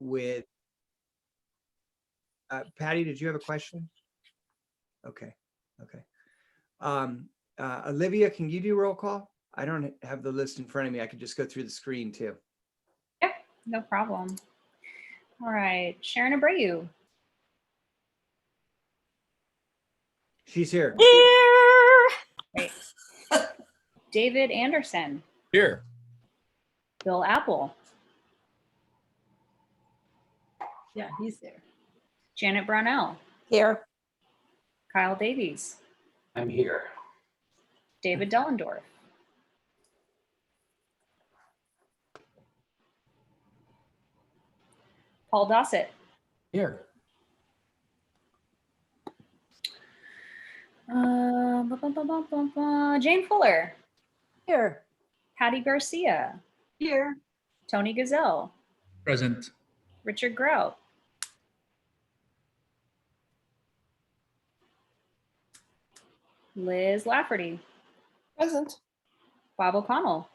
with, Patty, did you have a question? Okay, okay. Olivia, can you do roll call? I don't have the list in front of me. I could just go through the screen too. Yeah, no problem. All right, Sharon Abreu. She's here. Great. David Anderson. Here. Bill Apple. Yeah, he's there. Janet Brownell. Here. Kyle Davies. I'm here. David Dellendorf. Paul Dossett. Here. Jane Fuller. Here. Patty Garcia. Here. Tony Gazelle. Present. Richard Grout. Liz Lafferty. Present. Bob O'Connell.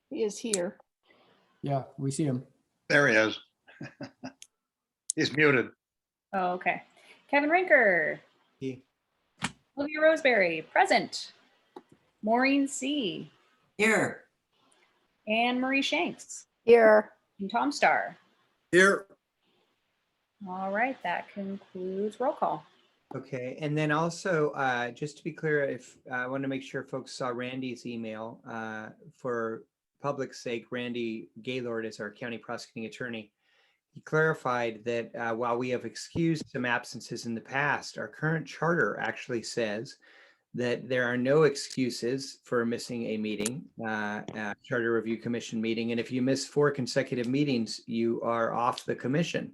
He is here. Yeah, we see him. There he is. He's muted. Oh, okay. Kevin Rinker. He- Olivia Roseberry, present. Maureen C. Here. Anne Marie Shanks. Here. And Tom Starr. Here. All right, that concludes roll call. Okay, and then also, just to be clear, if I want to make sure folks saw Randy's email, for public's sake, Randy Gaylord is our county prosecuting attorney. He clarified that while we have excused some absences in the past, our current charter actually says that there are no excuses for missing a meeting, Charter Review Commission meeting. And if you miss 4 consecutive meetings, you are off the commission,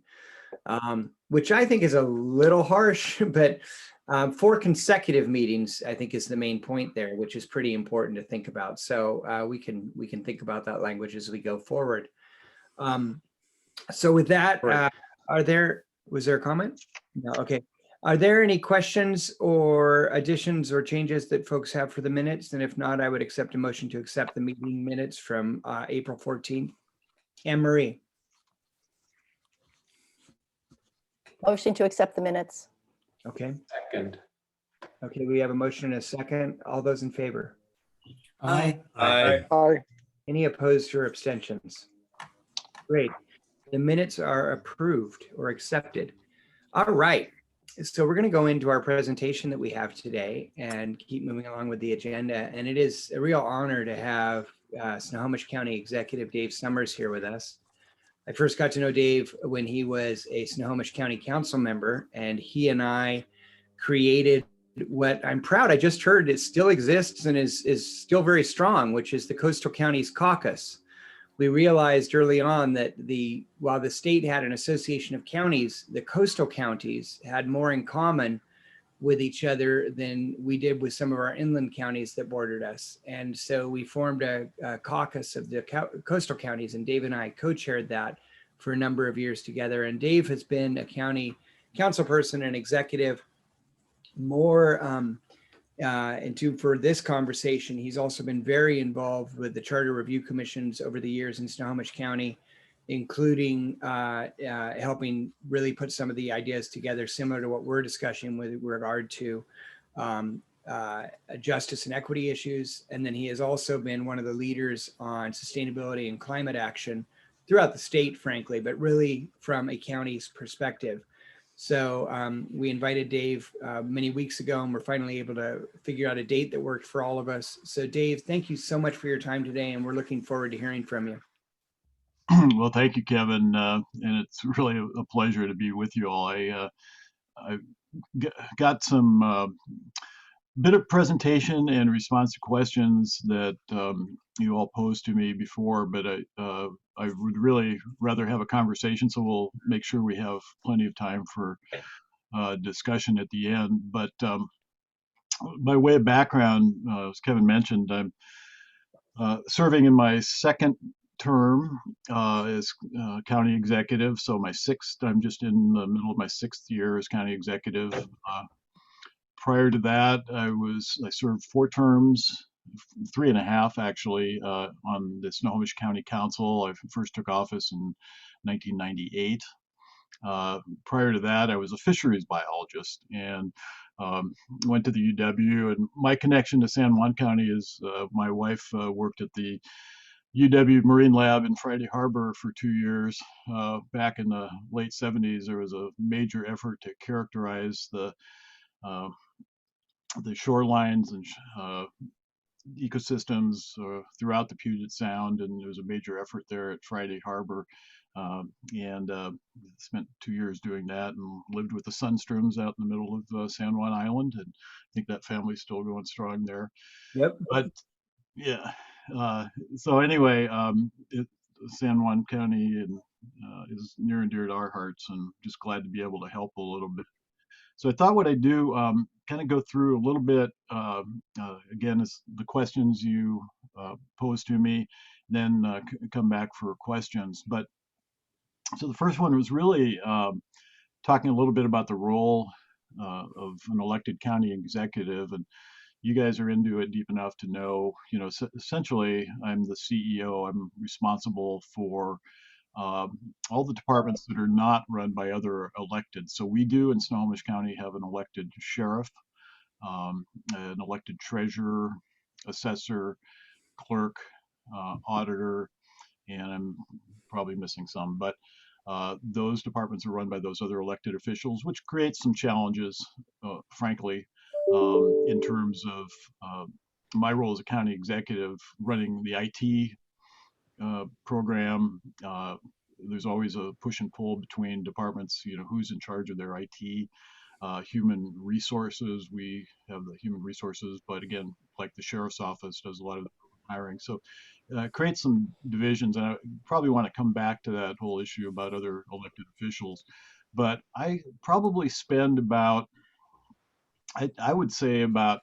which I think is a little harsh, but 4 consecutive meetings, I think, is the main point there, which is pretty important to think about. So we can think about that language as we go forward. So with that, was there a comment? No, okay. Are there any questions or additions or changes that folks have for the minutes? And if not, I would accept a motion to accept the meeting minutes from April 14th. Anne Marie. Motion to accept the minutes. Okay. Second. Okay, we have a motion and a second. All those in favor? Aye. Aye. Any opposed or abstentions? Great. The minutes are approved or accepted. All right. So we're going to go into our presentation that we have today and keep moving along with the agenda. And it is a real honor to have Snohomish County Executive Dave Summers here with us. I first got to know Dave when he was a Snohomish County Council member, and he and I created what I'm proud, I just heard it still exists and is still very strong, which is the Coastal Counties Caucus. We realized early on that while the state had an association of counties, the coastal counties had more in common with each other than we did with some of our inland counties that bordered us. And so we formed a caucus of the coastal counties, and Dave and I co-chaired that for a number of years together. And Dave has been a county council person and executive more for this conversation. He's also been very involved with the Charter Review Commissions over the years in Snohomish County, including helping really put some of the ideas together similar to what we're discussing with regard to justice and equity issues. And then he has also been one of the leaders on sustainability and climate action throughout the state, frankly, but really from a county's perspective. So we invited Dave many weeks ago, and we're finally able to figure out a date that worked for all of us. So Dave, thank you so much for your time today, and we're looking forward to hearing from you. Well, thank you, Kevin, and it's really a pleasure to be with you all. I got some bit of presentation and response to questions that you all posed to me before, but I would really rather have a conversation, so we'll make sure we have plenty of time for discussion at the end. But by way of background, as Kevin mentioned, I'm serving in my second term as county executive, so I'm just in the middle of my 6th year as county executive. Prior to that, I served 4 terms 3.5 actually on the Snohomish County Council. I first took office in 1998. Prior to that, I was a fisheries biologist and went to the UW. And my connection to San Juan County is my wife worked at the UW Marine Lab in Friday Harbor for 2 years. Back in the late 70s, there was a major effort to characterize uh, the shorelines and ecosystems throughout the Puget Sound, and there was a major effort there at Friday Harbor. And spent 2 years doing that, and lived with the Sunstroms out in the middle of San Juan Island, and I think that family's still going strong there. Yep. But yeah, so anyway, San Juan County is near and dear to our hearts, and just glad to be able to help a little bit. So I thought what I'd do, kind of go through a little bit, again, is the questions you posed to me, then come back for questions. But so the first one was really talking a little bit about the role of an elected county executive. And you guys are into it deep enough to know, essentially, I'm the CEO. I'm responsible for all the departments that are not run by other elected. So we do in Snohomish County have an elected sheriff, an elected treasurer, assessor, clerk, auditor, and I'm probably missing some, but those departments are run by those other elected officials, which creates some challenges, frankly, in terms of my role as a county executive running the IT program. There's always a push and pull between departments, who's in charge of their IT. Human resources, we have the human resources, but again, like the sheriff's office does a lot of the hiring. So create some divisions, and I probably want to come back to that whole issue about other elected officials. But I probably spend about, I would say about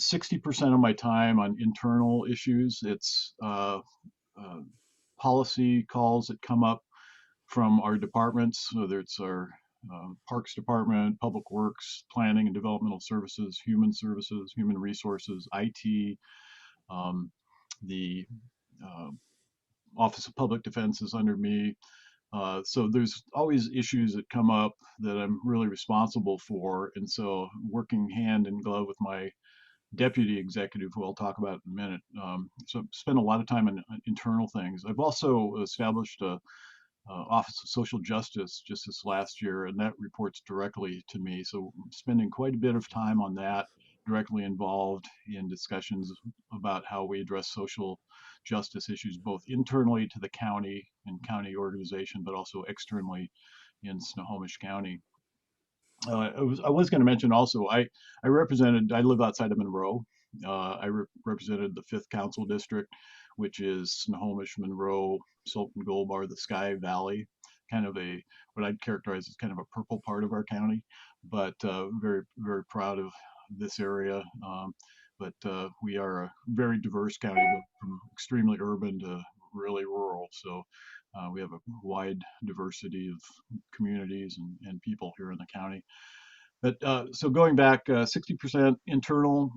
60% of my time on internal issues. It's policy calls that come up from our departments, whether it's our Parks Department, Public Works, Planning and Developmental Services, Human Resources, IT, the Office of Public Defense is under me. So there's always issues that come up that I'm really responsible for. And so working hand in glove with my deputy executive, who I'll talk about in a minute. So spend a lot of time on internal things. I've also established a Office of Social Justice just this last year, and that reports directly to me. So I'm spending quite a bit of time on that, directly involved in discussions about how we address social justice issues, both internally to the county and county organization, but also externally in Snohomish County. I was going to mention also, I live outside of Monroe. I represented the 5th Council District, which is Snohomish, Monroe, Sultan Gold Bar, the Sky Valley, kind of what I'd characterize as kind of a purple part of our county, but very, very proud of this area. But we are a very diverse county, from extremely urban to really rural. So we have a wide diversity of communities and people here in the county. But so going back, 60% internal.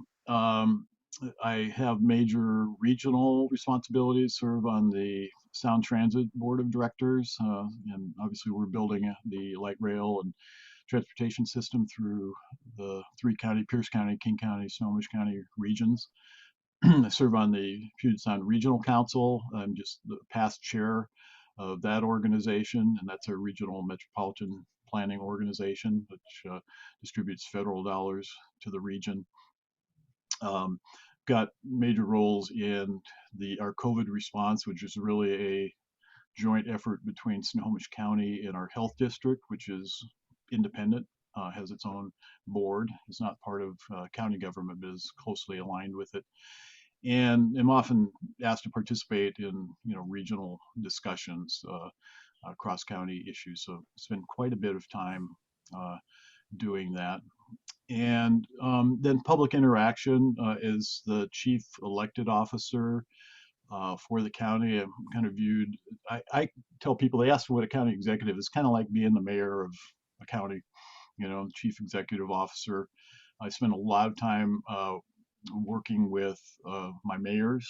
I have major regional responsibilities, serve on the Sound Transit Board of Directors, and obviously we're building the light rail and transportation system through the 3 county, Pierce County, King County, Snohomish County regions. I serve on the Puget Sound Regional Council. I'm just the past chair of that organization, and that's a regional metropolitan planning organization which distributes federal dollars to the region. Got major roles in our COVID response, which is really a joint effort between Snohomish County and our health district, which is independent, has its own board. It's not part of county government, but is closely aligned with it. And I'm often asked to participate in regional discussions, cross county issues. So spend quite a bit of time doing that. And then public interaction is the chief elected officer for the county. I'm kind of viewed, I tell people, they ask what a county executive is, kind of like being the mayor of a county, chief executive officer. I spend a lot of time working with my mayors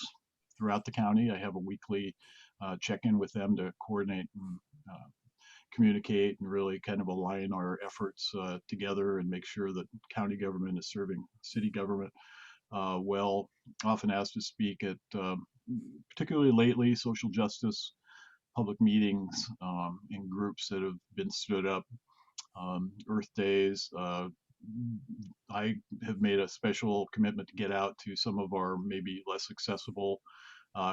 throughout the county. I have a weekly check-in with them to coordinate and communicate and really kind of align our efforts together and make sure that county government is serving city government well. Often asked to speak at particularly lately social justice public meetings in groups that have been stood up, Earth Days. I have made a special commitment to get out to some of our maybe less accessible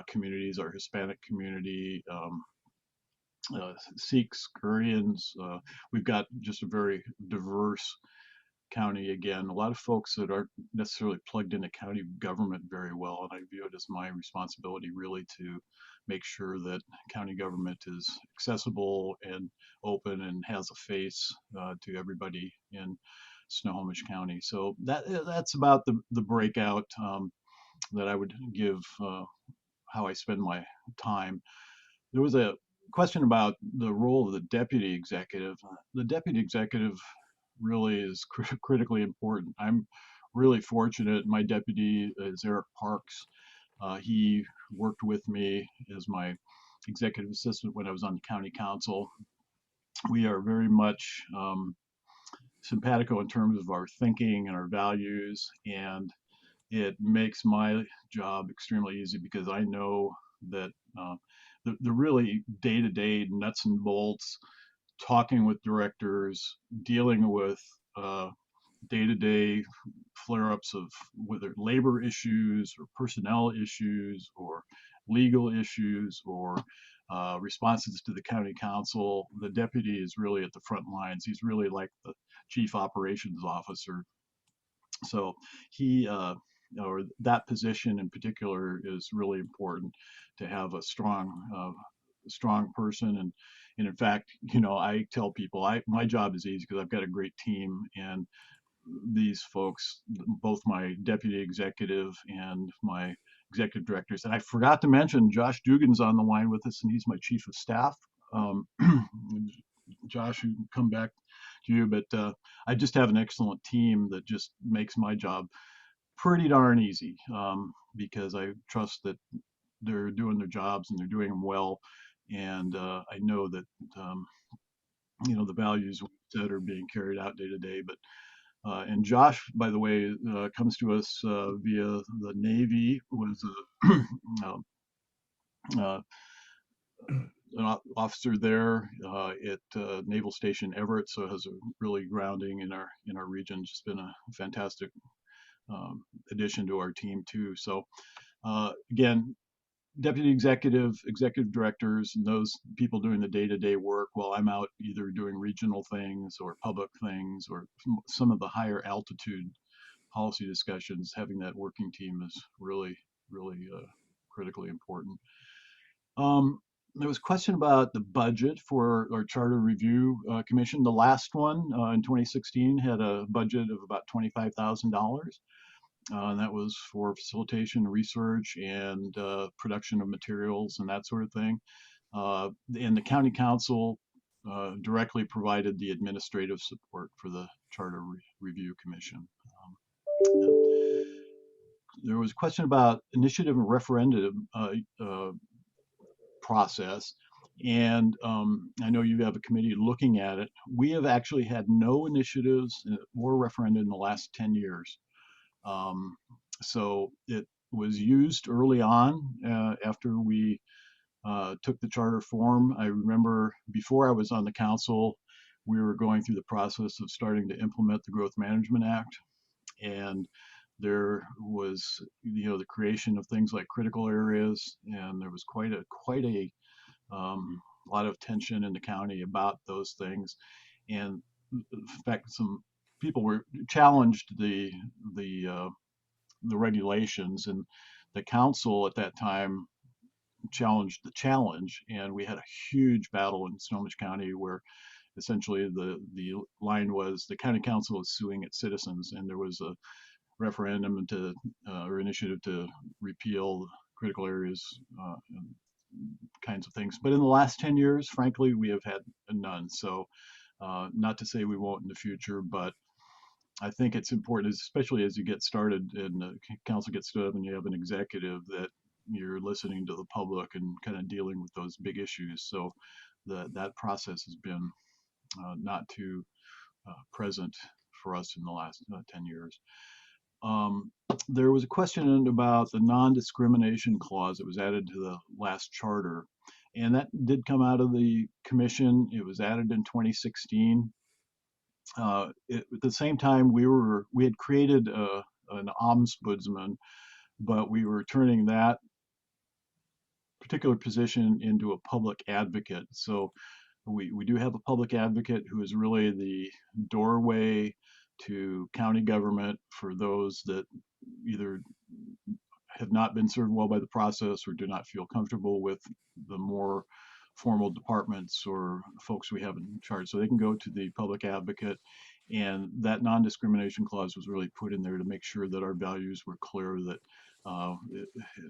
communities, our Hispanic community, Sikhs, Koreans. We've got just a very diverse county again. A lot of folks that aren't necessarily plugged into county government very well, and I view it as my responsibility really to make sure that county government is accessible and open and has a face to everybody in Snohomish County. So that's about the breakout that I would give how I spend my time. There was a question about the role of the deputy executive. The deputy executive really is critically important. I'm really fortunate. My deputy is Eric Parks. He worked with me as my executive assistant when I was on the county council. We are very much simpatico in terms of our thinking and our values, and it makes my job extremely easy because I know that the really day-to-day nuts and bolts, talking with directors, dealing with day-to-day flare-ups of whether labor issues or personnel issues or legal issues or responses to the county council. The deputy is really at the front lines. He's really like the chief operations officer. So he or that position in particular is really important to have a strong person. And in fact, I tell people my job is easy because I've got a great team, and these folks, both my deputy executive and my executive directors, and I forgot to mention Josh Dugan's on the line with us, and he's my chief of staff. Josh, you can come back to you, but I just have an excellent team that just makes my job pretty darn easy because I trust that they're doing their jobs and they're doing them well. And I know that, the values we said are being carried out day to day. But and Josh, by the way, comes to us via the Navy, was an officer there at Naval Station Everett, so has a really grounding in our region. Just been a fantastic addition to our team too. So again, deputy executive directors, and those people doing the day-to-day work while I'm out either doing regional things or public things or some of the higher altitude policy discussions. Having that working team is really critically important. There was a question about the budget for our Charter Review Commission. The last one in 2016 had a budget of about $25,000. And that was for facilitation, research, and production of materials and that sort of thing. And the county council directly provided the administrative support for the Charter Review Commission. There was a question about initiative and referendum process. And I know you have a committee looking at it. We have actually had no initiatives or referenda in the last 10 years. So it was used early on after we took the charter form. I remember before I was on the council, we were going through the process of starting to implement the Growth Management Act. And there was, the creation of things like critical areas, and there was quite a lot of tension in the county about those things. And in fact, some people were challenged the regulations, and the council at that time challenged the challenge, and we had a huge battle in Snohomish County where essentially the line was the county council is suing its citizens, and there was a referendum or initiative to repeal critical areas kinds of things. But in the last 10 years, frankly, we have had none. So not to say we won't in the future, but I think it's important, especially as you get started and the council gets stood up and you have an executive, that you're listening to the public and kind of dealing with those big issues. So that process has been not too present for us in the last 10 years. There was a question about the non-discrimination clause that was added to the last charter, and that did come out of the commission. It was added in 2016. At the same time, we had created an ombudsman, but we were turning that particular position into a public advocate. So we do have a public advocate who is really the doorway to county government for those that either have not been served well by the process or do not feel comfortable with the more formal departments or folks we have in charge. So they can go to the public advocate, and that non-discrimination clause was really put in there to make sure that our values were clear, that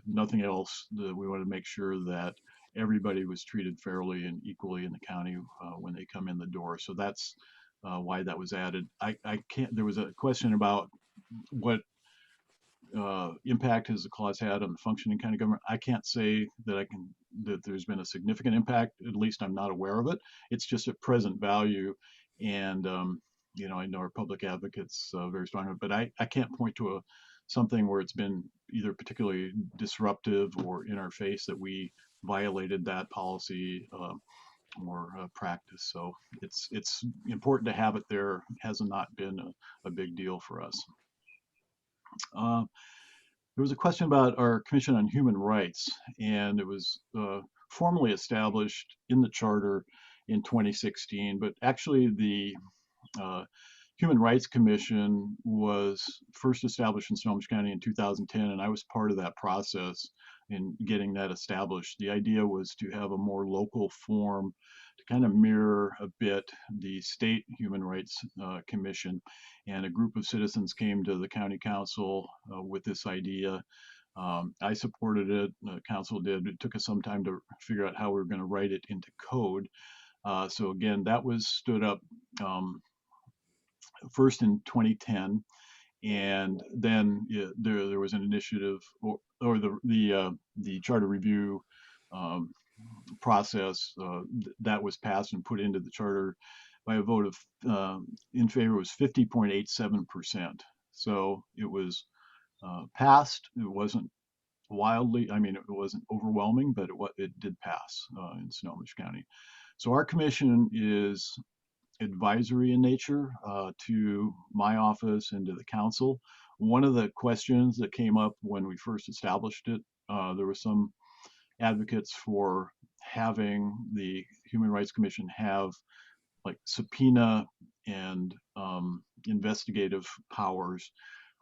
nothing else, that we want to make sure that everybody was treated fairly and equally in the county when they come in the door. So that's why that was added. I can't, there was a question about what impact has the clause had on the functioning county government. I can't say that that there's been a significant impact, at least I'm not aware of it. It's just at present value. And, you know, I know our public advocates very strongly, but I can't point to something where it's been either particularly disruptive or in our face that we violated that policy or practice. So it's important to have it there. It has not been a big deal for us. There was a question about our Commission on Human Rights, and it was formally established in the charter in 2016, but actually the Human Rights Commission was first established in Snohomish County in 2010, and I was part of that process in getting that established. The idea was to have a more local form to kind of mirror a bit the state Human Rights Commission, and a group of citizens came to the county council with this idea. I supported it, the council did. It took us some time to figure out how we were going to write it into code. So again, that was stood up first in 2010, and then there was an initiative, or the charter review process that was passed and put into the charter by a vote of in favor was 50.87%. So it was passed. It wasn't wildly, I mean, it wasn't overwhelming, but it did pass in Snohomish County. So our commission is advisory in nature to my office and to the council. One of the questions that came up when we first established it, there were some advocates for having the Human Rights Commission have like subpoena and investigative powers.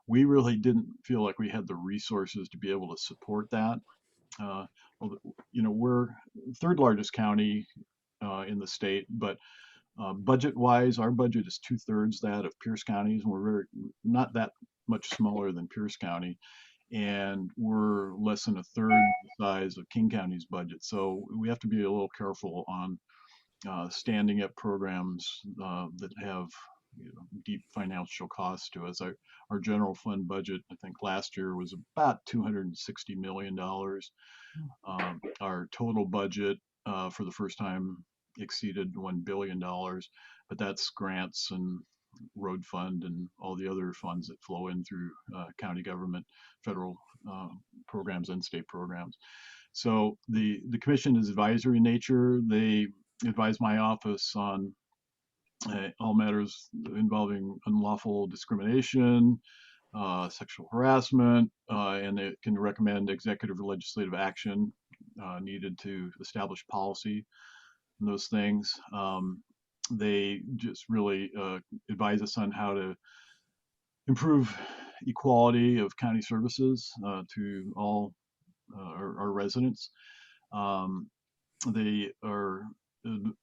We really didn't feel like we had the resources to be able to support that. Well, you know, we're third largest county in the state, but budget-wise, our budget is 2/3 that of Pierce County's, and we're not that much smaller than Pierce County, and we're less than 1/3 the size of King County's budget. So we have to be a little careful on standing up programs that have, you know, deep financial costs to us. Our general fund budget, I think last year was about $260 million. Our total budget for the first time exceeded $1 billion, but that's grants and road fund and all the other funds that flow in through county government, federal programs and state programs. So the commission is advisory in nature. They advise my office on all matters involving unlawful discrimination, sexual harassment, and they can recommend executive or legislative action needed to establish policy and those things. They just really advise us on how to improve equality of county services to all our residents. They are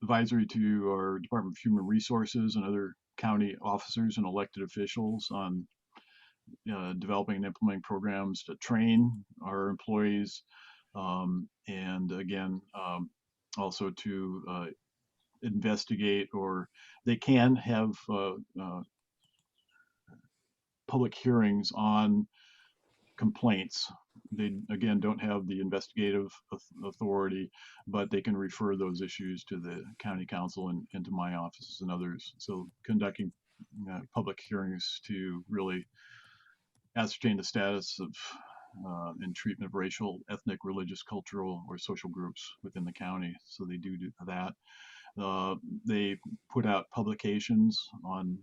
advisory to our Department of Human Resources and other county officers and elected officials on developing and implementing programs to train our employees, and again, also to investigate, or they can have public hearings on complaints. They, again, don't have the investigative authority, but they can refer those issues to the county council and to my offices and others. So conducting public hearings to really ascertain the status of and treatment of racial, ethnic, religious, cultural, or social groups within the county. So they do that. They put out publications on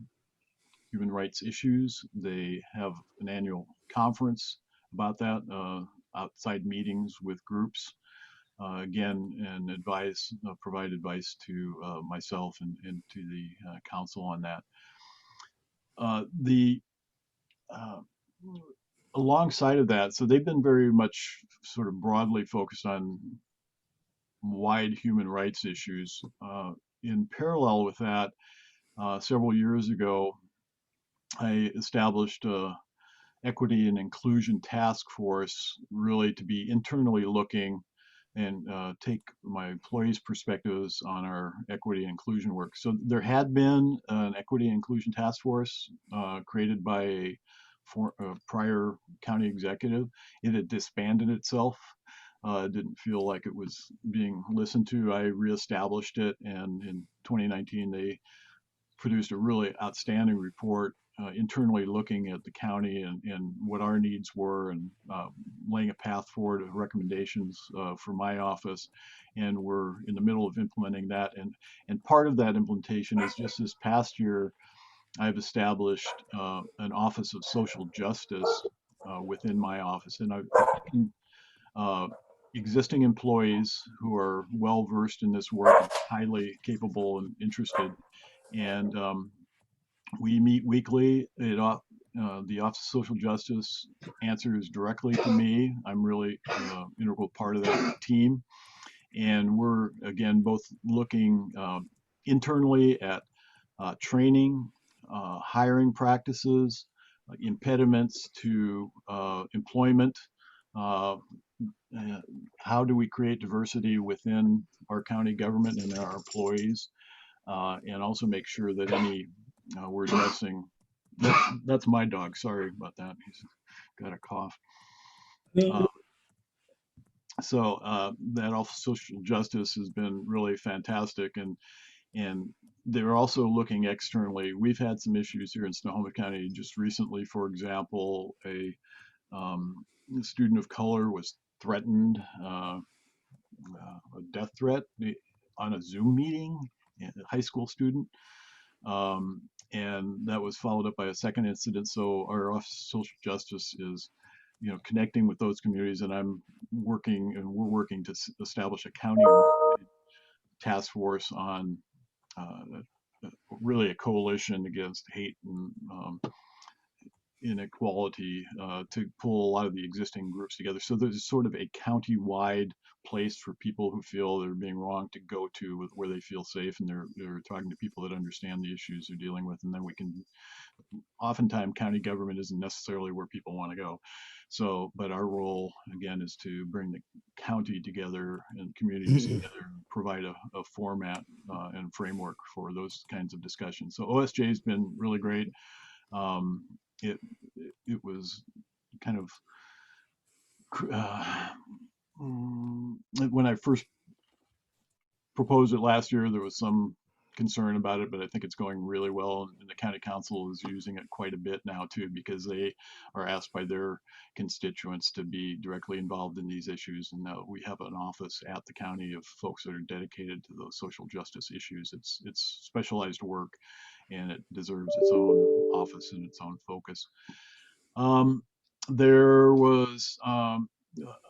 human rights issues. They have an annual conference about that, outside meetings with groups. Again, and provide advice to myself and to the council on that. Alongside of that, so they've been very much sort of broadly focused on wide human rights issues. In parallel with that, several years ago, I established a equity and inclusion task force, really to be internally looking and take my employees' perspectives on our equity and inclusion work. So there had been an equity and inclusion task force created by a prior county executive. It had disbanded itself. Didn't feel like it was being listened to. I reestablished it, and in 2019 they produced a really outstanding report internally looking at the county and what our needs were, and laying a path forward of recommendations for my office. And we're in the middle of implementing that. And part of that implementation is just this past year, I've established an Office of Social Justice within my office. And I've existing employees who are well versed in this work, highly capable and interested. And we meet weekly. The Office of Social Justice answers directly to me. I'm really an integral part of that team. And we're, again, both looking internally at training, hiring practices, impediments to employment. How do we create diversity within our county government and our employees? And also make sure that we're addressing. That's my dog. Sorry about that. He's got a cough. So that Office of Social Justice has been really fantastic, and they're also looking externally. We've had some issues here in Snohomish County just recently. For example, a student of color was threatened, a death threat on a Zoom meeting, a high school student. And that was followed up by a second incident. So our Office of Social Justice is, connecting with those communities, and we're working to establish a county task force on really a coalition against hate and inequality, to pull a lot of the existing groups together. So there's sort of a county-wide place for people who feel they're being wronged to go to, where they feel safe, and they're talking to people that understand the issues they're dealing with. And then oftentimes county government isn't necessarily where people want to go. So, but our role again is to bring the county together and communities together, and provide a format and framework for those kinds of discussions. So OSJ has been really great. It was kind of when I first proposed it last year, there was some concern about it, but I think it's going really well, and the county council is using it quite a bit now too, because they are asked by their constituents to be directly involved in these issues. And now we have an office at the county of folks that are dedicated to those social justice issues. It's specialized work, and it deserves its own office and its own focus. There was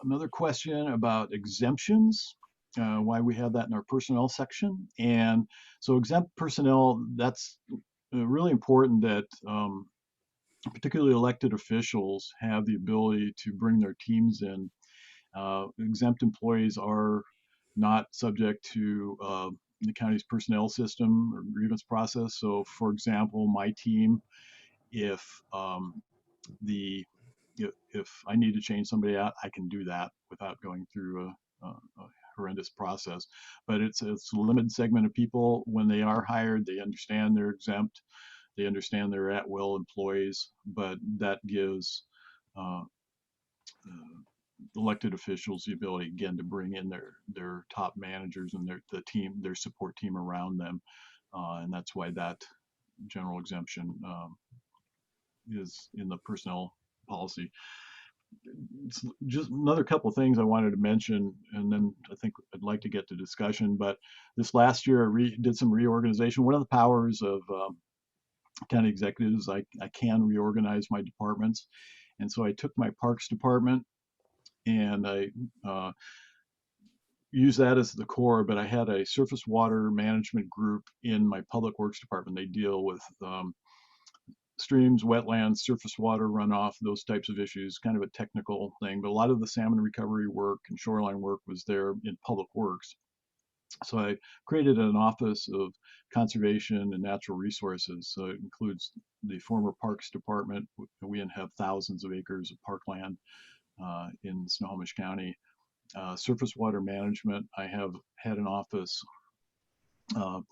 another question about exemptions, why we have that in our personnel section. And so exempt personnel, that's really important that particularly elected officials have the ability to bring their teams in. Exempt employees are not subject to the county's personnel system or grievance process. So for example, my team, if I need to change somebody out, I can do that without going through a horrendous process. But it's a limited segment of people. When they are hired, they understand they're exempt. They understand they're at-will employees, but that gives uh, elected officials the ability again to bring in their top managers and their support team around them, and that's why that general exemption is in the personnel policy. It's just another couple of things I wanted to mention, and then I think I'd like to get to discussion. But this last year, I did some reorganization. One of the powers of county executives, I can reorganize my departments, and so I took my parks department and I used that as the core. But I had a surface water management group in my public works department. They deal with streams, wetlands, surface water runoff, those types of issues, kind of a technical thing. But a lot of the salmon recovery work and shoreline work was there in public works. So I created an office of conservation and natural resources. So it includes the former parks department. We have thousands of acres of parkland in Snohomish County. Surface water management, I have had an office of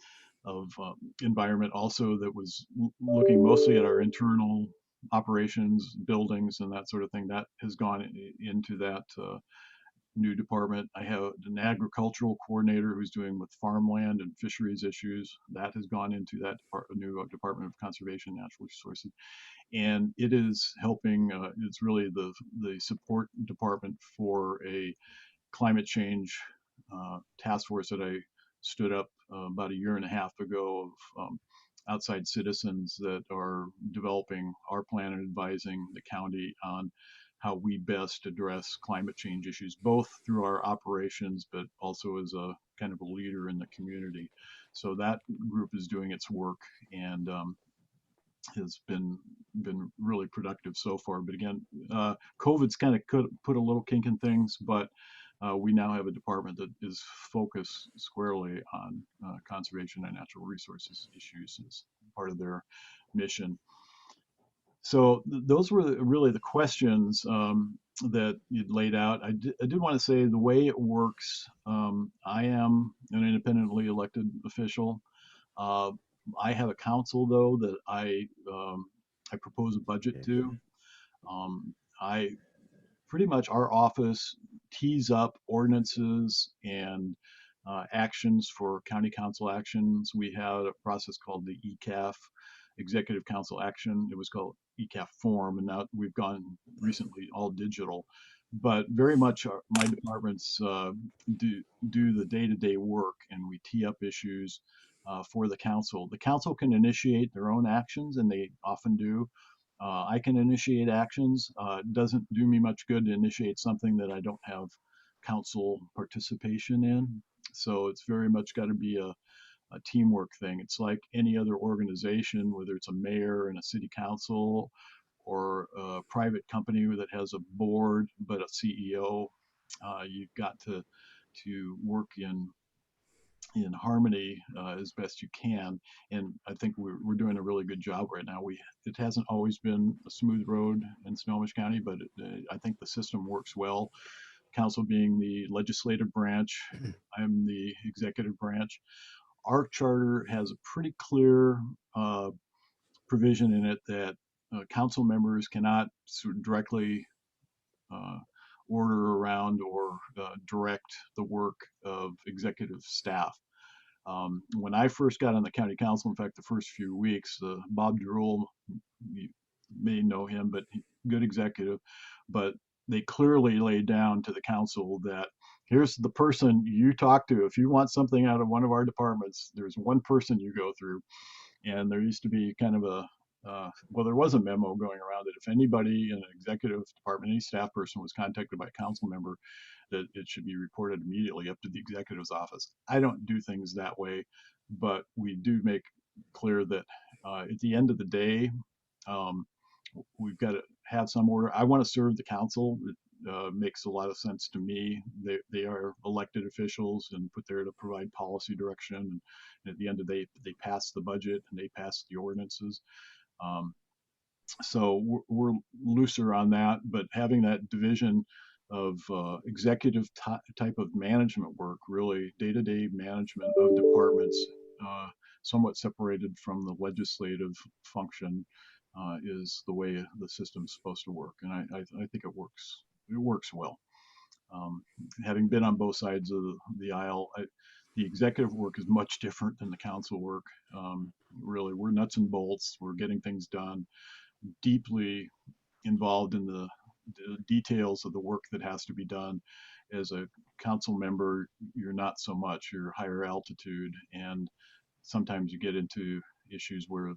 environment also that was looking mostly at our internal operations, buildings, and that sort of thing. That has gone into that new department. I have an agricultural coordinator who's doing with farmland and fisheries issues. That has gone into that new Department of Conservation and Natural Resources. And it is helping, it's really the support department for a climate change task force that I stood up about a year and a half ago of outside citizens that are developing our plan and advising the county on how we best address climate change issues, both through our operations, but also as a kind of a leader in the community. So that group is doing its work and has been really productive so far. But again, COVID's kind of put a little kink in things, but we now have a department that is focused squarely on conservation and natural resources issues as part of their mission. So those were really the questions that you'd laid out. I did want to say the way it works, I am an independently elected official. I have a council, though, that I propose a budget to. I pretty much, our office tees up ordinances and actions for county council actions. We had a process called the ECAF, Executive Council Action. It was called ECAF form, and now we've gone recently all digital. But very much my departments do the day-to-day work, and we tee up issues for the council. The council can initiate their own actions, and they often do. I can initiate actions. It doesn't do me much good to initiate something that I don't have council participation in. So it's very much got to be a teamwork thing. It's like any other organization, whether it's a mayor and a city council or a private company that has a board but a CEO. You've got to work in harmony as best you can, and I think we're doing a really good job right now. It hasn't always been a smooth road in Snohomish County, but I think the system works well. Council being the legislative branch, I'm the executive branch. Our charter has a pretty clear provision in it that council members cannot sort of directly order around or direct the work of executive staff. When I first got on the county council, in fact, the first few weeks, Bob Durrell, you may know him, but good executive, but they clearly laid down to the council that here's the person you talk to. If you want something out of one of our departments, there's one person you go through. And there used to be kind of there was a memo going around that if anybody in an executive department, any staff person was contacted by a council member, that it should be reported immediately up to the executive's office. I don't do things that way, but we do make clear that at the end of the day, we've got to have some order. I want to serve the council. It makes a lot of sense to me. They are elected officials and put there to provide policy direction. And at the end of the day, they pass the budget and they pass the ordinances. So we're looser on that, but having that division of executive type of management work, really day-to-day management of departments, somewhat separated from the legislative function is the way the system's supposed to work. And I think it works. It works well. Having been on both sides of the aisle, the executive work is much different than the council work. Really, we're nuts and bolts. We're getting things done, deeply involved in the details of the work that has to be done. As a council member, you're not so much. You're higher altitude, and sometimes you get into issues where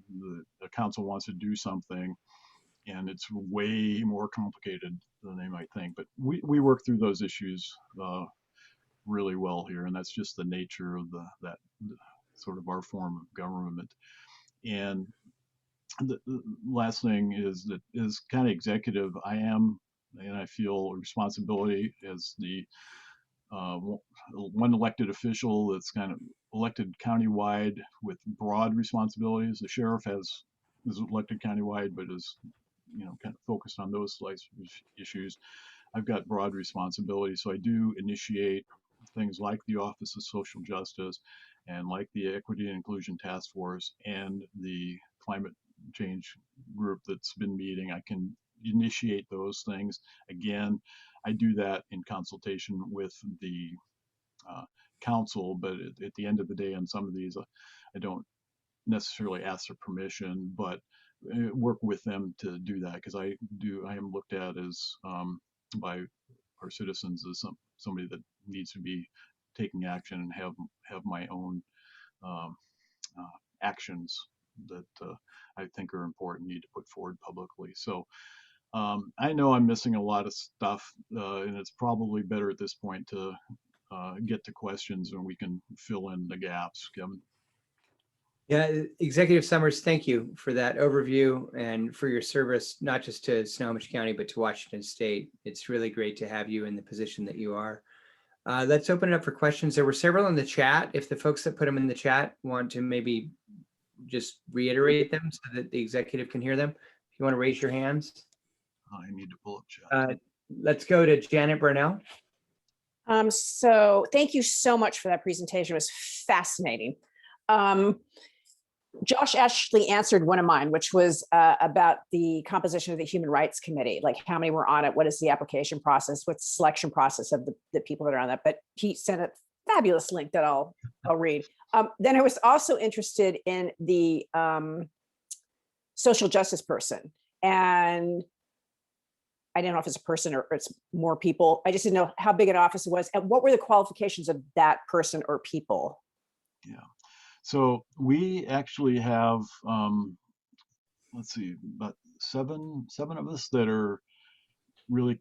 the council wants to do something and it's way more complicated than they might think. But we work through those issues really well here, and that's just the nature of that sort of our form of government. And the last thing is that as county executive, I feel a responsibility as the one elected official that's kind of elected countywide with broad responsibilities. The sheriff is elected countywide, but is kind of focused on those issues. I've got broad responsibility, so I do initiate things like the Office of Social Justice and like the Equity and Inclusion Task Force and the Climate Change Group that's been meeting. I can initiate those things. Again, I do that in consultation with the council, but at the end of the day, on some of these, I don't necessarily ask for permission, but work with them to do that, because I am looked at as by our citizens as somebody that needs to be taking action and have my own actions that I think are important, need to put forward publicly. So I know I'm missing a lot of stuff, and it's probably better at this point to get to questions and we can fill in the gaps, Kevin. Yeah, Executive Summers, thank you for that overview and for your service, not just to Snohomish County, but to Washington State. It's really great to have you in the position that you are. Let's open it up for questions. There were several in the chat. If the folks that put them in the chat want to maybe just reiterate them so that the executive can hear them, if you want to raise your hands. I need to pull up chat. Let's go to Janet Burnell. So thank you so much for that presentation. It was fascinating. Josh actually answered one of mine, which was about the composition of the Human Rights Committee, like how many were on it, what is the application process, what's the selection process of the people that are on that. But he sent a fabulous link that I'll read. Then I was also interested in the social justice person, and I didn't know if it's a person or it's more people. I just didn't know how big an office it was and what were the qualifications of that person or people. Yeah. So we actually have, let's see, about seven of us that are really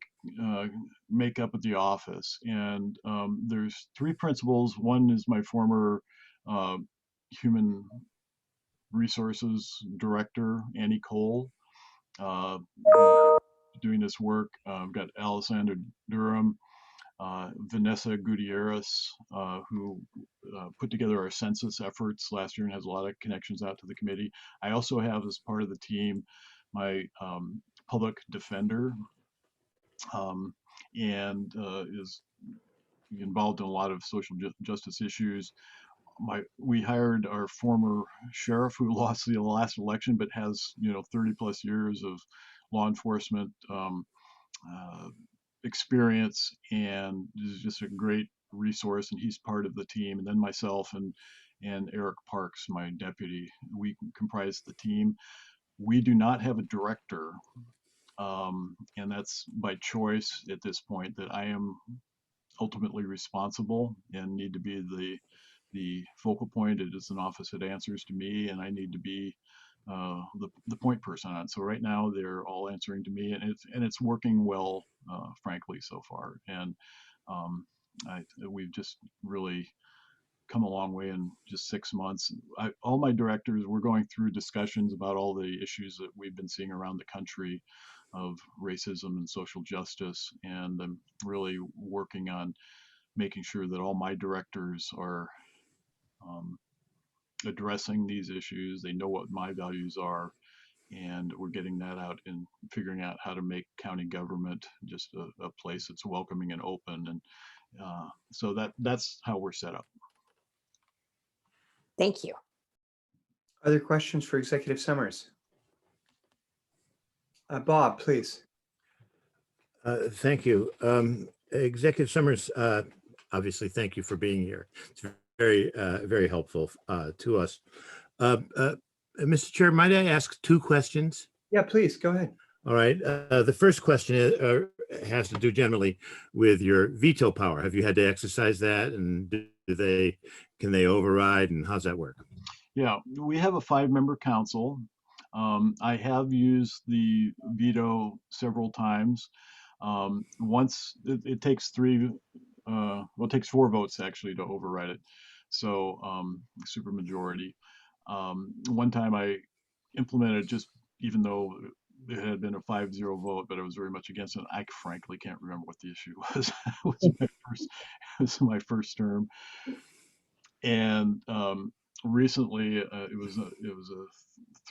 make up at the office. And there's three principals. One is my former human resources director, Annie Cole, doing this work. I've got Alessandra Durham, Vanessa Gutierrez, who put together our census efforts last year and has a lot of connections out to the committee. I also have, as part of the team, my public defender, and is involved in a lot of social justice issues. We hired our former sheriff who lost the last election, but has 30 plus years of law enforcement experience and is just a great resource, and he's part of the team. And then myself and Eric Parks, my deputy, we comprise the team. We do not have a director, and that's by choice at this point, that I am ultimately responsible and need to be the focal point. It is an office that answers to me, and I need to be the point person on it. So right now they're all answering to me, and it's working well, frankly, so far. And we've just really come a long way in just 6 months. All my directors, we're going through discussions about all the issues that we've been seeing around the country of racism and social justice, and I'm really working on making sure that all my directors are addressing these issues. They know what my values are, and we're getting that out and figuring out how to make county government just a place that's welcoming and open. And so that's how we're set up. Thank you. Other questions for Executive Summers? Bob, please. Thank you. Executive Summers, obviously, thank you for being here. It's very helpful to us. Mr. Chair, might I ask two questions? Yeah, please, go ahead. All right. The first question has to do generally with your veto power. Have you had to exercise that, and can they override, and how's that work? Yeah, we have a 5-member council. I have used the veto several times. Once it takes 4 votes actually to override it. So super majority. One time I implemented just even though it had been a 5-0 vote, but I was very much against it. I frankly can't remember what the issue was. It was my first term. And recently it was a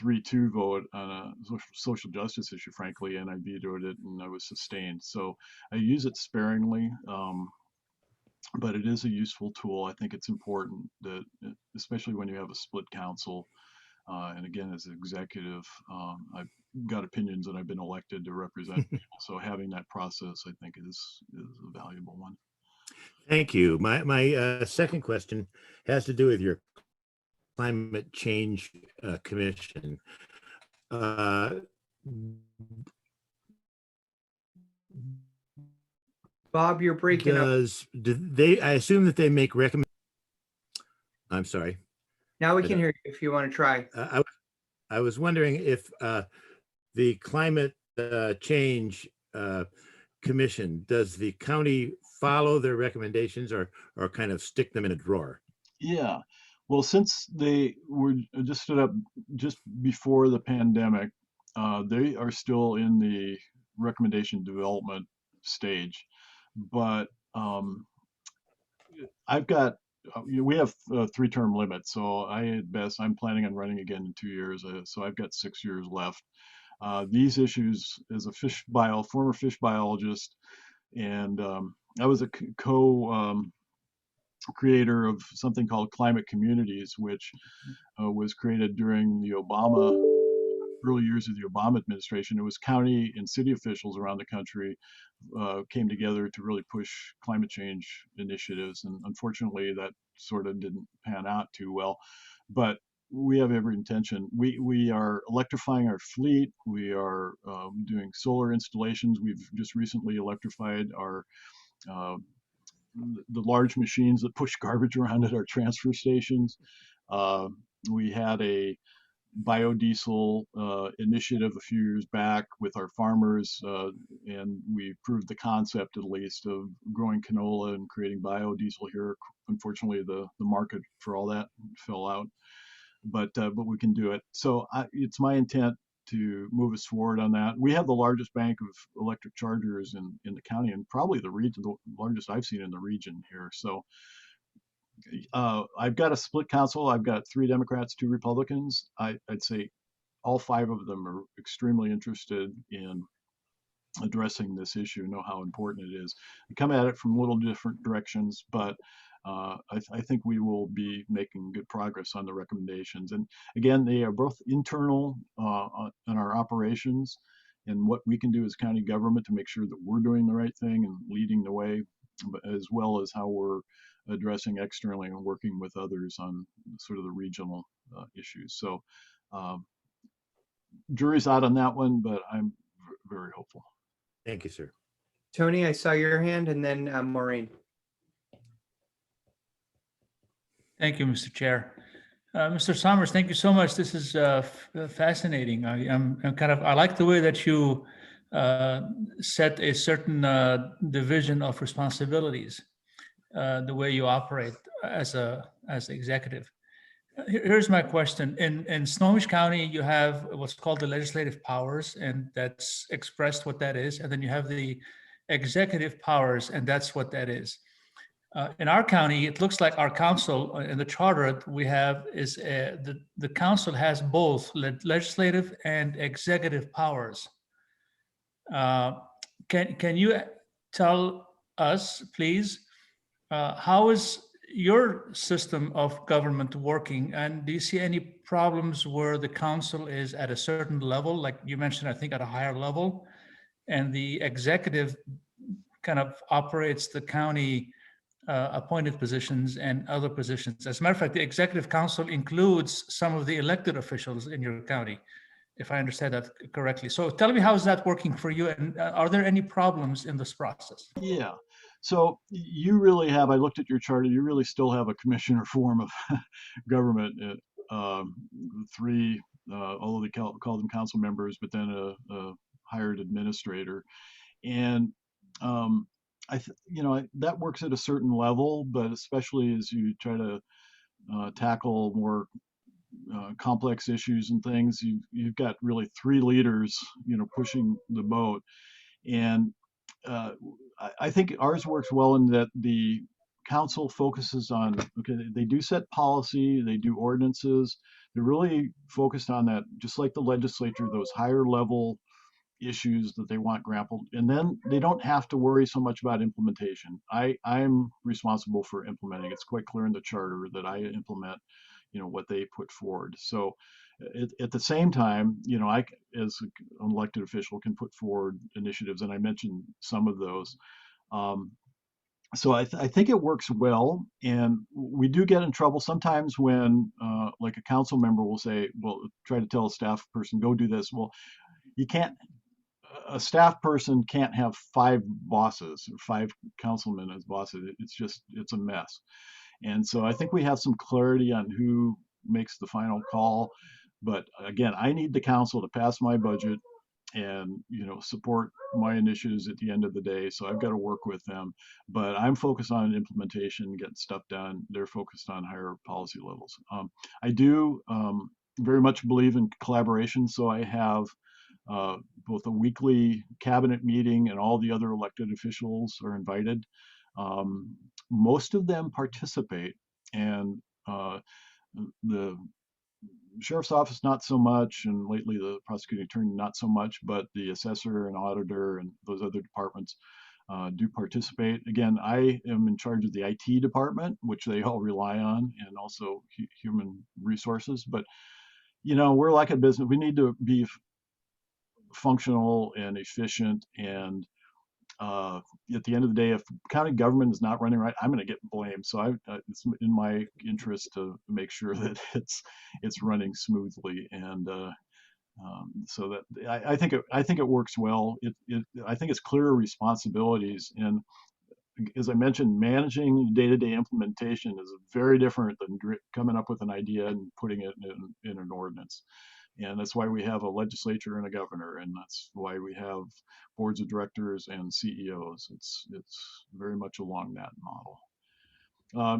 3-2 vote on a social justice issue, frankly, and I vetoed it and I was sustained. So I use it sparingly, but it is a useful tool. I think it's important that, especially when you have a split council, and again, as executive, I've got opinions and I've been elected to represent people. So having that process, I think, is a valuable one. Thank you. My second question has to do with your Climate Change Commission. Bob, you're breaking up. I assume that they make I'm sorry. Now we can hear you if you want to try. I was wondering if the Climate Change Commission, does the county follow their recommendations or kind of stick them in a drawer? Yeah. Well, since they were just stood up just before the pandemic, they are still in the recommendation development stage. But we have a 3-term limit. So I'm planning on running again in 2 years. So I've got 6 years left. These issues, as a former fish biologist, and I was a co-creator of something called Climate Communities, which was created during the early years of the Obama administration. It was county and city officials around the country came together to really push climate change initiatives. And unfortunately, that sort of didn't pan out too well. But we have every intention. We are electrifying our fleet. We are doing solar installations. We've just recently electrified our the large machines that push garbage around at our transfer stations. We had a biodiesel initiative a few years back with our farmers, and we proved the concept, at least, of growing canola and creating biodiesel here. Unfortunately, the market for all that fell out, but we can do it. So it's my intent to move us forward on that. We have the largest bank of electric chargers in the county, and probably the largest I've seen in the region here. So I've got a split council. I've got 3 Democrats, 2 Republicans. I'd say all 5 of them are extremely interested in addressing this issue, know how important it is. We come at it from little different directions, but I think we will be making good progress on the recommendations. And again, they are both internal in our operations and what we can do as county government to make sure that we're doing the right thing and leading the way, as well as how we're addressing externally and working with others on sort of the regional issues. So jury's out on that one, but I'm very hopeful. Thank you, sir. Tony, I saw your hand, and then Maureen. Thank you, Mr. Chair. Mr. Summers, thank you so much. This is fascinating. I like the way that you set a certain division of responsibilities, the way you operate as executive. Here's my question. In Snohomish County, you have what's called the legislative powers, and that's expressed what that is. And then you have the executive powers, and that's what that is. In our county, it looks like our council in the charter we have is the council has both legislative and executive powers. Can you tell us, please, how is your system of government working, and do you see any problems where the council is at a certain level, like you mentioned, I think at a higher level, and the executive kind of operates the county appointed positions and other positions? As a matter of fact, the executive council includes some of the elected officials in your county, if I understand that correctly. So tell me, how is that working for you? And are there any problems in this process? Yeah. So you really have, I looked at your charter, you really still have a commissioner form of government. Three, although they call them council members, but then a hired administrator. And that works at a certain level, but especially as you try to tackle more complex issues and things, you've got really three leaders, pushing the boat. And I think ours works well in that the council focuses on, okay, they do set policy, they do ordinances, they're really focused on that, just like the legislature, those higher level issues that they want grappled, and then they don't have to worry so much about implementation. I'm responsible for implementing. It's quite clear in the charter that I implement, what they put forward. So at the same time, I, as an elected official, can put forward initiatives, and I mentioned some of those. So I think it works well, and we do get in trouble sometimes when, like a council member will say, well, try to tell a staff person, go do this. Well, you can't. A staff person can't have 5 bosses or 5 councilmen as bosses. It's a mess. And so I think we have some clarity on who makes the final call. But again, I need the council to pass my budget and, support my initiatives at the end of the day. So I've got to work with them. But I'm focused on implementation, getting stuff done. They're focused on higher policy levels. I do very much believe in collaboration. So I have both a weekly cabinet meeting, and all the other elected officials are invited. Most of them participate, and the sheriff's office not so much, and lately the prosecuting attorney not so much, but the assessor and auditor and those other departments do participate. Again, I am in charge of the IT department, which they all rely on, and also human resources. But we're like a business. We need to be functional and efficient, and at the end of the day, if county government is not running right, I'm going to get blamed. So it's in my interest to make sure that it's running smoothly, and so that I think it works well. I think it's clear responsibilities, and as I mentioned, managing day-to-day implementation is very different than coming up with an idea and putting it in an ordinance. And that's why we have a legislature and a governor, and that's why we have boards of directors and CEOs. It's very much along that model.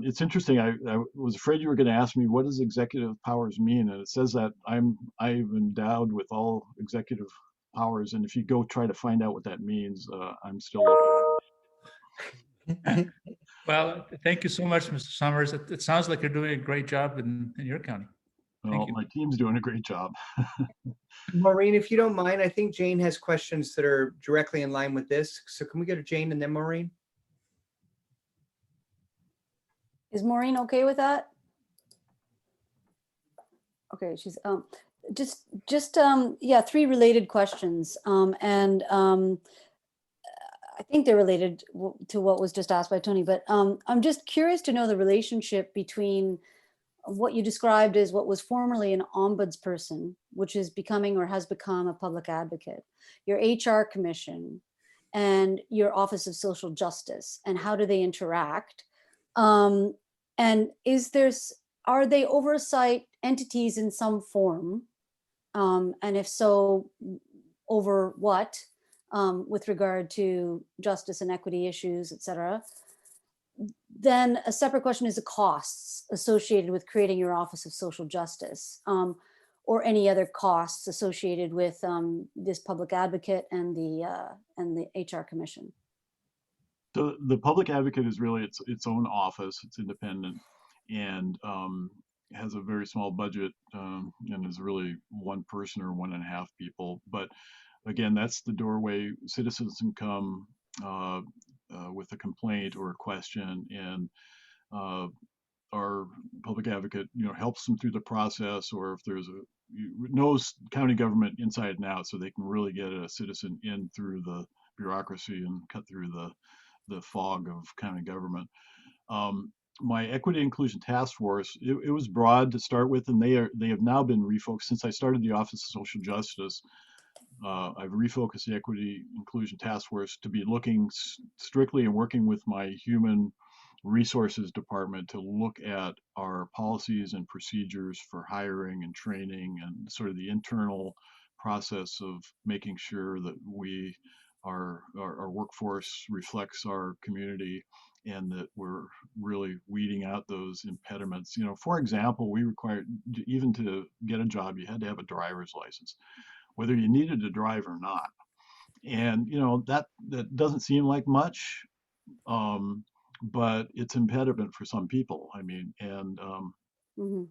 It's interesting. I was afraid you were going to ask me, what does executive powers mean? And it says that I'm endowed with all executive powers. And if you go try to find out what that means, I'm still looking. Well, thank you so much, Mr. Summers. It sounds like you're doing a great job in your county. Well, my team's doing a great job. Maureen, if you don't mind, I think Jane has questions that are directly in line with this. So can we go to Jane and then Maureen? Is Maureen okay with that? Okay, she's yeah, 3 related questions. I think they're related to what was just asked by Tony, but I'm just curious to know the relationship between what you described as what was formerly an ombudsperson, which is becoming or has become a public advocate, your HR commission, and your Office of Social Justice, and how do they interact? And are they oversight entities in some form? And if so, over what, with regard to justice and equity issues, et cetera? Then a separate question is the costs associated with creating your Office of Social Justice, or any other costs associated with this public advocate and the HR commission. So the public advocate is really its own office. It's independent, and has a very small budget, and is really 1 person or 1.5 people. But again, that's the doorway. Citizens can come with a complaint or a question, and our public advocate, helps them through the process, or if there's knows county government inside and out, so they can really get a citizen in through the bureaucracy and cut through the fog of county government. My equity inclusion task force, it was broad to start with, and they have now been refocused since I started the Office of Social Justice. I've refocused the equity inclusion task force to be looking strictly and working with my human resources department to look at our policies and procedures for hiring and training and sort of the internal process of making sure that our workforce reflects our community, and that we're really weeding out those impediments. For example, we required, even to get a job, you had to have a driver's license, whether you needed to drive or not. And that doesn't seem like much, but it's impediment for some people. I mean, and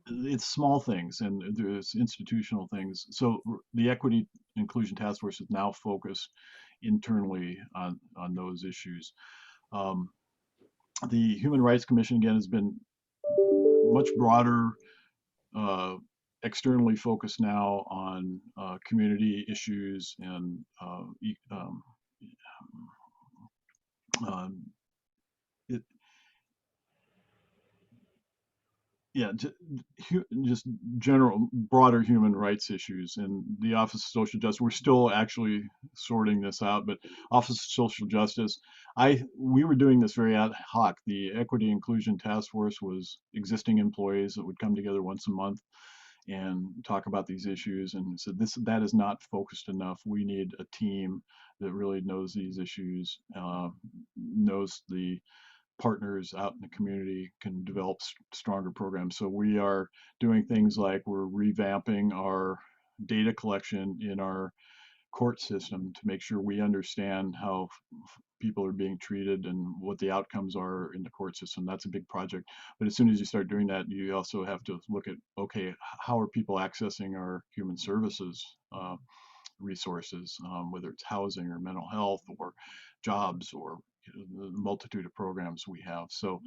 it's small things, and there's institutional things. So the Equity Inclusion Task Force is now focused internally on those issues. The Human Rights Commission, again, has been much broader, externally focused now on community issues and just general broader human rights issues. And the Office of Social Justice, we're still actually sorting this out, but Office of Social Justice, we were doing this very ad hoc. The Equity Inclusion Task Force was existing employees that would come together once a month and talk about these issues, and said that is not focused enough. We need a team that really knows these issues, knows the partners out in the community, can develop stronger programs. So we are doing things like we're revamping our data collection in our court system to make sure we understand how people are being treated and what the outcomes are in the court system. That's a big project. But as soon as you start doing that, you also have to look at, okay, how are people accessing our human services resources, whether it's housing or mental health or jobs or the multitude of programs we have. So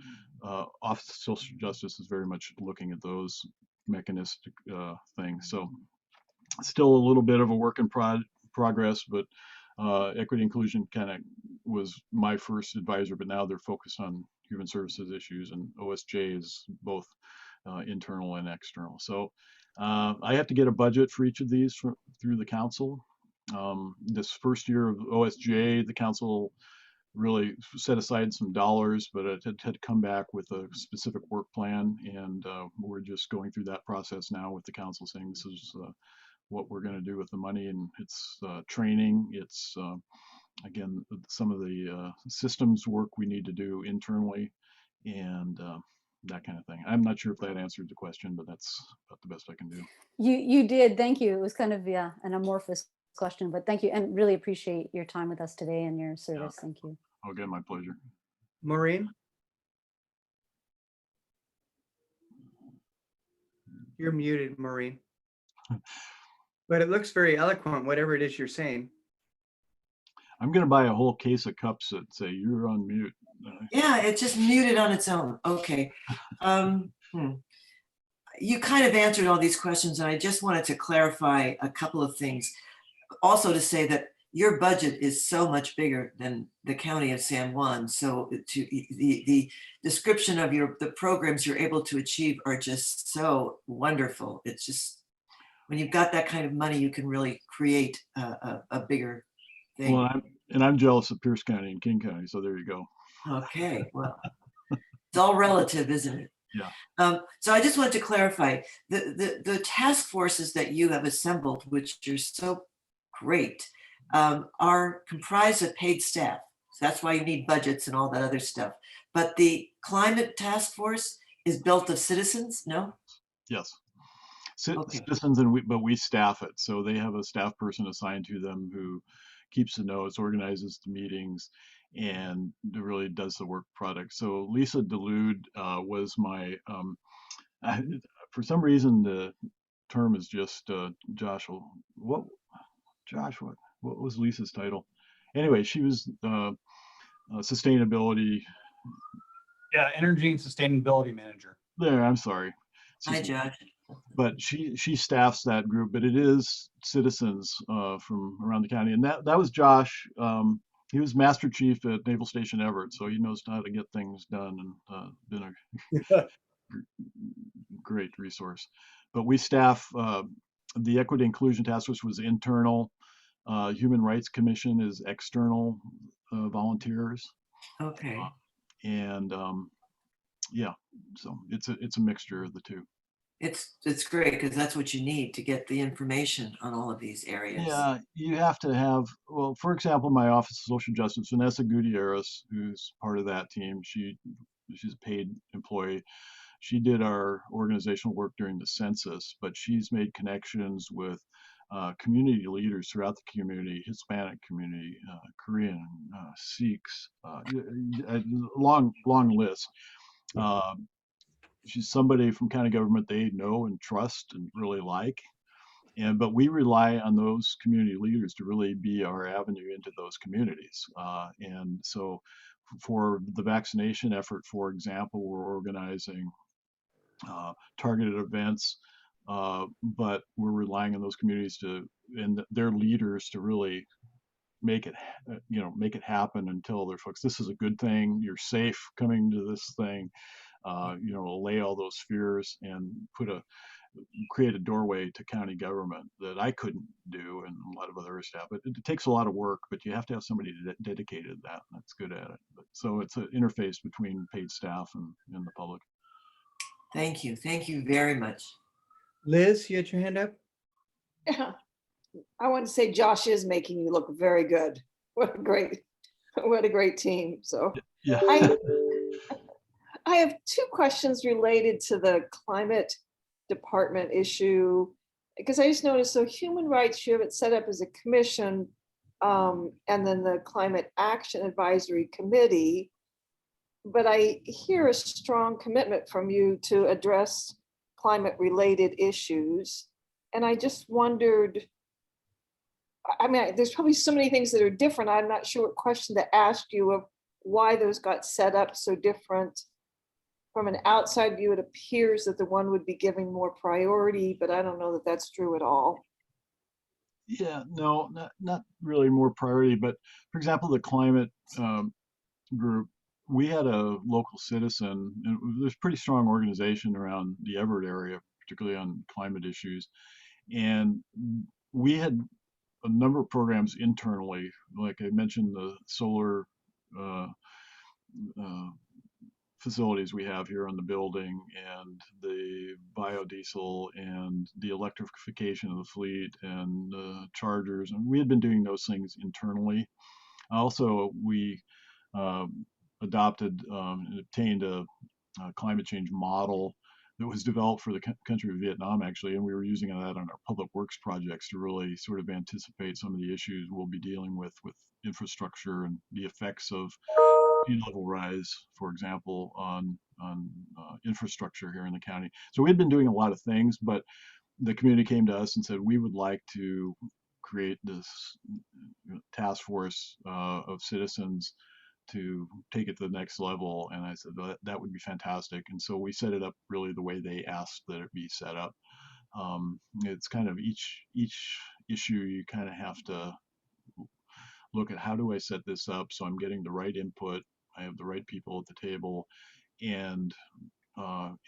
Office of Social Justice is very much looking at those mechanistic things. So still a little bit of a work in progress, but equity inclusion kind of was my first advisor, but now they're focused on human services issues, and OSJ is both internal and external. So I have to get a budget for each of these through the council. This first year of OSJ, the council really set aside some dollars, but it had to come back with a specific work plan, and we're just going through that process now with the council, saying this is what we're going to do with the money, and it's training, it's again some of the systems work we need to do internally, and that kind of thing. I'm not sure if that answered the question, but that's about the best I can do. You did. Thank you. It was kind of an amorphous question, but thank you, and really appreciate your time with us today and your service. Thank you. Okay, my pleasure. Maureen? You're muted, Maureen. But it looks very eloquent, whatever it is you're saying. I'm going to buy a whole case of cups that say you're on mute. Yeah, it just muted on its own. Okay. You kind of answered all these questions, and I just wanted to clarify a couple of things. Also to say that your budget is so much bigger than the county of San Juan. So the description of the programs you're able to achieve are just so wonderful. It's just, when you've got that kind of money, you can really create a bigger thing. Well, I'm jealous of Pierce County and King County, so there you go. Okay, well, it's all relative, isn't it? Yeah. So I just wanted to clarify, the task forces that you have assembled, which are so great, are comprised of paid staff. So that's why you need budgets and all that other stuff. But the climate task force is built of citizens, no? Yes. Okay. Citizens, but we staff it. So they have a staff person assigned to them who keeps the notes, organizes the meetings, and really does the work product. So Lisa DeLude was my, for some reason the term is just Joshua. What was Lisa's title? Anyway, she was sustainability Yeah, Energy and Sustainability Manager. There, I'm sorry. Hi, Josh. But she staffs that group, but it is citizens from around the county. And that was Josh. He was Master Chief at Naval Station Everett, so he knows how to get things done and been a great resource. But we staff the Equity Inclusion Task Force was internal. Human Rights Commission is external volunteers. Okay. And yeah, so it's a mixture of the two. It's great because that's what you need to get the information on all of these areas. Yeah, you have to have, well, for example, my Office of Social Justice, Vanessa Gutierrez, who's part of that team, she's a paid employee. She did our organizational work during the census, but she's made connections with community leaders throughout the community, Hispanic community, Korean, Sikhs, a long list. She's somebody from county government they know and trust and really like. But we rely on those community leaders to really be our avenue into those communities. And so for the vaccination effort, for example, we're organizing targeted events, but we're relying on those communities and their leaders to really make it happen and tell their folks, this is a good thing, you're safe coming to this thing, allay all those fears and create a doorway to county government that I couldn't do and a lot of other staff. But it takes a lot of work, but you have to have somebody dedicated to that that's good at it. So it's an interface between paid staff and the public. Thank you. Thank you very much. Liz, you had your hand up? Yeah. I want to say Josh is making you look very good. What a great team. So Yeah. I have two questions related to the climate department issue, because I just noticed, so human rights, you have it set up as a commission, and then the Climate Action Advisory Committee. But I hear a strong commitment from you to address climate related issues. And I just wondered, I mean, there's probably so many things that are different. I'm not sure what question to ask you of why those got set up so different. From an outside view, it appears that the one would be giving more priority, but I don't know that that's true at all. Yeah, no, not really more priority, but for example, the climate group, we had a local citizen, and there's pretty strong organization around the Everett area, particularly on climate issues. And we had a number of programs internally, like I mentioned, the solar facilities we have here on the building and the biodiesel and the electrification of the fleet and chargers. And we had been doing those things internally. Also, we adopted and obtained a climate change model that was developed for the country of Vietnam, actually, and we were using that on our public works projects to really sort of anticipate some of the issues we'll be dealing with infrastructure and the effects of sea level rise, for example, on infrastructure here in the county. So we had been doing a lot of things, but the community came to us and said, we would like to create this task force of citizens to take it to the next level. And I said, that would be fantastic. And so we set it up really the way they asked that it be set up. It's kind of each issue you kind of have to look at, how do I set this up so I'm getting the right input, I have the right people at the table, and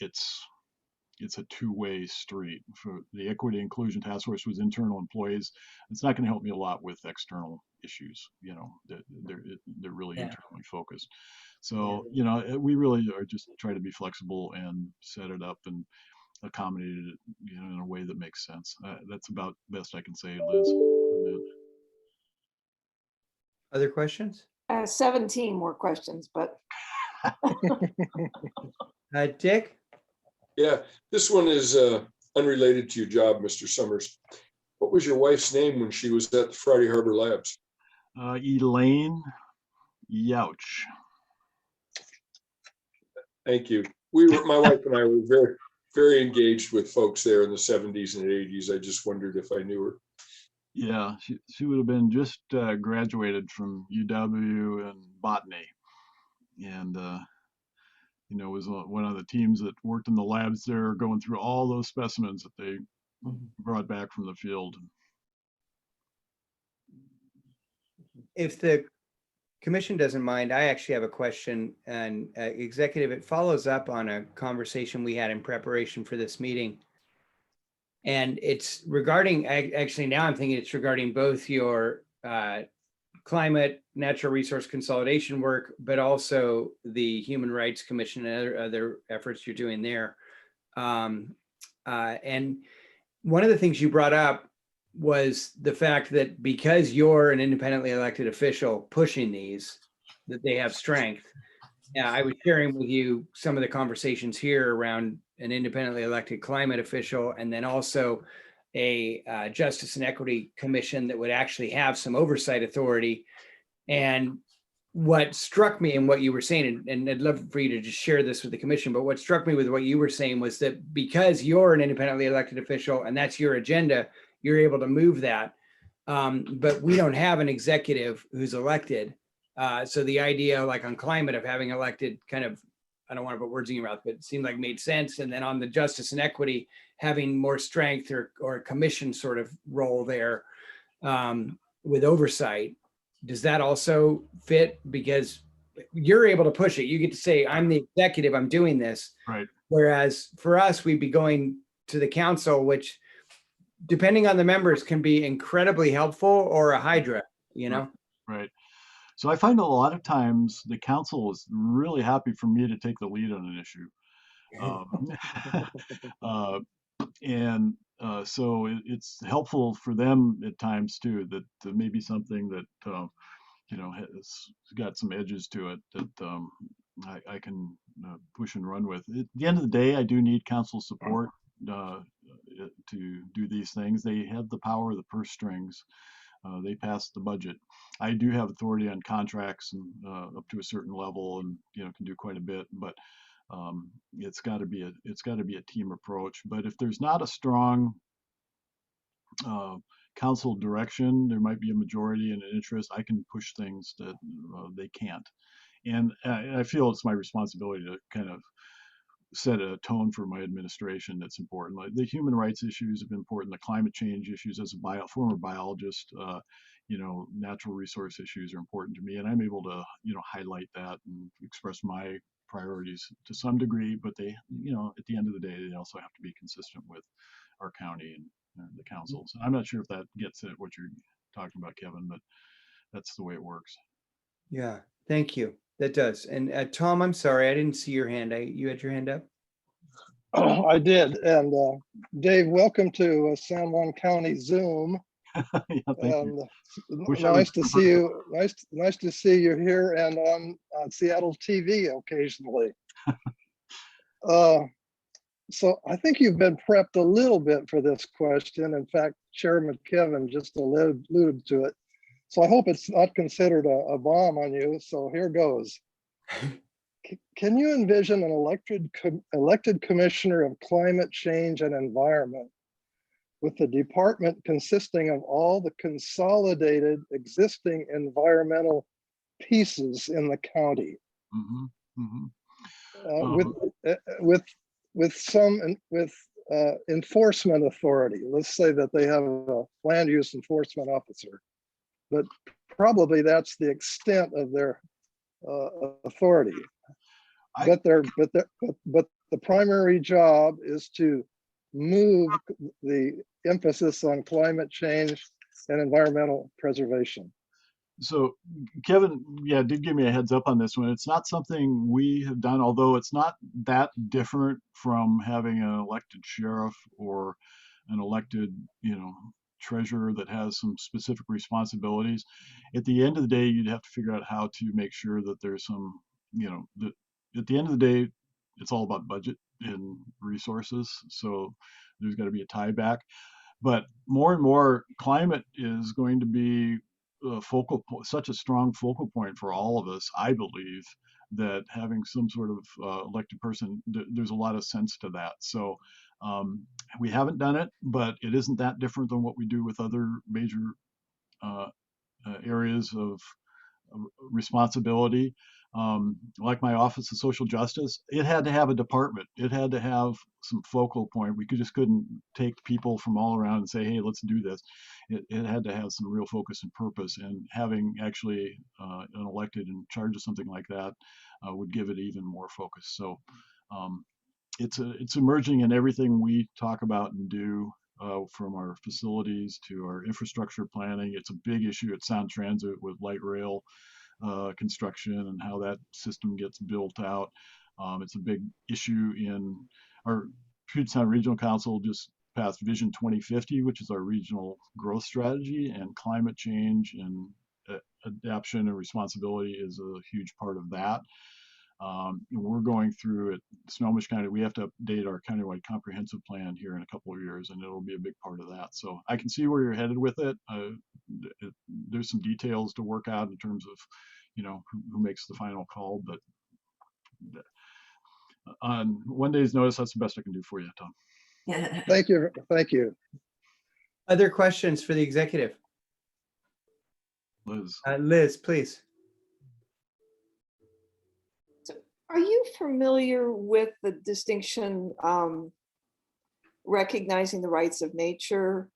it's a two-way street. For the Equity Inclusion Task Force was internal employees. It's not going to help me a lot with external issues. They're really internally focused. So we really are just try to be flexible and set it up and accommodate it, in a way that makes sense. That's about best I can say, Liz. Other questions? 17 more questions, but. Dick? Yeah, this one is unrelated to your job, Mr. Summers. What was your wife's name when she was at the Friday Harbor Labs? Elaine Youch. Thank you. My wife and I were very, very engaged with folks there in the 70s and 80s. I just wondered if I knew her. Yeah, she would have been just graduated from UW in botany, and was one of the teams that worked in the labs there, going through all those specimens that they brought back from the field. If the commission doesn't mind, I actually have a question, and executive, it follows up on a conversation we had in preparation for this meeting. And it's regarding, actually now I'm thinking it's regarding both your climate, natural resource consolidation work, but also the Human Rights Commission and other efforts you're doing there. And one of the things you brought up was the fact that because you're an independently elected official pushing these, that they have strength. I was sharing with you some of the conversations here around an independently elected climate official, and then also a Justice and Equity Commission that would actually have some oversight authority. And what struck me in what you were saying, and I'd love for you to just share this with the commission, but what struck me with what you were saying was that because you're an independently elected official and that's your agenda, you're able to move that. But we don't have an executive who's elected. So the idea, like on climate, of having elected kind of, I don't want to put words in your mouth, but it seemed like made sense. And then on the Justice and Equity, having more strength or a commission sort of role there with oversight. Does that also fit? Because you're able to push it. You get to say, I'm the executive, I'm doing this. Right. Whereas for us, we'd be going to the council, which depending on the members can be incredibly helpful or a hydra, you know? Right. So I find a lot of times the council is really happy for me to take the lead on an issue. So it's helpful for them at times too, that maybe something that, has got some edges to it that I can push and run with. At the end of the day, I do need council support to do these things. They have the power of the purse strings. They pass the budget. I do have authority on contracts and up to a certain level, and can do quite a bit. But it's got to be a team approach. But if there's not a strong council direction, there might be a majority and an interest. I can push things that they can't, and I feel it's my responsibility to kind of set a tone for my administration that's important. Like the human rights issues are important, the climate change issues. As a former biologist, natural resource issues are important to me, and I'm able to highlight that and express my priorities to some degree. But they, at the end of the day, they also have to be consistent with our county and the councils. I'm not sure if that gets at what you're talking about, Kevin, but that's the way it works. Yeah, thank you. That does. And Tom, I'm sorry, I didn't see your hand. You had your hand up? I did. And Dave, welcome to San Juan County Zoom. And nice to see you. Nice to see you here and on Seattle TV occasionally. So I think you've been prepped a little bit for this question. In fact, Chairman Kevin just alluded to it. So I hope it's not considered a bomb on you. So here goes. Can you envision an elected commissioner of climate change and environment with the department consisting of all the consolidated existing environmental pieces in the county? With enforcement authority? Let's say that they have a land use enforcement officer, but probably that's the extent of their authority. But the primary job is to move the emphasis on climate change and environmental preservation. So Kevin, did give me a heads up on this one. It's not something we have done, although it's not that different from having an elected sheriff or an elected, treasurer that has some specific responsibilities. At the end of the day, you'd have to figure out how to make sure that there's some, that at the end of the day, it's all about budget and resources. So there's got to be a tie back. But more and more, climate is going to be such a strong focal point for all of us, I believe, that having some sort of elected person, there's a lot of sense to that. So we haven't done it, but it isn't that different than what we do with other major areas of responsibility. Like my Office of Social Justice, it had to have a department. It had to have some focal point. We just couldn't take people from all around and say, hey, let's do this. It had to have some real focus and purpose. And having actually an elected in charge of something like that would give it even more focus. So it's emerging in everything we talk about and do. From our facilities to our infrastructure planning. It's a big issue at Sound Transit with light rail construction and how that system gets built out. It's a big issue in our Puget Sound Regional Council just passed Vision 2050, which is our regional growth strategy, and climate change and adaptation and responsibility is a huge part of that. We're going through at Snohomish County, we have to update our countywide comprehensive plan here in a couple of years, and it'll be a big part of that. So I can see where you're headed with it. There's some details to work out in terms of, who makes the final call, but on one day's notice, that's the best I can do for you, Tom. Thank you. Thank you. Other questions for the executive? Liz. Liz, please. Are you familiar with the distinction recognizing the rights of nature?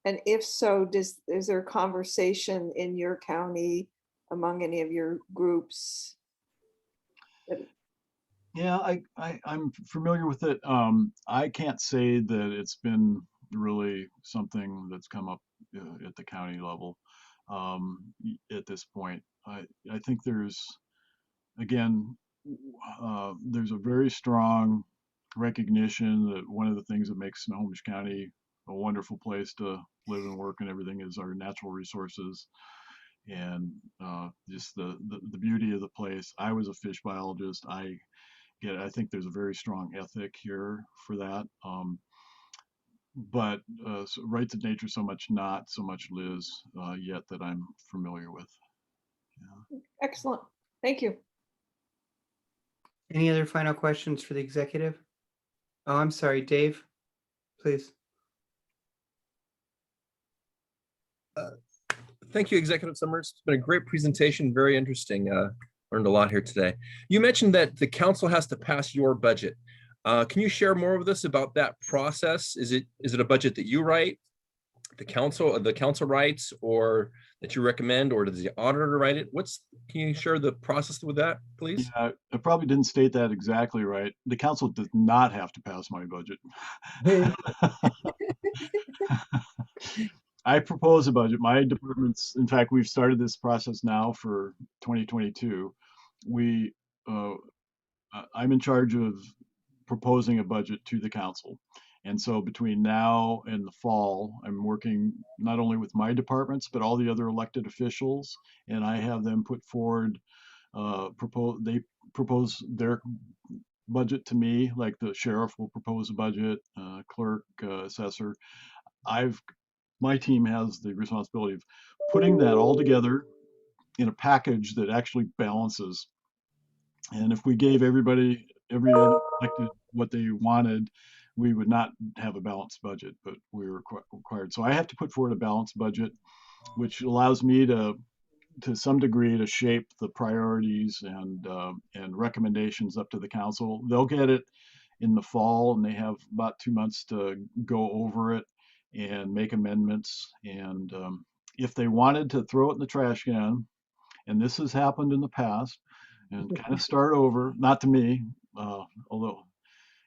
And if so, is there a conversation in your county among any of your groups? Yeah, I'm familiar with it. I can't say that it's been really something that's come up at the county level at this point. I think there's, again, there's a very strong recognition that one of the things that makes Snohomish County a wonderful place to live and work and everything is our natural resources and just the beauty of the place. I was a fish biologist. I think there's a very strong ethic here for that. But so rights of nature, not so much Liz yet that I'm familiar with. Yeah. Excellent. Thank you. Any other final questions for the executive? Oh, I'm sorry, Dave, please. Thank you, Executive Summers. It's been a great presentation, very interesting. Learned a lot here today. You mentioned that the council has to pass your budget. Can you share more with us about that process? Is it a budget that you write, the council writes, or that you recommend, or does the auditor write it? Can you share the process with that, please? Yeah, I probably didn't state that exactly right. The council does not have to pass my budget. I propose a budget. My departments, in fact, we've started this process now for 2022. I'm in charge of proposing a budget to the council. And so between now and the fall, I'm working not only with my departments, but all the other elected officials. And I have them put forward, they propose their budget to me, like the sheriff will propose a budget, clerk, assessor. My team has the responsibility of putting that all together in a package that actually balances. And if we gave every other elected what they wanted, we would not have a balanced budget, but we're required. So I have to put forward a balanced budget, which allows me to some degree to shape the priorities and recommendations up to the council. They'll get it in the fall, and they have about 2 months to go over it and make amendments. And if they wanted to throw it in the trash can, and this has happened in the past, and kind of start over, not to me, although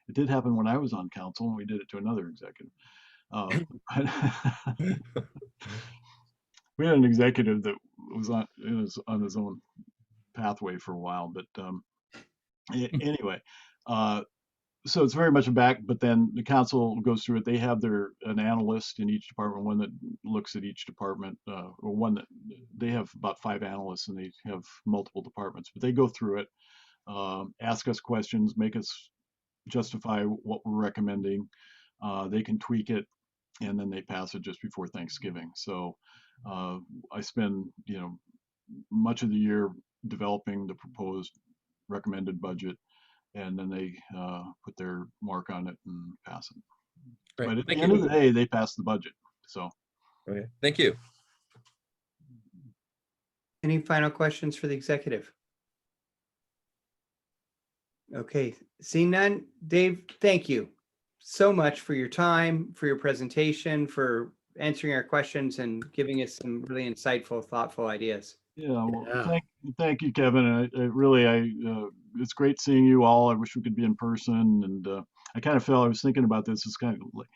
it did happen when I was on council and we did it to another executive. We had an executive that was on his own pathway for a while, but anyway, so it's very much a back, but then the council goes through it. They have an analyst in each department, one that looks at each department, or one that they have about 5 analysts and they have multiple departments, but they go through it, ask us questions, make us justify what we're recommending. They can tweak it, and then they pass it just before Thanksgiving. So I spend, much of the year developing the proposed recommended budget, and then they put their mark on it and pass it. Great. But at Thank the end you. of the day, they pass the budget. So. Okay. Thank you. Any final questions for the executive? Okay, seeing none, Dave, thank you so much for your time, for your presentation, for answering our questions and giving us some really insightful, thoughtful ideas. Yeah, well, Yeah. thank you, Kevin. It's great seeing you all. I wish we could be in person. And I kind of felt, I was thinking about this, it's kind of like,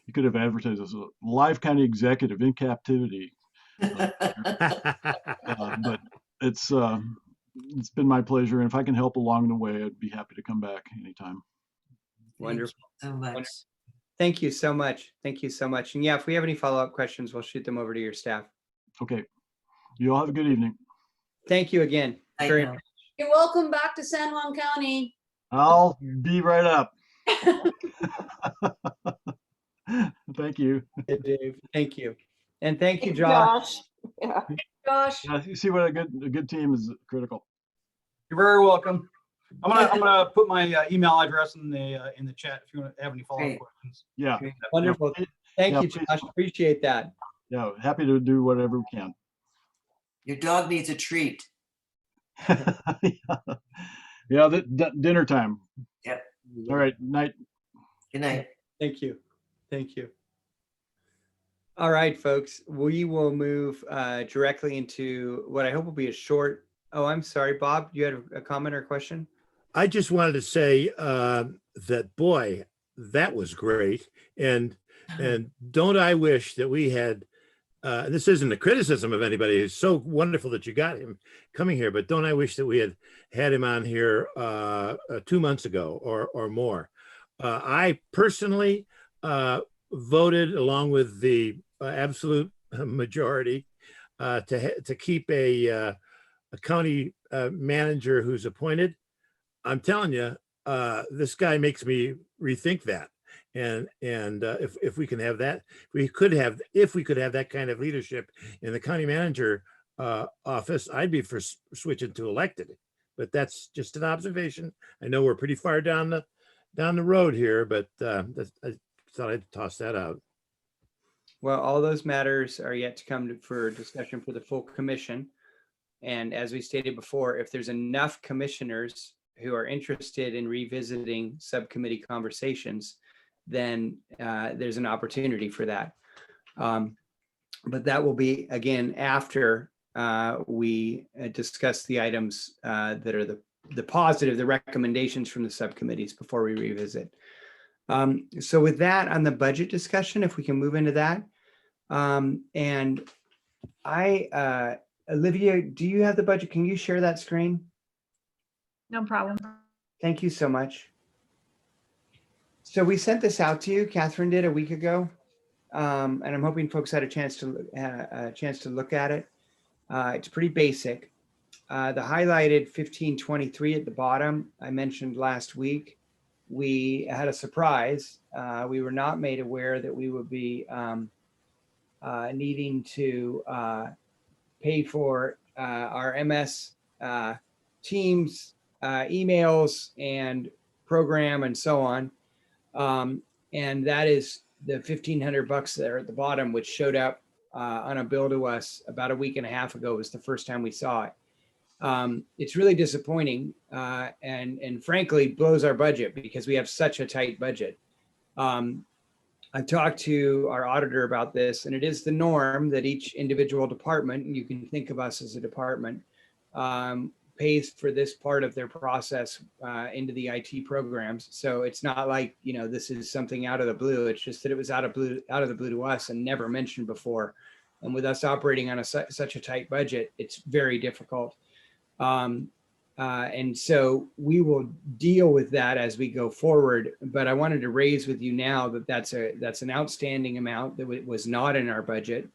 you could have advertised as a live county executive in captivity. But it's been my pleasure. And if I can help along the way, I'd be happy to come back anytime. Wonderful. So much. Wonderful. Thank you so much. Thank you so much. And yeah, if we have any follow-up questions, we'll shoot them over to your staff. Okay. You all have a good evening. Thank you again. I Very know. You're welcome back to San Juan County. I'll be right up. Thank you. Dave. Thank you. And thank you, Hey, Josh. Yeah. Josh, Yeah, you see what a good team is critical. You're very welcome. I'm gonna put my email address in the chat if you want to have any follow-up Great. questions. Yeah. Wonderful. Thank Yeah, you, please. Josh. Appreciate that. Yeah. Happy to do whatever we can. Your dog needs a treat. Yeah. Dinner time. Yep. All right. Night. Good night. Thank you. Thank you. All right, folks, we will move directly into what I hope will be a short. Oh, I'm sorry, Bob, you had a comment or a question? I just wanted to say that, boy, that was great. And don't I wish that we had, and this isn't a criticism of anybody, it's so wonderful that you got him coming here, but don't I wish that we had him on here 2 months ago or more. I personally voted along with the absolute majority to keep a county manager who's appointed. I'm telling you, this guy makes me rethink that. And if we can have that, if we could have that kind of leadership in the county manager office, I'd be for switching to elected. But that's just an observation. I know we're pretty far down the road here, but I thought I'd toss that out. Well, all those matters are yet to come for discussion for the full commission. And as we stated before, if there's enough commissioners who are interested in revisiting subcommittee conversations, then there's an opportunity for that. But that will be, again, after we discuss the items that are the positive, the recommendations from the subcommittees before we revisit. So with that on the budget discussion, if we can move into that. And Olivia, do you have the budget? Can you share that screen? No problem. Thank you so much. So we sent this out to you, Catherine did a week ago. And I'm hoping folks had a chance to look at it. It's pretty basic. The highlighted 1523 at the bottom, I mentioned last week, we had a surprise. We were not made aware that we would be needing to pay for our MS Teams emails and program and so on. And that is the $1,500 there at the bottom, which showed up on a bill to us about a week and a half ago. Was the first time we saw it. It's really disappointing and frankly blows our budget because we have such a tight budget. I talked to our auditor about this, and it is the norm that each individual department, and you can think of us as a department, pays for this part of their process into the IT programs. So it's not like, this is something out of the blue. It's just that it was out of the blue to us and never mentioned before. And with us operating on such a tight budget, it's very difficult. And so we will deal with that as we go forward. But I wanted to raise with you now that that's an outstanding amount that was not in our budget.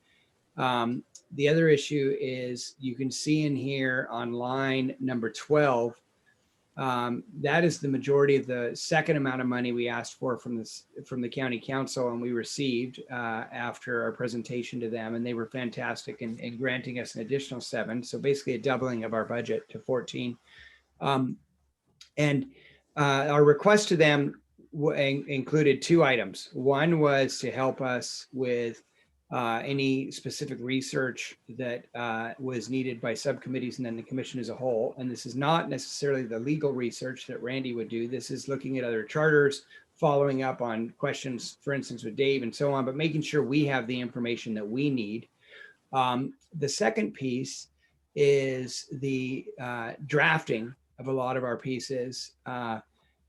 The other issue is you can see in here on line number 12, that is the majority of the second amount of money we asked for from the county council, and we received after our presentation to them, and they were fantastic in granting us an additional 7. So basically a doubling of our budget to 14. And our request to them included 2 items. One was to help us with any specific research that was needed by subcommittees and then the commission as a whole. And this is not necessarily the legal research that Randy would do. This is looking at other charters, following up on questions, for instance, with Dave and so on, but making sure we have the information that we need. The second piece is the drafting of a lot of our pieces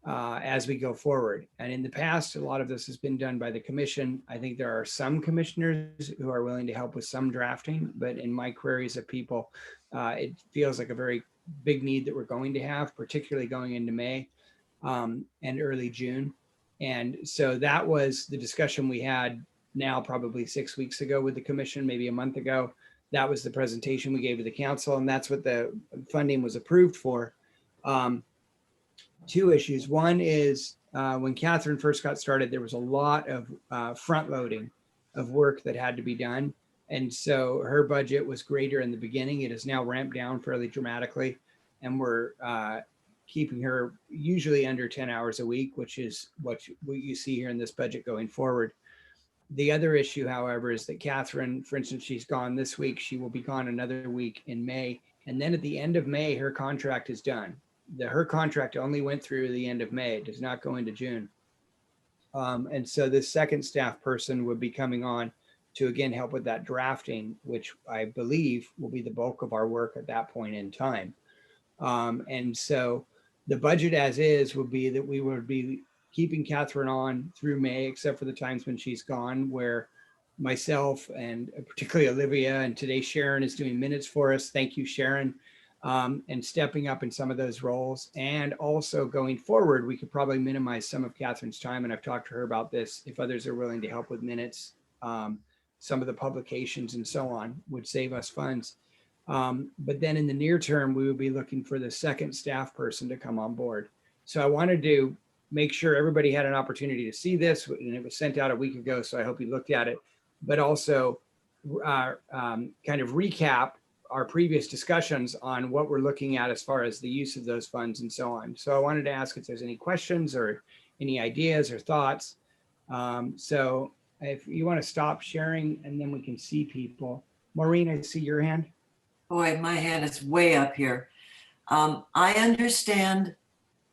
as we go forward. And in the past, a lot of this has been done by the commission. I think there are some commissioners who are willing to help with some drafting, but in my queries of people, it feels like a very big need that we're going to have, particularly going into May and early June. And so that was the discussion we had now probably 6 weeks ago with the commission, maybe a month ago. That was the presentation we gave to the council, and that's what the funding was approved for. Two issues. One is when Catherine first got started, there was a lot of front loading of work that had to be done. And so her budget was greater in the beginning. It has now ramped down fairly dramatically. And we're keeping her usually under 10 hours a week, which is what you see here in this budget going forward. The other issue, however, is that Catherine, for instance, she's gone this week. She will be gone another week in May. And then at the end of May, her contract is done. Her contract only went through the end of May. It does not go into June. And so this second staff person would be coming on to again help with that drafting, which I believe will be the bulk of our work at that point in time. And so the budget as is would be that we would be keeping Catherine on through May, except for the times when she's gone, where myself and particularly Olivia and today Sharon is doing minutes for us. Thank you, Sharon. And stepping up in some of those roles. And also going forward, we could probably minimize some of Catherine's time. And I've talked to her about this. If others are willing to help with minutes, some of the publications and so on would save us funds. But then in the near term, we would be looking for the second staff person to come on board. So I wanted to make sure everybody had an opportunity to see this, and it was sent out a week ago. So I hope you looked at it, but also kind of recap our previous discussions on what we're looking at as far as the use of those funds and so on. So I wanted to ask if there's any questions or any ideas or thoughts. So if you want to stop sharing and then we can see people. Maureen, I see your hand. Boy, my hand is way up here. I understand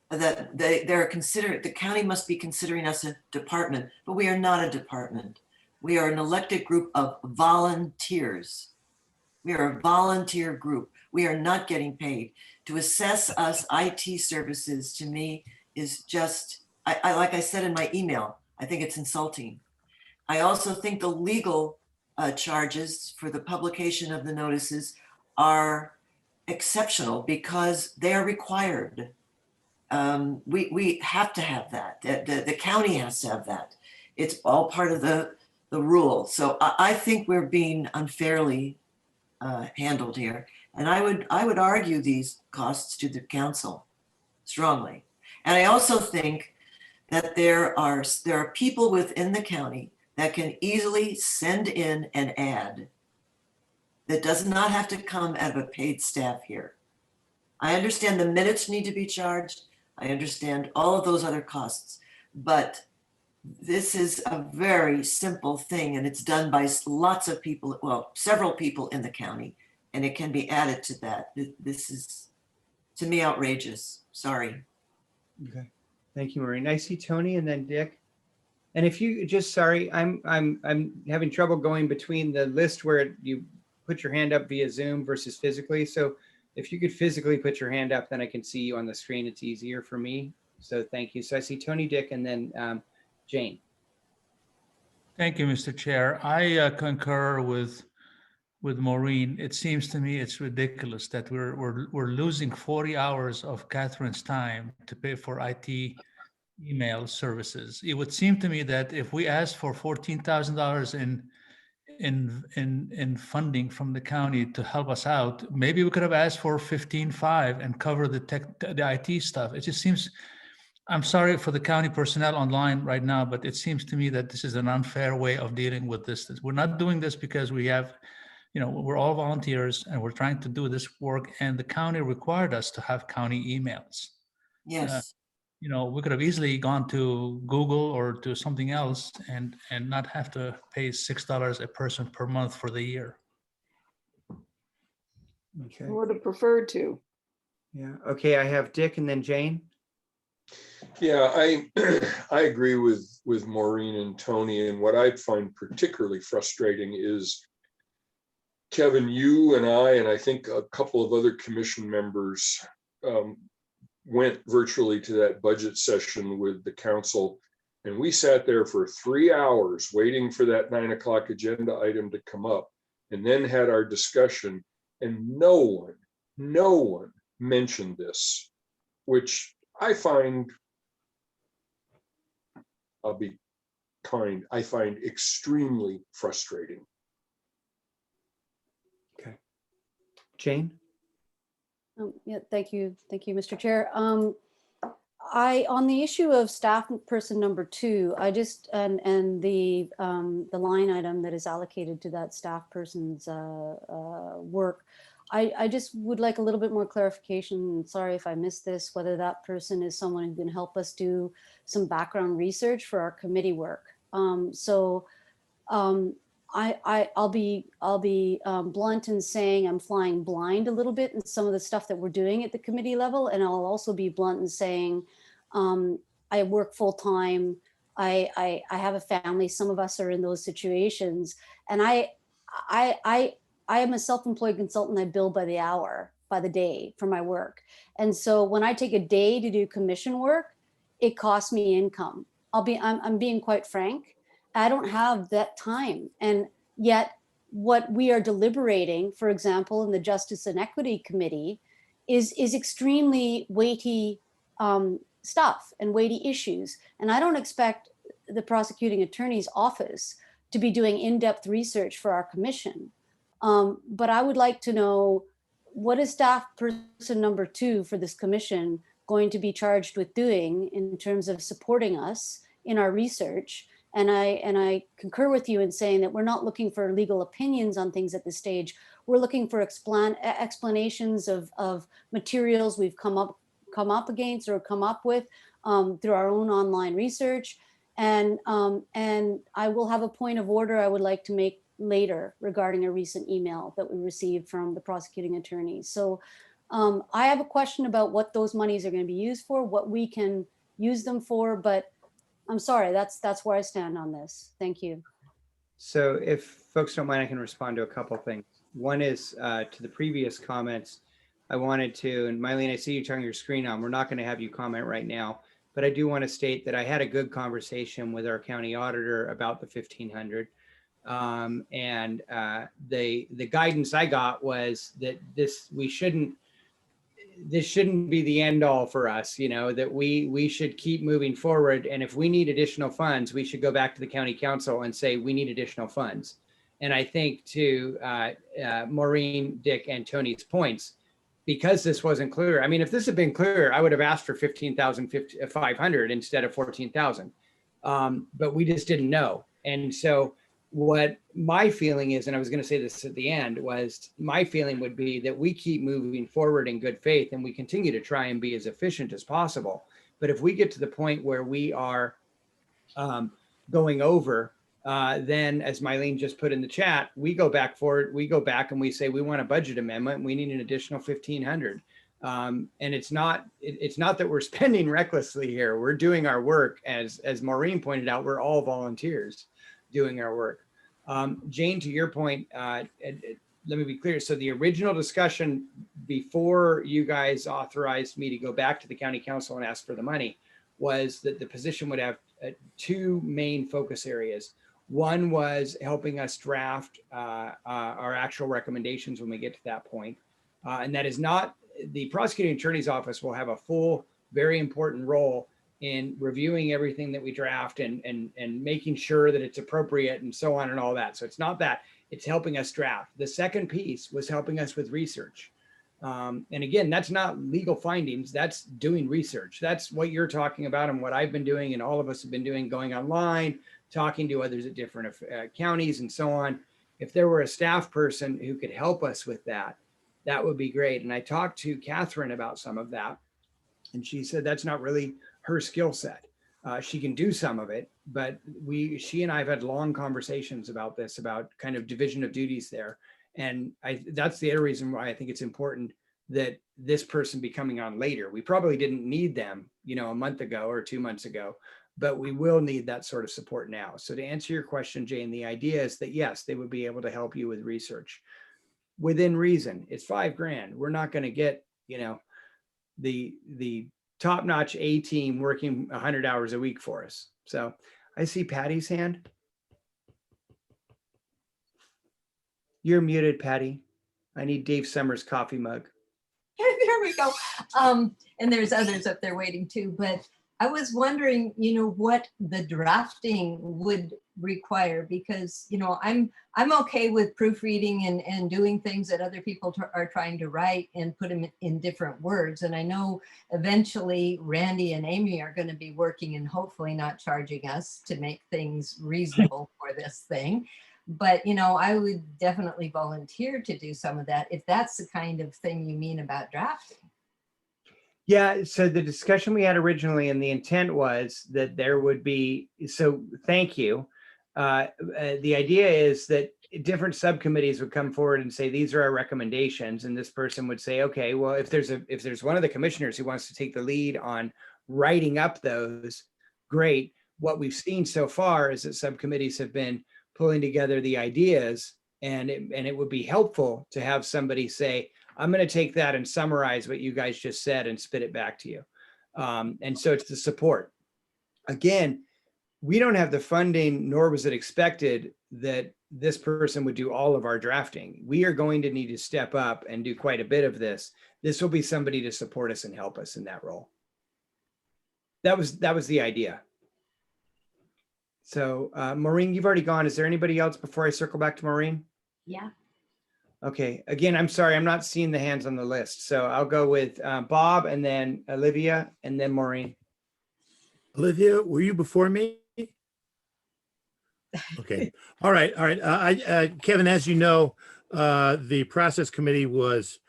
that the county must be considering us a department, but we are not a department. We are an elected group of volunteers. We are a volunteer group. We are not getting paid. To assess us IT services to me is just, I like I said in my email, I think it's insulting. I also think the legal charges for the publication of the notices are exceptional because they are required. We have to have that. The county has to have that. It's all part of the rule. So I think we're being unfairly handled here. And I would argue these costs to the council strongly. And I also think that there are people within the county that can easily send in an ad that does not have to come out of a paid staff here. I understand the minutes need to be charged. I understand all of those other costs, but this is a very simple thing and it's done by lots of people, well, several people in the county, and it can be added to that. This is, to me, outrageous. Sorry. Okay. Thank you, Maureen. I see Tony and then Dick. And if you just, sorry, I'm having trouble going between the list where you put your hand up via Zoom versus physically. So if you could physically put your hand up, then I can see you on the screen. It's easier for me. So thank you. So I see Tony, Dick, and then Jane. Thank you, Mr. Chair. I concur with Maureen. It seems to me it's ridiculous that we're losing 40 hours of Catherine's time to pay for IT email services. It would seem to me that if we asked for $14,000 in funding from the county to help us out, maybe we could have asked for 15.5 and cover the IT stuff. It just seems, I'm sorry for the county personnel online right now, but it seems to me that this is an unfair way of dealing with this. We're not doing this because we have, we're all volunteers and we're trying to do this work, and the county required us to have county emails. Yes. we could have easily gone to Google or to something else and not have to pay $6 a person per month for the year. Okay. I would have preferred to. Yeah. Okay. I have Dick and then Jane. Yeah, I agree with Maureen and Tony. And what I find particularly frustrating is, Kevin, you and I think a couple of other commission members went virtually to that budget session with the council. And we sat there for 3 hours waiting for that 9 o'clock agenda item to come up, and then had our discussion. And no one mentioned this, which I find, I'll be kind, I find extremely frustrating. Okay. Jane? Yeah, thank you, Mr. Chair. On the issue of staff person number 2, I just and the line item that is allocated to that staff person's work, I just would like a little bit more clarification. Sorry if I missed this, whether that person is someone who can help us do some background research for our committee work. I'll be blunt in saying I'm flying blind a little bit in some of the stuff that we're doing at the committee level, and I'll also be blunt in saying I work full time. I have a family. Some of us are in those situations, and I am a self-employed consultant. I bill by the hour, by the day for my work, and so when I take a day to do commission work, it costs me income. I'm being quite frank. I don't have that time. And yet what we are deliberating, for example, in the Justice and Equity Committee is extremely weighty stuff and weighty issues. And I don't expect the prosecuting attorney's office to be doing in-depth research for our commission. But I would like to know, what is staff person number 2 for this commission going to be charged with doing in terms of supporting us in our research? And I concur with you in saying that we're not looking for legal opinions on things at this stage. We're looking for explanations of materials we've come up against or come up with through our own online research. And I will have a point of order I would like to make later regarding a recent email that we received from the prosecuting attorney. So I have a question about what those monies are going to be used for, what we can use them for, but I'm sorry, that's where I stand on this. Thank you. So if folks don't mind, I can respond to a couple things. One is to the previous comments. I wanted to, and Mylene, I see you turning your screen on. We're not going to have you comment right now, but I do want to state that I had a good conversation with our county auditor about the 1,500. And the guidance I got was that this shouldn't be the end all for us, that we should keep moving forward. And if we need additional funds, we should go back to the county council and say, we need additional funds. And I think to Maureen, Dick, and Tony's points, because this wasn't clear. I mean, if this had been clear, I would have asked for 15,500 instead of 14,000. But we just didn't know. And so what my feeling is, and I was going to say this at the end, was my feeling would be that we keep moving forward in good faith and we continue to try and be as efficient as possible. But if we get to the point where we are going over, then as Mylene just put in the chat, we go back and we say, we want a budget amendment and we need an additional 1,500. And it's not that we're spending recklessly here. We're doing our work. As Maureen pointed out, we're all volunteers doing our work. Jane, to your point, let me be clear. So the original discussion before you guys authorized me to go back to the county council and ask for the money was that the position would have 2 main focus areas. One was helping us draft our actual recommendations when we get to that point. And that is not, the prosecuting attorney's office will have a full, very important role in reviewing everything that we draft and making sure that it's appropriate and so on and all that. So it's not that, it's helping us draft. The second piece was helping us with research. And again, that's not legal findings, that's doing research. That's what you're talking about and what I've been doing and all of us have been doing, going online, talking to others at different counties and so on. If there were a staff person who could help us with that, that would be great. And I talked to Catherine about some of that. And she said that's not really her skill set. She can do some of it, but she and I have had long conversations about this, about kind of division of duties there. And that's the other reason why I think it's important that this person be coming on later. We probably didn't need them, a month ago or 2 months ago, but we will need that sort of support now. So to answer your question, Jane, the idea is that yes, they would be able to help you with research within reason. It's $5,000. We're not going to get, the top-notch A team working 100 hours a week for us. So I see Patty's hand. You're muted, Patty. I need Dave Summers' coffee mug. There we go. And there's others up there waiting too, but I was wondering, what the drafting would require, because, I'm okay with proofreading and doing things that other people are trying to write and put them in different words. And I know eventually Randy and Amy are going to be working and hopefully not charging us to make things reasonable for this thing. But, I would definitely volunteer to do some of that if that's the kind of thing you mean about drafting. Yeah, so the discussion we had originally and the intent was that there would be, so thank you. The idea is that different subcommittees would come forward and say, these are our recommendations. And this person would say, okay, well, if there's one of the commissioners who wants to take the lead on writing up those, great. What we've seen so far is that subcommittees have been pulling together the ideas, and it would be helpful to have somebody say, I'm going to take that and summarize what you guys just said and spit it back to you. And so it's the support. Again, we don't have the funding, nor was it expected that this person would do all of our drafting. We are going to need to step up and do quite a bit of this. This will be somebody to support us and help us in that role. That was the idea. So Maureen, you've already gone. Is there anybody else before I circle back to Maureen? Yeah. Okay, again, I'm sorry, I'm not seeing the hands on the list. So I'll go with Bob and then Olivia and then Maureen. Olivia, were you before me? Okay, all right. Kevin, as you know, the process committee was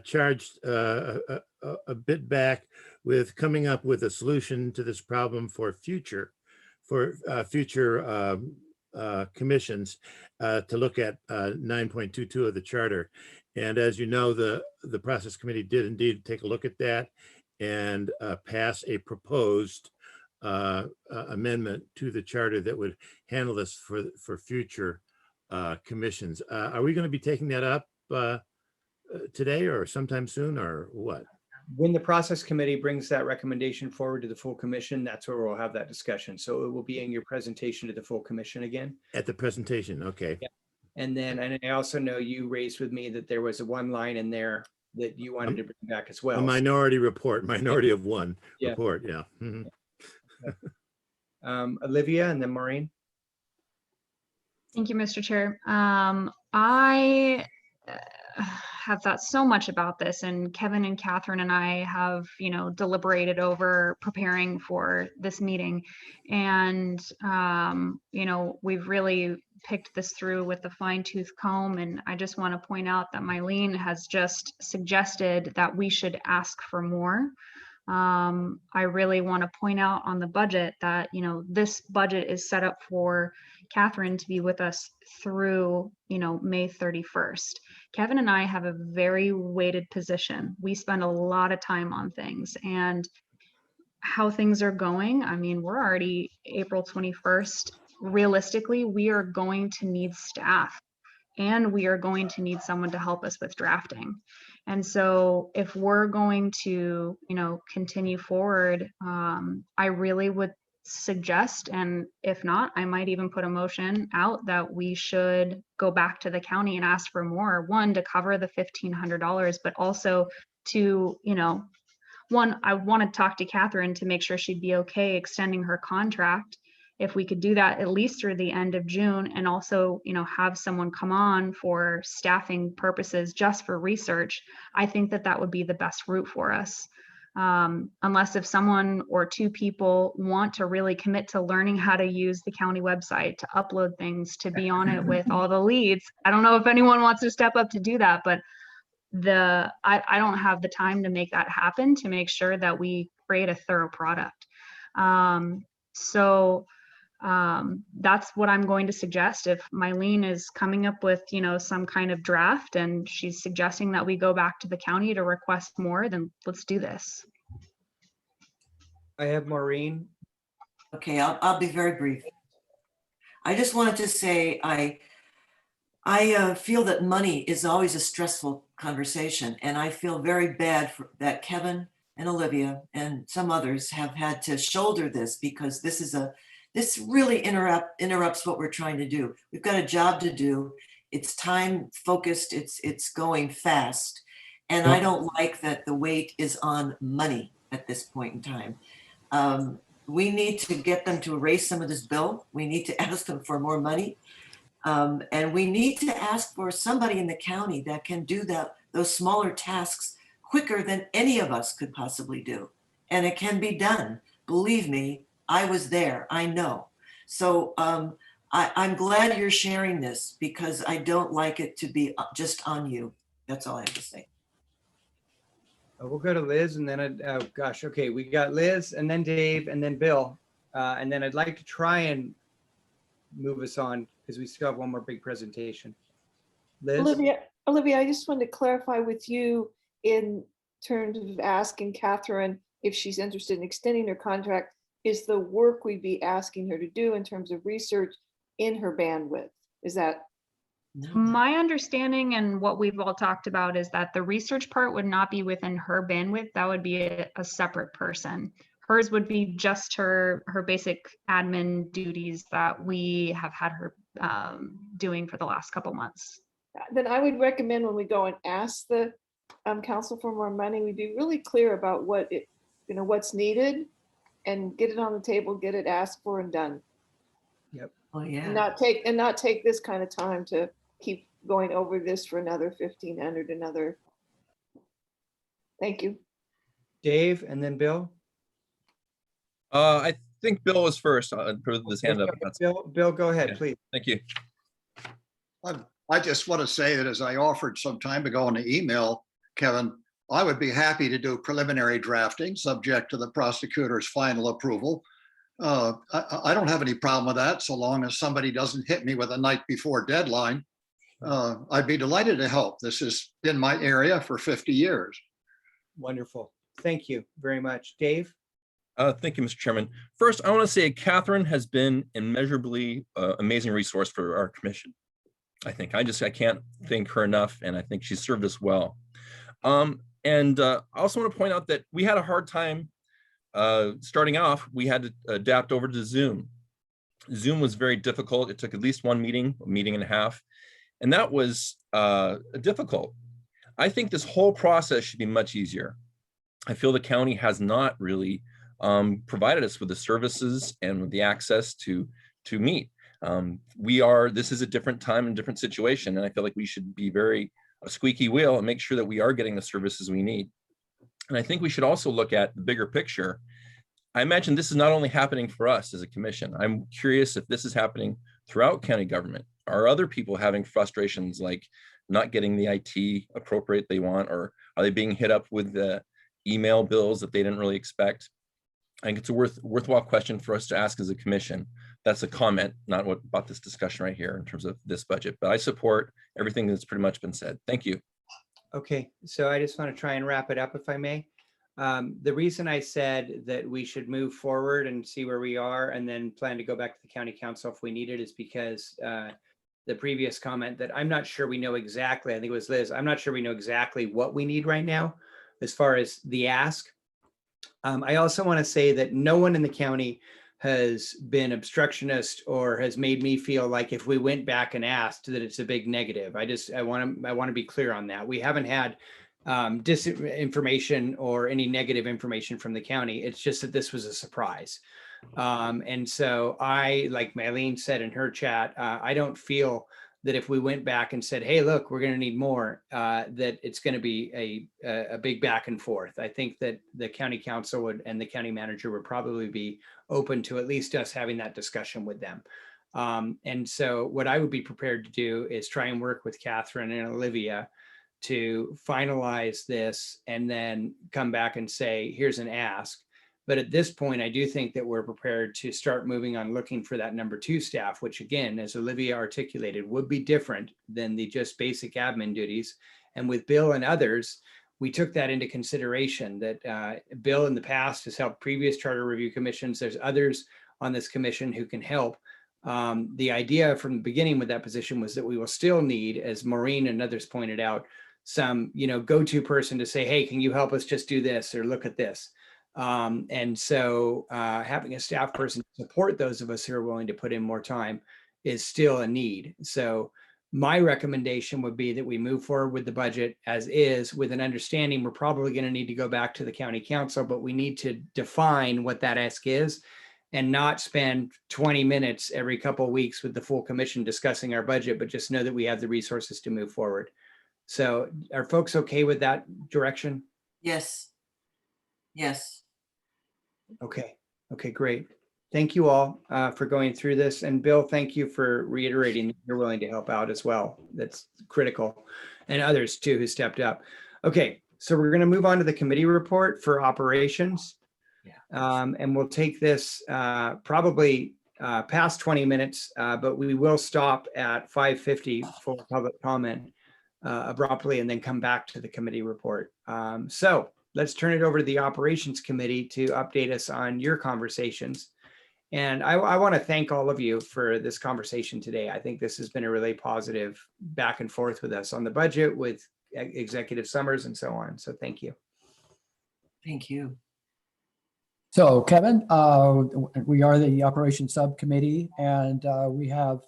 charged a bit back with coming up with a solution to this problem for future commissions to look at 9.22 of the charter. And as you know, the process committee did indeed take a look at that and pass a proposed amendment to the charter that would handle this for future commissions. Are we going to be taking that up today or sometime soon, or what? When the process committee brings that recommendation forward to the full commission, that's where we'll have that discussion. So it will be in your presentation to the full commission again. At the presentation, okay. Yeah. And I also know you raised with me that there was one line in there that you wanted to bring back as well. A minority report, minority of one Yeah. report, yeah. Mhm. Olivia and then Maureen. Thank you, Mr. Chair. I have thought so much about this, and Kevin and Catherine and I have, deliberated over preparing for this meeting. And, we've really picked this through with a fine-tooth comb. And I just want to point out that Mylene has just suggested that we should ask for more. I really want to point out on the budget that, this budget is set up for Catherine to be with us through, May 31st. Kevin and I have a very weighted position. We spend a lot of time on things, and how things are going. I mean, we're already April 21st. Realistically, we are going to need staff, and we are going to need someone to help us with drafting. And so if we're going to, continue forward, I really would suggest, and if not, I might even put a motion out that we should go back to the county and ask for more, one, to cover the $1,500, but also to, one, I want to talk to Catherine to make sure she'd be okay extending her contract. If we could do that at least through the end of June, and also, have someone come on for staffing purposes just for research, I think that would be the best route for us. Unless if someone or two people want to really commit to learning how to use the county website, to upload things, to be on it with all the leads. I don't know if anyone wants to step up to do that, but I don't have the time to make that happen, to make sure that we create a thorough product. That's what I'm going to suggest. If Mylene is coming up with, some kind of draft and she's suggesting that we go back to the county to request more, then let's do this. I have Maureen. Okay, I'll be very brief. I just wanted to say I feel that money is always a stressful conversation, and I feel very bad that Kevin and Olivia and some others have had to shoulder this, because this really interrupts what we're trying to do. We've got a job to do. It's time focused. It's going fast, and I don't like that the weight is on money at this point in time. We need to get them to erase some of this bill. We need to ask them for more money. And we need to ask for somebody in the county that can do those smaller tasks quicker than any of us could possibly do. And it can be done. Believe me, I was there, I know. So I'm glad you're sharing this, because I don't like it to be just on you. That's all I have to say. We'll go to Liz and then, okay, we got Liz and then Dave and then Bill. And then I'd like to try and move us on because we still have one more big presentation. Liz? Olivia, I just wanted to clarify with you in terms of asking Catherine if she's interested in extending her contract, is the work we'd be asking her to do in terms of research in her bandwidth? Is that? My understanding and what we've all talked about is that the research part would not be within her bandwidth. That would be a separate person. Hers would be just her basic admin duties that we have had her doing for the last couple months. Then I would recommend when we go and ask the council for more money, we'd be really clear about what's needed and get it on the table, get it asked for and done. Yep. Oh yeah. And not take this kind of time to keep going over this for another 1,500, another. Thank you. Dave and then Bill. I think Bill was first. I'll put his hand up. Bill, go ahead, Yeah. please. Thank you. I just want to say that as I offered some time ago in the email, Kevin, I would be happy to do preliminary drafting subject to the prosecutor's final approval. I don't have any problem with that so long as somebody doesn't hit me with a night before deadline. I'd be delighted to help. This has been my area for 50 years. Wonderful. Thank you very much. Dave? Thank you, Mr. Chairman. First, I want to say Catherine has been immeasurably amazing resource for our commission. I think I can't thank her enough, and I think she served us well. And I also want to point out that we had a hard time starting off. We had to adapt over to Zoom. Zoom was very difficult. It took at least one meeting, a meeting and a half, and that was difficult. I think this whole process should be much easier. I feel the county has not really provided us with the services and with the access to meet. This is a different time and different situation, and I feel like we should be very a squeaky wheel and make sure that we are getting the services we need. And I think we should also look at the bigger picture. I imagine this is not only happening for us as a commission. I'm curious if this is happening throughout county government. Are other people having frustrations like not getting the IT appropriate they want, or are they being hit up with the email bills that they didn't really expect? I think it's a worthwhile question for us to ask as a commission. That's a comment, not what about this discussion right here in terms of this budget, but I support everything that's pretty much been said. Thank you. Okay, so I just want to try and wrap it up if I may. The reason I said that we should move forward and see where we are and then plan to go back to the county council if we need it is because the previous comment that I'm not sure we know exactly, I think it was Liz, I'm not sure we know exactly what we need right now as far as the ask. I also want to say that no one in the county has been obstructionist or has made me feel like if we went back and asked that it's a big negative. I want to be clear on that. We haven't had disinformation or any negative information from the county. It's just that this was a surprise. And so like Mylene said in her chat, I don't feel that if we went back and said, hey, look, we're going to need more, that it's going to be a big back and forth. I think that the county council and the county manager would probably be open to at least us having that discussion with them. And so what I would be prepared to do is try and work with Catherine and Olivia to finalize this and then come back and say, here's an ask. But at this point, I do think that we're prepared to start moving on looking for that number 2 staff, which again, as Olivia articulated, would be different than the just basic admin duties. And with Bill and others, we took that into consideration that Bill in the past has helped previous charter review commissions. There's others on this commission who can help. The idea from the beginning with that position was that we will still need, as Maureen and others pointed out, some, go-to person to say, hey, can you help us just do this or look at this? And so having a staff person to support those of us who are willing to put in more time is still a need. So my recommendation would be that we move forward with the budget as is, with an understanding we're probably going to need to go back to the county council, but we need to define what that ask is and not spend 20 minutes every couple of weeks with the full commission discussing our budget, but just know that we have the resources to move forward. So are folks okay with that direction? Yes. Yes. Okay. Okay, great. Thank you all for going through this. And Bill, thank you for reiterating that you're willing to help out as well. That's critical. And others too who stepped up. Okay, so we're going to move on to the committee report for operations. And we'll take this probably past 20 minutes, but we will stop at 5:50 for public comment abruptly and then come back to the committee report. So let's turn it over to the operations committee to update us on your conversations. And I want to thank all of you for this conversation today. I think this has been a really positive back and forth with us on the budget with Executive Summers and so on. So thank you. Thank you. So Kevin, we are the Operations Subcommittee, and we have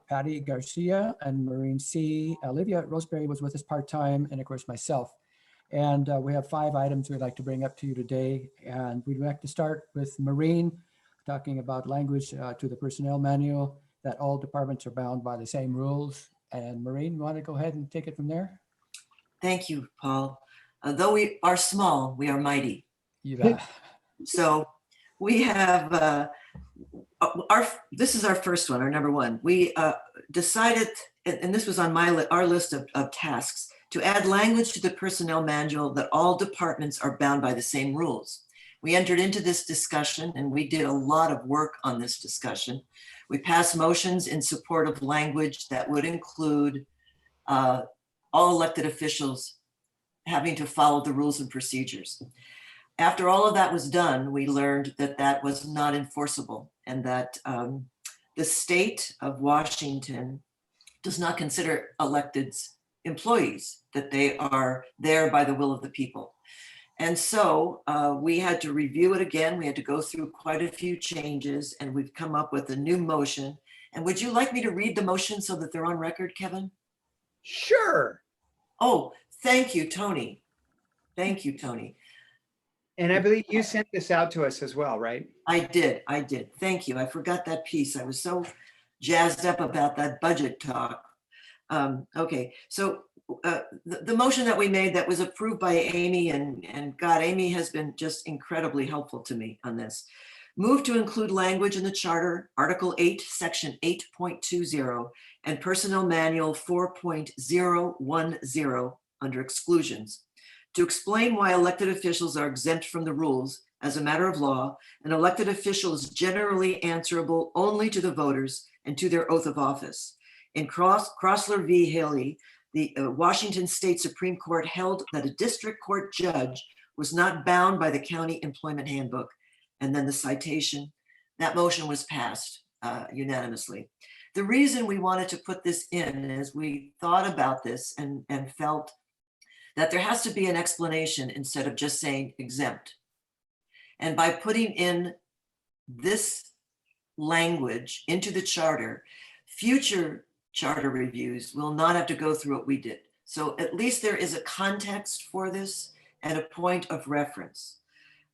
Patty Garcia and Maureen C. Olivia Roseberry was with us part-time, and of course myself. And we have 5 items we'd like to bring up to you today. And we'd like to start with Maureen talking about language to the personnel manual, that all departments are bound by the same rules. And Maureen, you want to go ahead and take it from there? Thank you, Paul. Though we are small, we are mighty. You bet. So we have this is our first one, our number one. We decided, and this was on our list of tasks, to add language to the personnel manual that all departments are bound by the same rules. We entered into this discussion and we did a lot of work on this discussion. We passed motions in support of language that would include all elected officials having to follow the rules and procedures. After all of that was done, we learned that that was not enforceable and that the state of Washington does not consider electeds employees, that they are there by the will of the people. And so we had to review it again. We had to go through quite a few changes, and we've come up with a new motion. And would you like me to read the motion so that they're on record, Kevin? Sure. Oh, thank you, Tony. Thank you, Tony. And I believe you sent this out to us as well, right? I did. Thank you. I forgot that piece. I was so jazzed up about that budget talk. Okay, so the motion that we made that was approved by Amy, and God, Amy has been just incredibly helpful to me on this. Move to include language in the charter, Article 8, Section 8.20, and Personnel Manual 4.010 under exclusions, to explain why elected officials are exempt from the rules. As a matter of law, an elected official is generally answerable only to the voters and to their oath of office. In Crossler v. Haley, the Washington State Supreme Court held that a district court judge was not bound by the county employment handbook. And then the citation, that motion was passed unanimously. The reason we wanted to put this in is we thought about this and felt that there has to be an explanation instead of just saying exempt. And by putting in this language into the charter, future charter reviews will not have to go through what we did. So at least there is a context for this and a point of reference.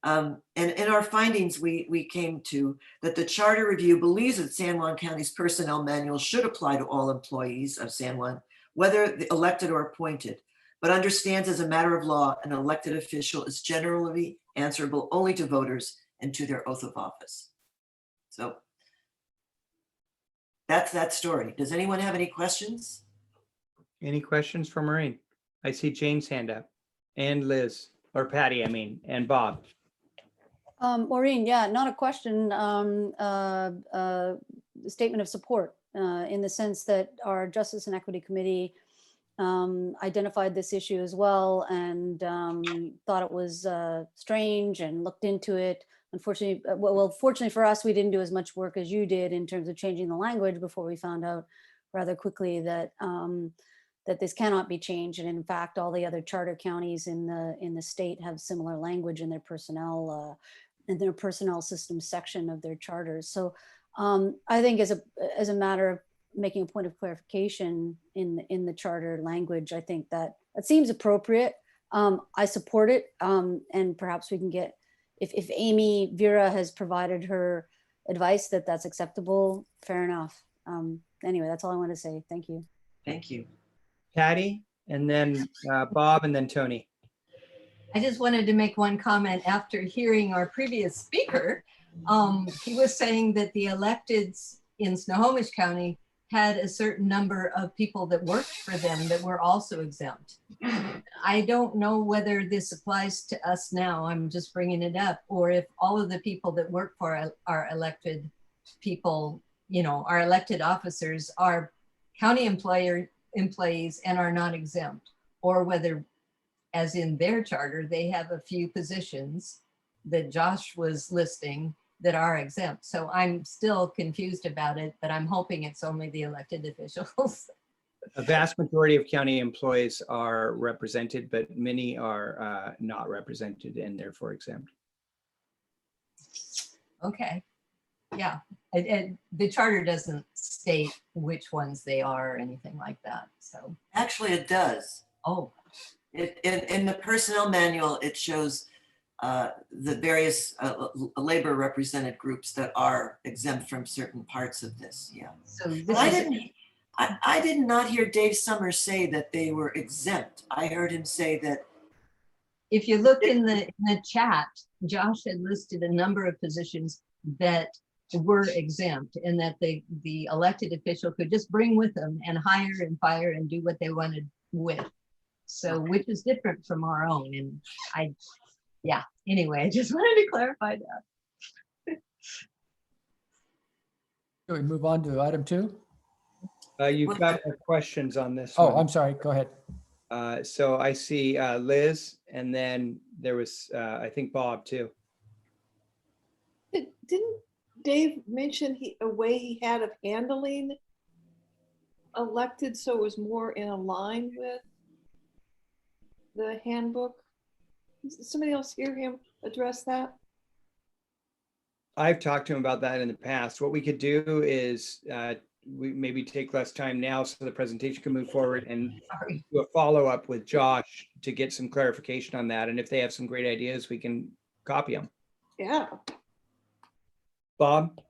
And in our findings, we came to that the charter review believes that San Juan County's personnel manual should apply to all employees of San Juan, whether elected or appointed, but understands as a matter of law, an elected official is generally answerable only to voters and to their oath of office. So that's that story. Does anyone have any questions? Any questions for Maureen? I see Jane's hand up, and Liz, or Patty, I mean, and Bob. Maureen, yeah, not a question, statement of support in the sense that our Justice and Equity Committee identified this issue as well and thought it was strange and looked into it. Unfortunately, fortunately for us, we didn't do as much work as you did in terms of changing the language before we found out rather quickly that that this cannot be changed. And in fact, all the other charter counties in the state have similar language in their personnel system section of their charters. So I think as a matter of making a point of clarification in the charter language, I think that seems appropriate. I support it, and perhaps we can get, if Amy Vera has provided her advice that that's acceptable, fair enough. Anyway, that's all I want to say. Thank you. Thank you. Patty, and then Bob, and then Tony. I just wanted to make one comment after hearing our previous speaker. He was saying that the electeds in Snohomish County had a certain number of people that worked for them that were also exempt. I don't know whether this applies to us now, I'm just bringing it up, or if all of the people that work for our elected people, you know, our elected officers are county employees and are not exempt, or whether, as in their charter, they have a few positions that Josh was listing that are exempt. So I'm still confused about it, but I'm hoping it's only the elected officials. A vast majority of county employees are represented, but many are not represented and therefore exempt. Okay, yeah. The charter doesn't state which ones they are or anything like that, so. Actually, it does. Oh. In the personnel manual, it shows the various labor represented groups that are exempt from certain parts of this. Yeah. So but I did not hear Dave Summers say that they were exempt. I heard him say that. If you look in the chat, Josh had listed a number of positions that were exempt, and that the elected official could just bring with them and hire and fire and do what they wanted with. So, which is different from our own. And yeah, anyway, I just wanted to clarify that. Shall we move on to item 2? You've got questions on this Oh, one. I'm sorry. Go ahead. So I see Liz, and then there was, I think, Bob too. Didn't Dave mention a way he had of handling elected so it was more in line with the handbook? Did somebody else hear him address that? I've talked to him about that in the past. What we could do is we maybe take less time now so the presentation can move forward, and do a follow-up with Josh to get some clarification on that. And if they have some great ideas, we can copy them. Yeah. Bob?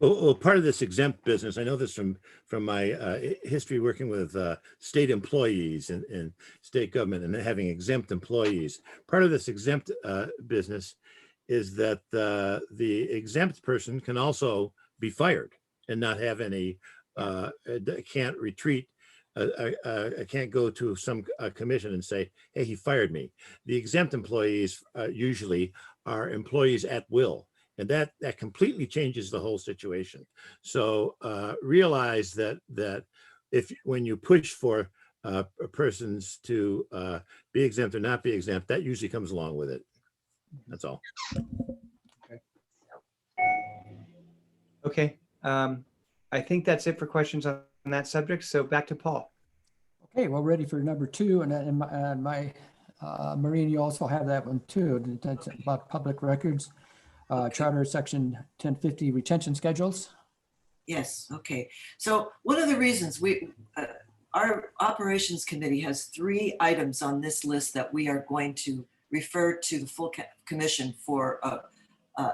Well, part of this exempt business, I know this from my history working with state employees and state government and having exempt employees. Part of this exempt business is that the exempt person can also be fired and not have any, can't retreat. I can't go to some commission and say, hey, he fired me. The exempt employees usually are employees at will. And that completely changes the whole situation. So realize that when you push for persons to be exempt or not be exempt, that usually comes along with it. That's all. Okay. I think that's it for questions on that subject. So back to Paul. Okay, well, ready for number 2, and my Maureen, you also have that one too. That's about public records. Charter section 1050 retention schedules. Yes, okay. So one of the reasons our operations committee has 3 items on this list that we are going to refer to the full commission for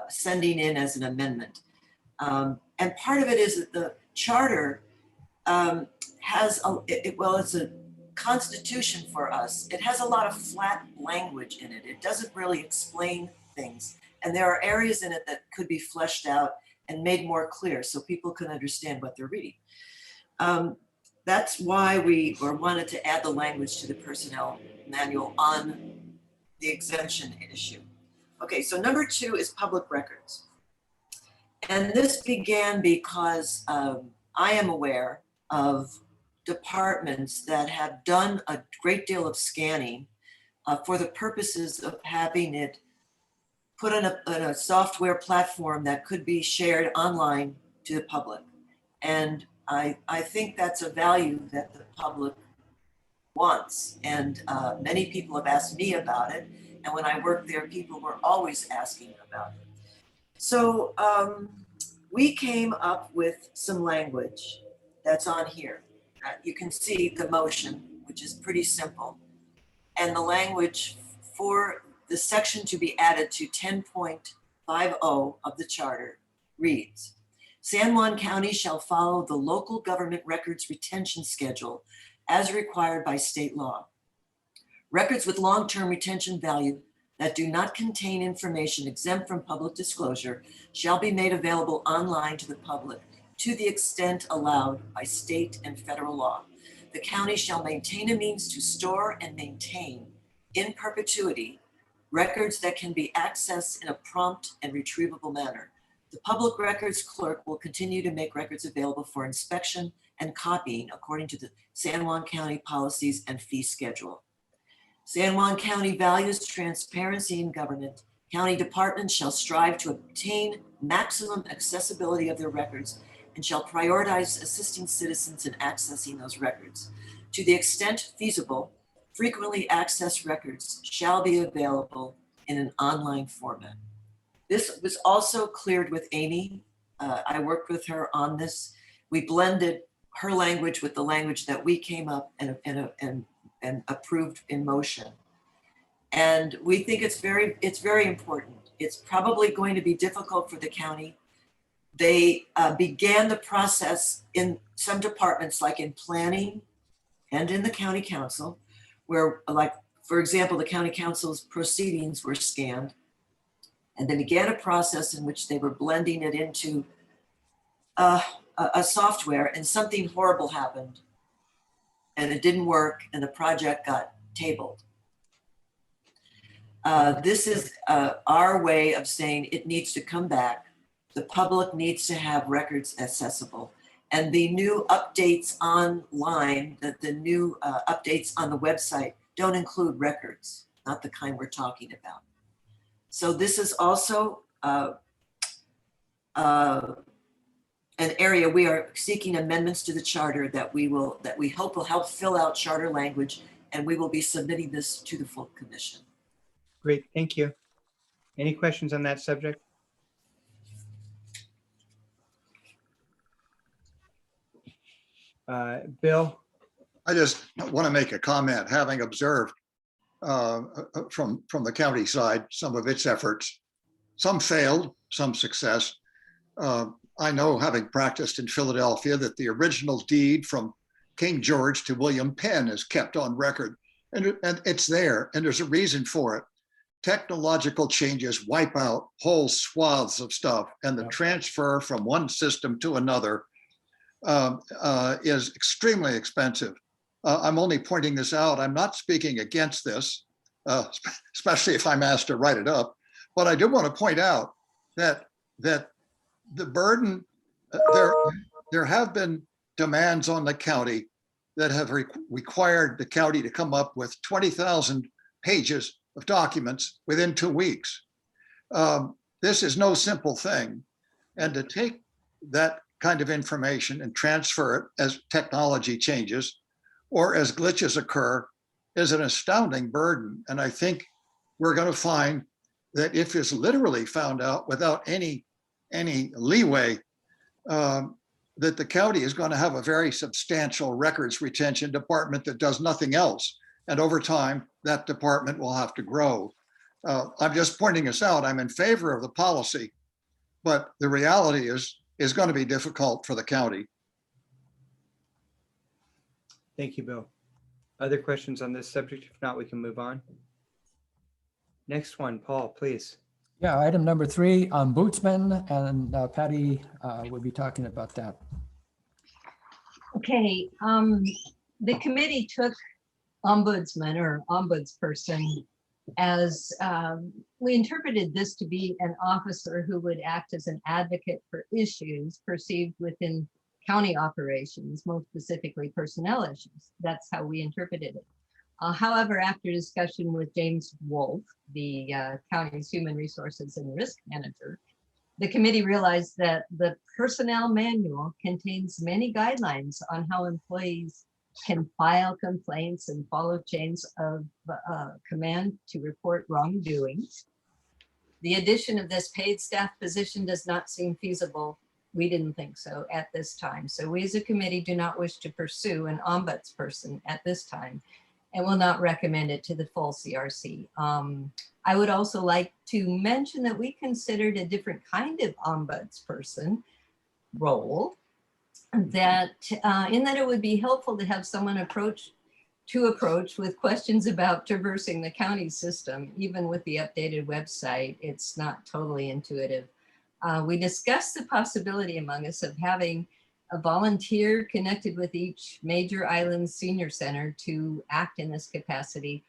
sending in as an amendment. And part of it is that the charter has, it's a constitution for us. It has a lot of flat language in it. It doesn't really explain things. And there are areas in it that could be fleshed out and made more clear so people can understand what they're reading. That's why we wanted to add the language to the personnel manual on the exemption issue. Okay, so number 2 is public records. And this began because I am aware of departments that have done a great deal of scanning for the purposes of having it put on a software platform that could be shared online to the public. And I think that's a value that the public wants. And many people have asked me about it. And when I worked there, people were always asking about it. So we came up with some language that's on here. You can see the motion, which is pretty simple. And the language for the section to be added to 10.50 of the charter reads, San Juan County shall follow the local government records retention schedule as required by state law. Records with long-term retention value that do not contain information exempt from public disclosure shall be made available online to the public to the extent allowed by state and federal law. The county shall maintain a means to store and maintain in perpetuity records that can be accessed in a prompt and retrievable manner. The public records clerk will continue to make records available for inspection and copying according to the San Juan County policies and fee schedule. San Juan County values transparency in government. County departments shall strive to obtain maximum accessibility of their records and shall prioritize assisting citizens in accessing those records. To the extent feasible, frequently accessed records shall be available in an online format. This was also cleared with Amy. I worked with her on this. We blended her language with the language that we came up and approved in motion. And we think it's very important. It's probably going to be difficult for the county. They began the process in some departments, like in planning and in the county council, where, like, for example, the county council's proceedings were scanned. And they began a process in which they were blending it into a software, and something horrible happened. And it didn't work, and the project got tabled. This is our way of saying it needs to come back. The public needs to have records accessible. And the new updates online, the new updates on the website don't include records, not the kind we're talking about. So this is also an area we are seeking amendments to the charter that we hope will help fill out charter language, and we will be submitting this to the full commission. Great, thank you. Any questions on that subject? Bill? I just want to make a comment, having observed from the county side some of its efforts. Some failed, some success. I know, having practiced in Philadelphia, that the original deed from King George to William Penn is kept on record, and it's there, and there's a reason for it. Technological changes wipe out whole swaths of stuff, and the transfer from one system to another is extremely expensive. I'm only pointing this out. I'm not speaking against this, especially if I'm asked to write it up. But I do want to point out that the burden, there have been demands on the county that have required the county to come up with 20,000 pages of documents within 2 weeks. This is no simple thing. And to take that kind of information and transfer it as technology changes or as glitches occur is an astounding burden. And I think we're going to find that if it's literally found out without any leeway, that the county is going to have a very substantial records retention department that does nothing else. And over time, that department will have to grow. I'm just pointing this out. I'm in favor of the policy, but the reality is going to be difficult for the county. Thank you, Bill. Other questions on this subject? If not, we can move on. Next one, Paul, please. Yeah, item number 3, ombudsman, and Patty will be talking about that. Okay, the committee took ombudsman or ombudsperson as we interpreted this to be an officer who would act as an advocate for issues perceived within county operations, most specifically personnel issues. That's how we interpreted it. However, after discussion with James Wolf, the county's human resources and risk manager, the committee realized that the personnel manual contains many guidelines on how employees can file complaints and follow chains of command to report wrongdoings. The addition of this paid staff position does not seem feasible. We didn't think so at this time. So we as a committee do not wish to pursue an ombudsperson at this time and will not recommend it to the full CRC. I would also like to mention that we considered a different kind of ombudsperson role, that in that it would be helpful to have someone approach with questions about traversing the county system. Even with the updated website, it's not totally intuitive. We discussed the possibility among us of having a volunteer connected with each major island senior center to act in this capacity,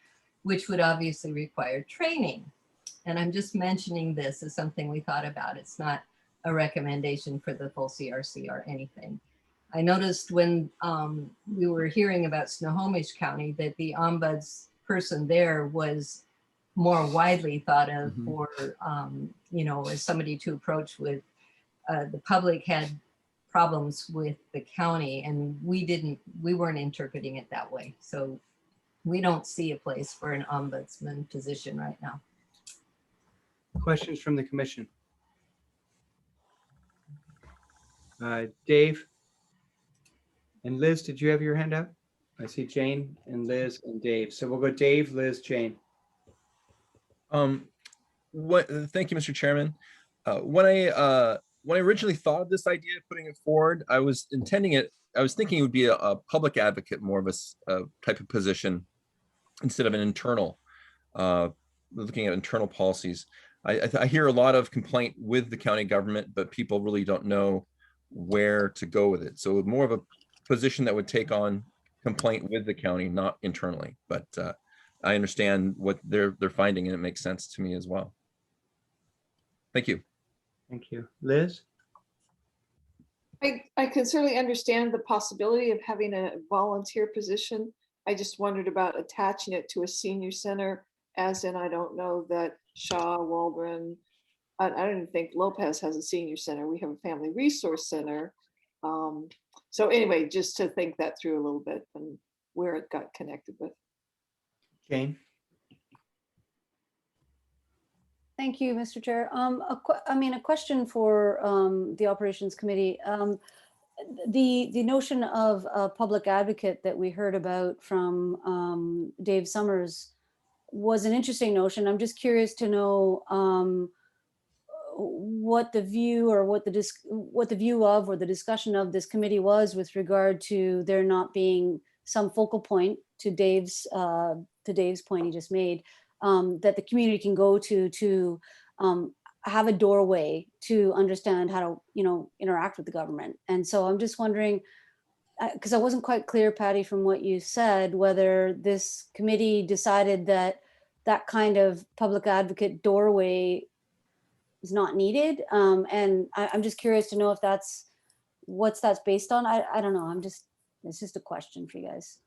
which would obviously require training. And I'm just mentioning this as something we thought about. It's not a recommendation for the full CRC or anything. I noticed when we were hearing about Snohomish County that the ombuds person there was more widely thought of for, you know, as somebody to approach with the public had problems with the county, and we weren't interpreting it that way. So we don't see a place for an ombudsman position right now. Questions from the commission? Dave? And Liz, did you have your hand up? I see Jane and Liz and Dave. So we'll go Dave, Liz, Jane. Thank you, Mr. Chairman. When I originally thought of this idea of putting it forward, I was thinking it would be a public advocate, more of a type of position instead of an internal, looking at internal policies. I hear a lot of complaint with the county government, but people really don't know where to go with it. So more of a position that would take on complaint with the county, not internally. But I understand what they're finding, and it makes sense to me as well. Thank you. Thank you. Liz? I can certainly understand the possibility of having a volunteer position. I just wondered about attaching it to a senior center, as in, I don't know that Shaw, Waldron, I don't even think Lopez has a senior center. We have a family resource center. So anyway, just to think that through a little bit and where it got connected with. Jane? Thank you, Mr. Chair. A question for the Operations Committee. The notion of a public advocate that we heard about from Dave Summers was an interesting notion. I'm just curious to know what the view or what the view of or the discussion of this committee was with regard to there not being some focal point to Dave's point he just made, that the community can go to have a doorway to understand how to interact with the government. And so I'm just wondering, because I wasn't quite clear, Patty, from what you said, whether this committee decided that that kind of public advocate doorway is not needed. And I'm just curious to know if that's based on. I don't know. It's just a question for you guys.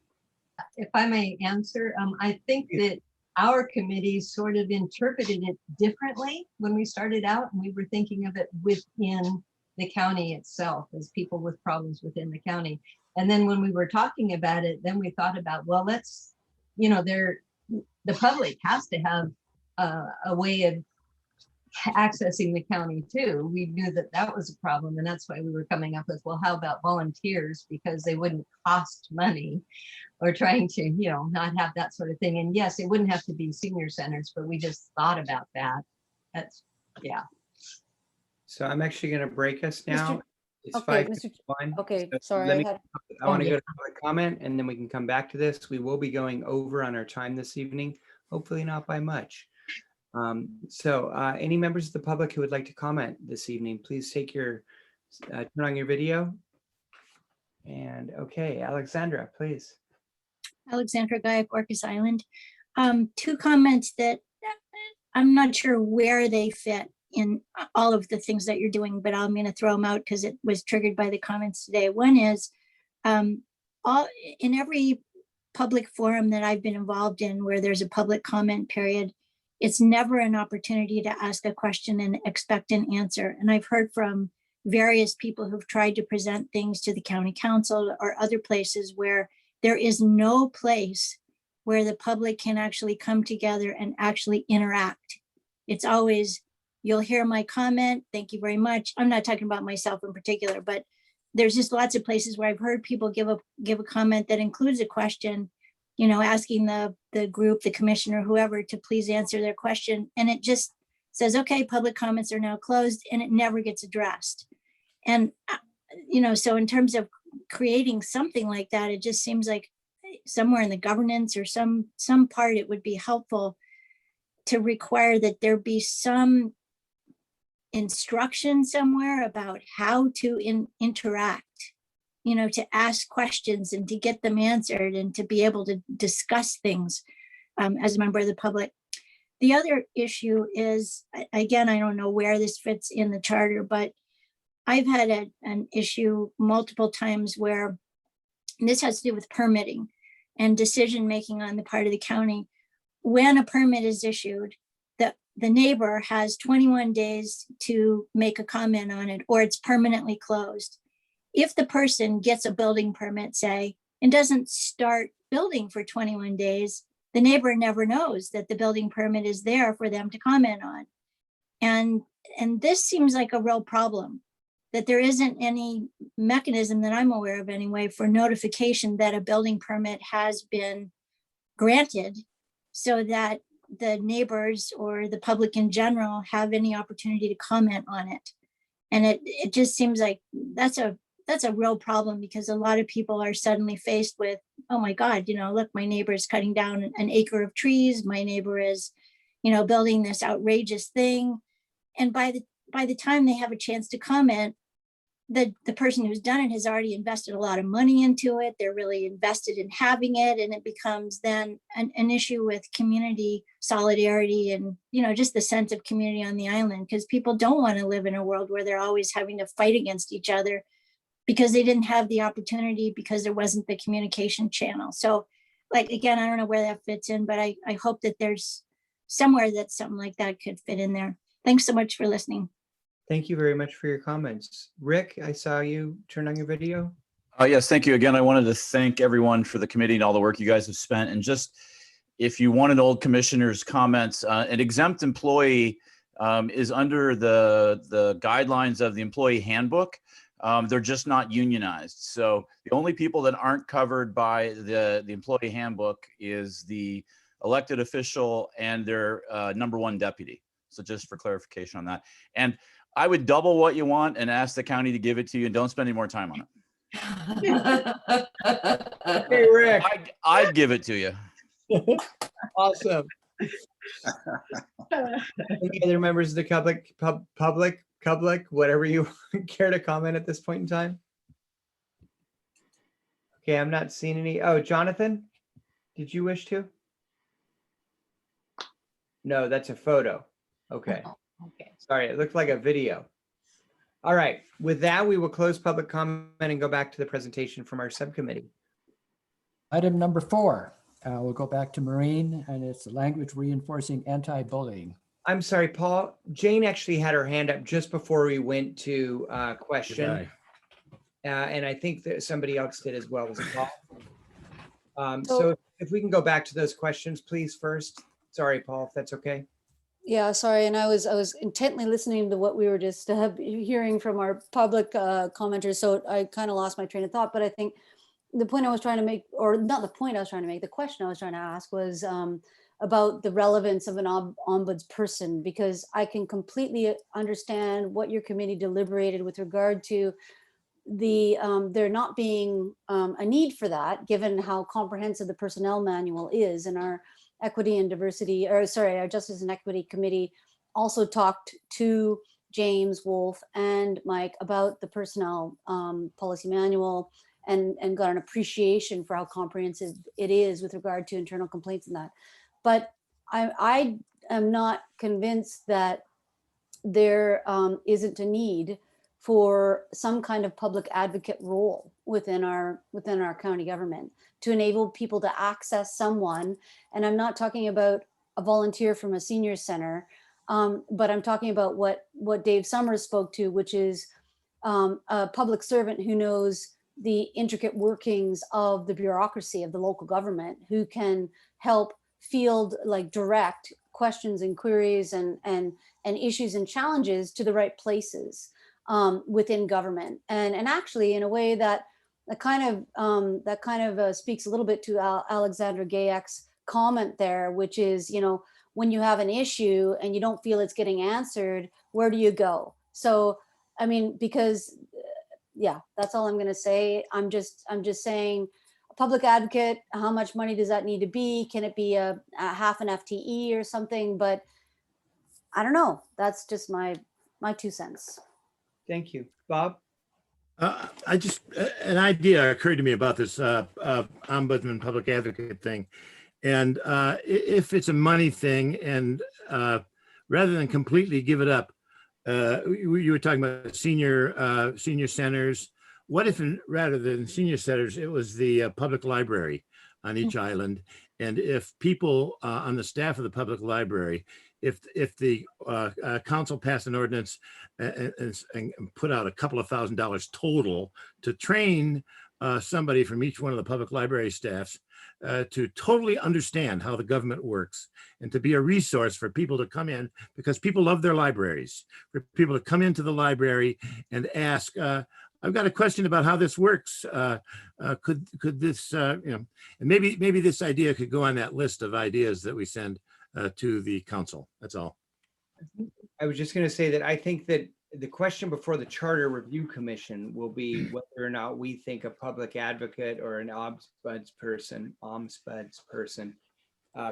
If I may answer, I think that our committee sort of interpreted it differently when we started out, and we were thinking of it within the county itself as people with problems within the county. And then when we were talking about it, then we thought about, well, let's, the public has to have a way of accessing the county too. We knew that that was a problem, and that's why we were coming up with, well, how about volunteers, because they wouldn't cost money, or trying to not have that sort of thing. And yes, it wouldn't have to be senior centers, but we just thought about that. That's So I'm actually going to break us now. It's Okay, 5:51. Okay, So sorry. I want to go to public comment, and then we can come back to this. We will be going over on our time this evening, hopefully not by much. Any members of the public who would like to comment this evening, please take your turn on your video. And okay, Alexandra, please. Alexandra Guy of Orcas Island. two comments that I'm not sure where they fit in all of the things that you're doing, but I'm going to throw them out because it was triggered by the comments today. One is in every public forum that I've been involved in where there's a public comment period, it's never an opportunity to ask a question and expect an answer. And I've heard from various people who've tried to present things to the county council or other places where there is no place where the public can actually come together and actually interact. It's always, you'll hear my comment, thank you very much. I'm not talking about myself in particular, but there's just lots of places where I've heard people give a comment that includes a question, you know, asking the group, the commissioner, whoever, to please answer their question. And it just says, okay, public comments are now closed, and it never gets addressed. And, you know, so in terms of creating something like that, it just seems like somewhere in the governance or some part, it would be helpful to require that there be some instruction somewhere about how to interact, you know, to ask questions and to get them answered and to be able to discuss things as a member of the public. The other issue is, again, I don't know where this fits in the charter, but I've had an issue multiple times where, and this has to do with permitting and decision-making on the part of the county. When a permit is issued, the neighbor has 21 days to make a comment on it, or it's permanently closed. If the person gets a building permit, say, and doesn't start building for 21 days, the neighbor never knows that the building permit is there for them to comment on. And this seems like a real problem, that there isn't any mechanism that I'm aware of anyway for notification that a building permit has been granted, so that the neighbors or the public in general have any opportunity to comment on it. And it just seems like that's a real problem, because a lot of people are suddenly faced with, oh my God, you know, look, my neighbor is cutting down an acre of trees. My neighbor is, you know, building this outrageous thing. And by the time they have a chance to comment, the person who's done it has already invested a lot of money into it. They're really invested in having it. And it becomes then an issue with community solidarity and, you know, just the sense of community on the island, because people don't want to live in a world where they're always having to fight against each other because they didn't have the opportunity, because there wasn't the communication channel. So, like, again, I don't know where that fits in, but I hope that there's somewhere that something like that could fit in there. Thanks so much for listening. Thank you very much for your comments. Rick, I saw you turn on your video. Yes, thank you. Again, I wanted to thank everyone for the committee and all the work you guys have spent. And just, if you want an old commissioner's comments, an exempt employee is under the guidelines of the employee handbook. They're just not unionized. So the only people that aren't covered by the employee handbook is the elected official and their number one deputy. So just for clarification on that. And I would double what you want and ask the county to give it to you, and don't spend any more time on it. Hey, Rick. I'd give it to you. Awesome. Any other members of the public, whatever you care to comment at this point in time? Okay, I'm not seeing any. Oh, Jonathan, did you wish to? No, that's a photo. Okay. Okay. Sorry, it looked like a video. All right, with that, we will close public comment and go back to the presentation from our subcommittee. Item number 4, we'll go back to Maureen, and it's language reinforcing anti-bullying. I'm sorry, Paul. Jane actually had her hand up just before we went to question. And I think that somebody else did as well. Was it Paul? So if we can go back to those questions, please, first. Sorry, Paul, if that's okay. Yeah, sorry. And I was intently listening to what we were just hearing from our public commenters. So I kind of lost my train of thought. But I think the point I was trying to make, or not the point I was trying to make, the question I was trying to ask was about the relevance of an ombudsperson, because I can completely understand what your committee deliberated with regard to there not being a need for that, given how comprehensive the personnel manual is. And our equity and diversity, or sorry, our Justice and Equity Committee also talked to James Wolf and Mike about the personnel policy manual and got an appreciation for how comprehensive it is with regard to internal complaints and that. But I am not convinced that there isn't a need for some kind of public advocate role within our county government to enable people to access someone. And I'm not talking about a volunteer from a senior center, but I'm talking about what Dave Summers spoke to, which is a public servant who knows the intricate workings of the bureaucracy of the local government, who can help field, like, direct questions and queries and issues and challenges to the right places within government, and actually in a way that kind of speaks a little bit to Alexandra Gayek's comment there, which is, you know, when you have an issue and you don't feel it's getting answered, where do you go? So, I mean, because yeah, that's all I'm going to say. I'm just saying, a public advocate, how much money does that need to be? Can it be a half an FTE or something? But I don't know. That's just my 2 cents. Thank you. Bob? I just, an idea occurred to me about this ombudsman public advocate thing. And if it's a money thing, and rather than completely give it up, you were talking about senior centers. What if, rather than senior centers, it was the public library on each island? And if people on the staff of the public library, if the council passed an ordinance and put out a couple of $1,000s total to train somebody from each one of the public library staffs to totally understand how the government works, and to be a resource for people to come in, because people love their libraries, for people to come into the library and ask, I've got a question about how this works. Could this, you know, and maybe this idea could go on that list of ideas that we send to the council. That's all. I was just going to say that I think that the question before the Charter Review Commission will be whether or not we think a public advocate or an ombuds person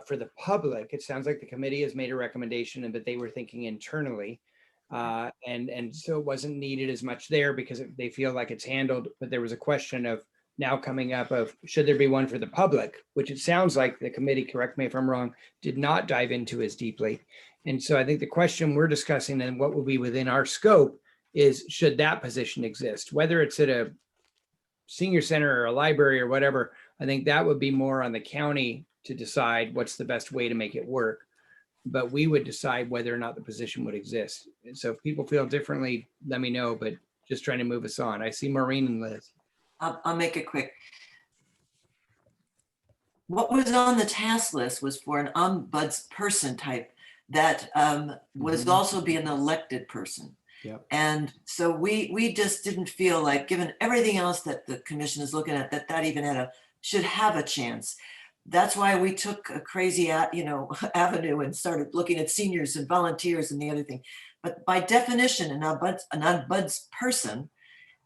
for the public. It sounds like the committee has made a recommendation, and that they were thinking internally, and so it wasn't needed as much there because they feel like it's handled. But there was a question of now coming up of, should there be one for the public, which it sounds like the committee, correct me if I'm wrong, did not dive into as deeply. And so I think the question we're discussing and what will be within our scope is, should that position exist, whether it's at a senior center or a library or whatever. I think that would be more on the county to decide what's the best way to make it work. But we would decide whether or not the position would exist. And so if people feel differently, let me know, but just trying to move us on. I see Maureen and Liz. I'll make it quick. What was on the task list was for an ombuds person type that was also be an elected person. Yep. And so we just didn't feel like, given everything else that the commission is looking at, that even should have a chance. That's why we took a crazy avenue and started looking at seniors and volunteers and the other thing. But by definition, an ombuds person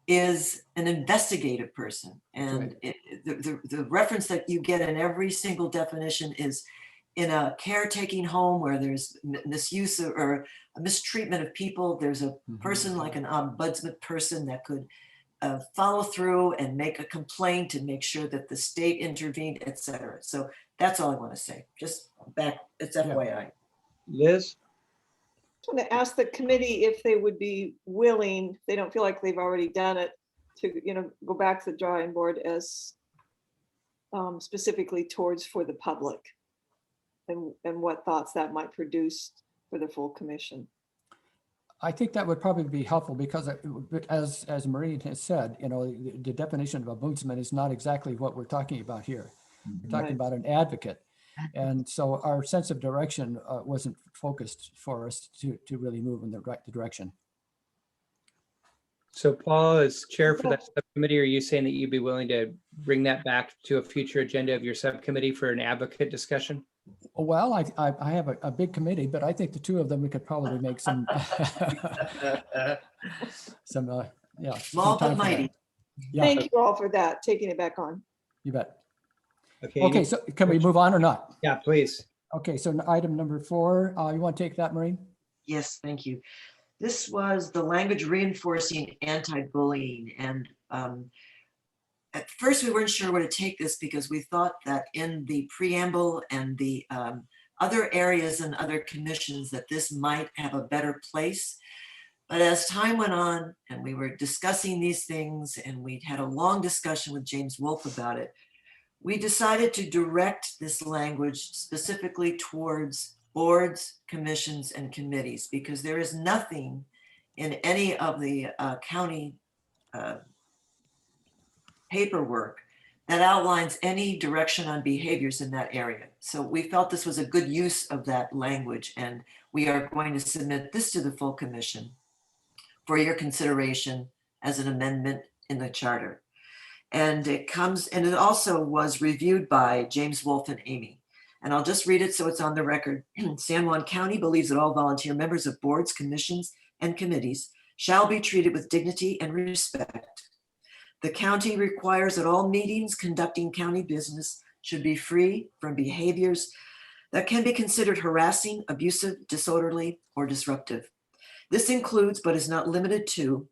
is an investigative person. And the reference that you get in every single definition is in a caretaking home where there's misuse or a mistreatment of people. There's a person like an ombudsman person that could follow through and make a complaint and make sure that the state intervened, etc. So that's all I want to say. Just it's FYI. Liz? I want to ask the committee if they would be willing, if they don't feel like they've already done it, to go back to the drawing board as specifically towards for the public, and what thoughts that might produce for the full commission. I think that would probably be helpful, because as Maureen has said, the definition of ombudsman is not exactly what we're talking about here. We're talking about an advocate. And so our sense of direction wasn't focused for us to really move in the right direction. So Paul, as chair for that subcommittee, are you saying that you'd be willing to bring that back to a future agenda of your subcommittee for an advocate discussion? Well, I have a big committee, but I think the two of them, we could probably make some, Small but mighty. Yeah. Thank you all for that, taking it back on. You bet. Okay, so can we move on or not? Yeah, please. Okay, so item number 4, you want to take that, Maureen? Yes, thank you. This was the language reinforcing anti-bullying. And at first we weren't sure where to take this, because we thought that in the preamble and the other areas and other commissions that this might have a better place. But as time went on and we were discussing these things and we'd had a long discussion with James Wolfe about it, we decided to direct this language specifically towards boards, commissions, and committees, because there is nothing in any of the county paperwork that outlines any direction on behaviors in that area. So we felt this was a good use of that language, and we are going to submit this to the full commission for your consideration as an amendment in the charter. And it comes, and it also was reviewed by James Wolfe and Amy. And I'll just read it so it's on the record. San Juan County believes that all volunteer members of boards, commissions, and committees shall be treated with dignity and respect. The county requires that all meetings conducting county business should be free from behaviors that can be considered harassing, abusive, disorderly, or disruptive. This includes, but is not limited to,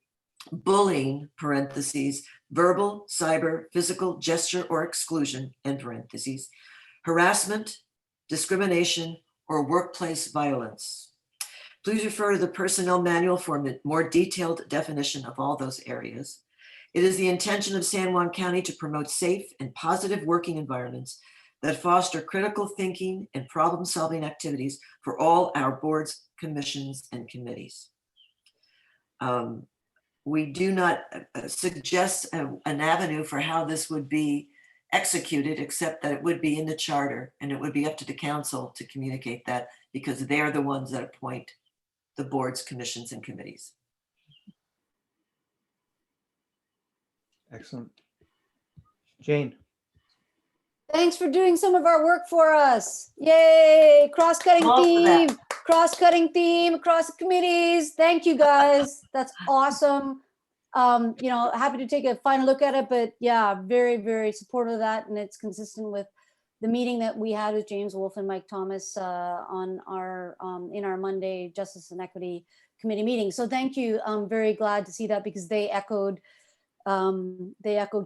bullying, parentheses, verbal, cyber, physical, gesture, or exclusion, end parentheses, harassment, discrimination, or workplace violence. Please refer to the personnel manual for a more detailed definition of all those areas. It is the intention of San Juan County to promote safe and positive working environments that foster critical thinking and problem-solving activities for all our boards, commissions, and committees. We do not suggest an avenue for how this would be executed, except that it would be in the charter, and it would be up to the council to communicate that, because they're the ones that appoint the boards, commissions, and committees. Excellent. Jane. Thanks for doing some of our work for us. Yay, cross-cutting theme across the committees. Thank you, guys. That's awesome. Happy to take a final look at it, but yeah, very, very supportive of that. And it's consistent with the meeting that we had with James Wolfe and Mike Thomas on our in our Monday Justice and Equity Committee meeting. So thank you. I'm very glad to see that, because they echoed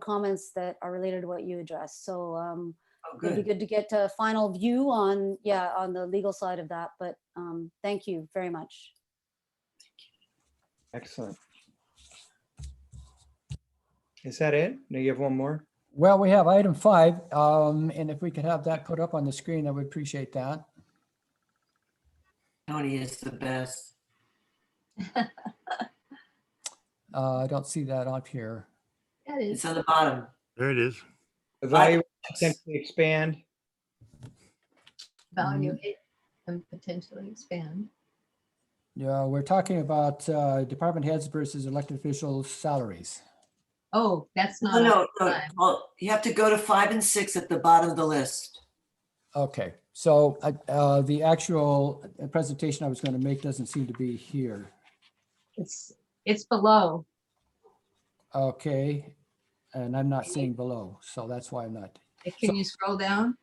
comments that are related to what you addressed. So it'd be good to get a final view on the legal side of that. But thank you very much. Excellent. Is that it? No, you have one more? Well, we have item 5, and if we could have that put up on the screen, I would appreciate that. Tony is the best. I don't see that up here. It's on the bottom. There it is. Evaluate, potentially expand. Evaluate and potentially expand. Yeah, we're talking about department heads versus elected officials' salaries. Oh, that's not. No. Well, you have to go to 5 and 6 at the bottom of the list. Okay, so the actual presentation I was going to make doesn't seem to be here. It's below. Okay, and I'm not seeing below, so that's why I'm not. Can you scroll down?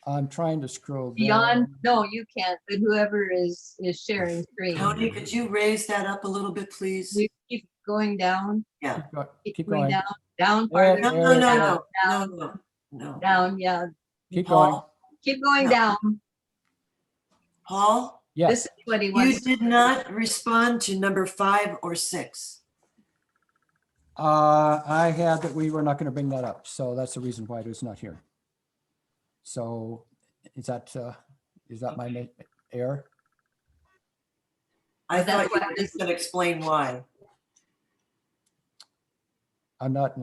I'm trying to scroll Beyond, down. no, you can't, but whoever is sharing screen. Tony, could you raise that up a little bit, please? You keep going down. Yeah. Keep going. Down There, farther. there, No. Down, yeah. Keep going. Paul, Keep going No. down. Paul, Yes. This is what he you wants. did not respond to number 5 or 6. I had that we were not going to bring that up, so that's the reason why it was not here. So is that my error? I That's thought you what were just going to explain why. I'm not,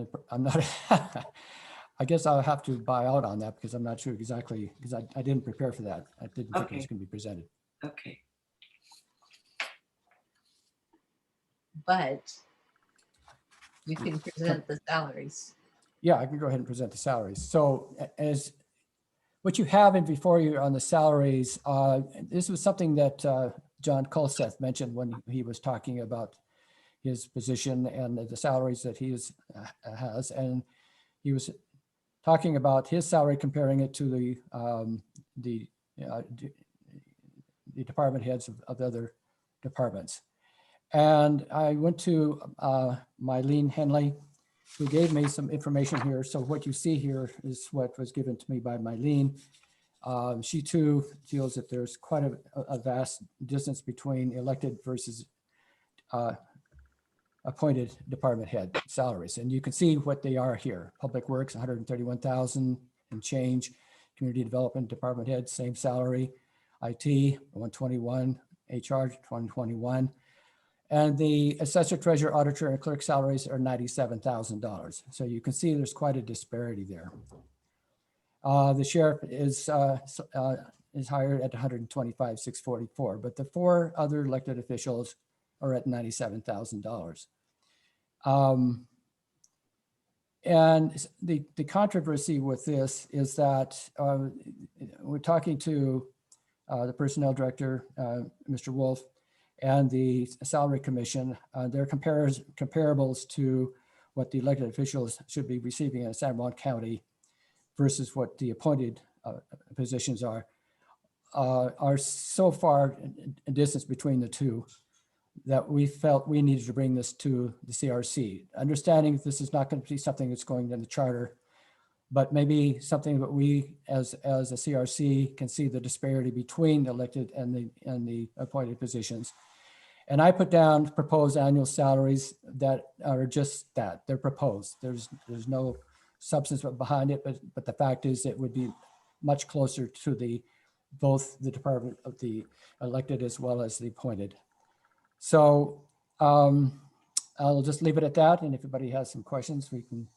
I guess I'll have to buy out on that, because I'm not sure exactly, because I didn't prepare for that. I didn't think it was Okay. going to be presented. Okay. But you can present the salaries. Yeah, I can go ahead and present the salaries. So as what you have in before you on the salaries, this was something that John Kulseth mentioned when he was talking about his position and the salaries that he has. And he was talking about his salary, comparing it to the department heads of the other departments. And I went to Mylene Henley, who gave me some information here. So what you see here is what was given to me by Mylene. She too feels that there's quite a vast distance between elected versus appointed department head salaries. And you can see what they are here. Public Works, 131,000 and change. Community Development Department head, same salary. IT, 121, HR, 121. And the assessor, treasurer, auditor, and clerk salaries are $97,000. So you can see there's quite a disparity there. The sheriff is hired at 125,644, but the 4 other elected officials are at $97,000. And the controversy with this is that we're talking to the personnel director, Mr. Wolf, and the salary commission. They're comparables to what the elected officials should be receiving in San Juan County versus what the appointed positions are so far a distance between the two that we felt we needed to bring this to the CRC. Understanding this is not going to be something that's going in the charter, but maybe something that we as a CRC can see the disparity between the elected and the appointed positions. And I put down proposed annual salaries that are just that, they're proposed. There's no substance behind it, but the fact is it would be much closer to both the department of the elected as well as the appointed. So I'll just leave it at that. And if anybody has some questions, we can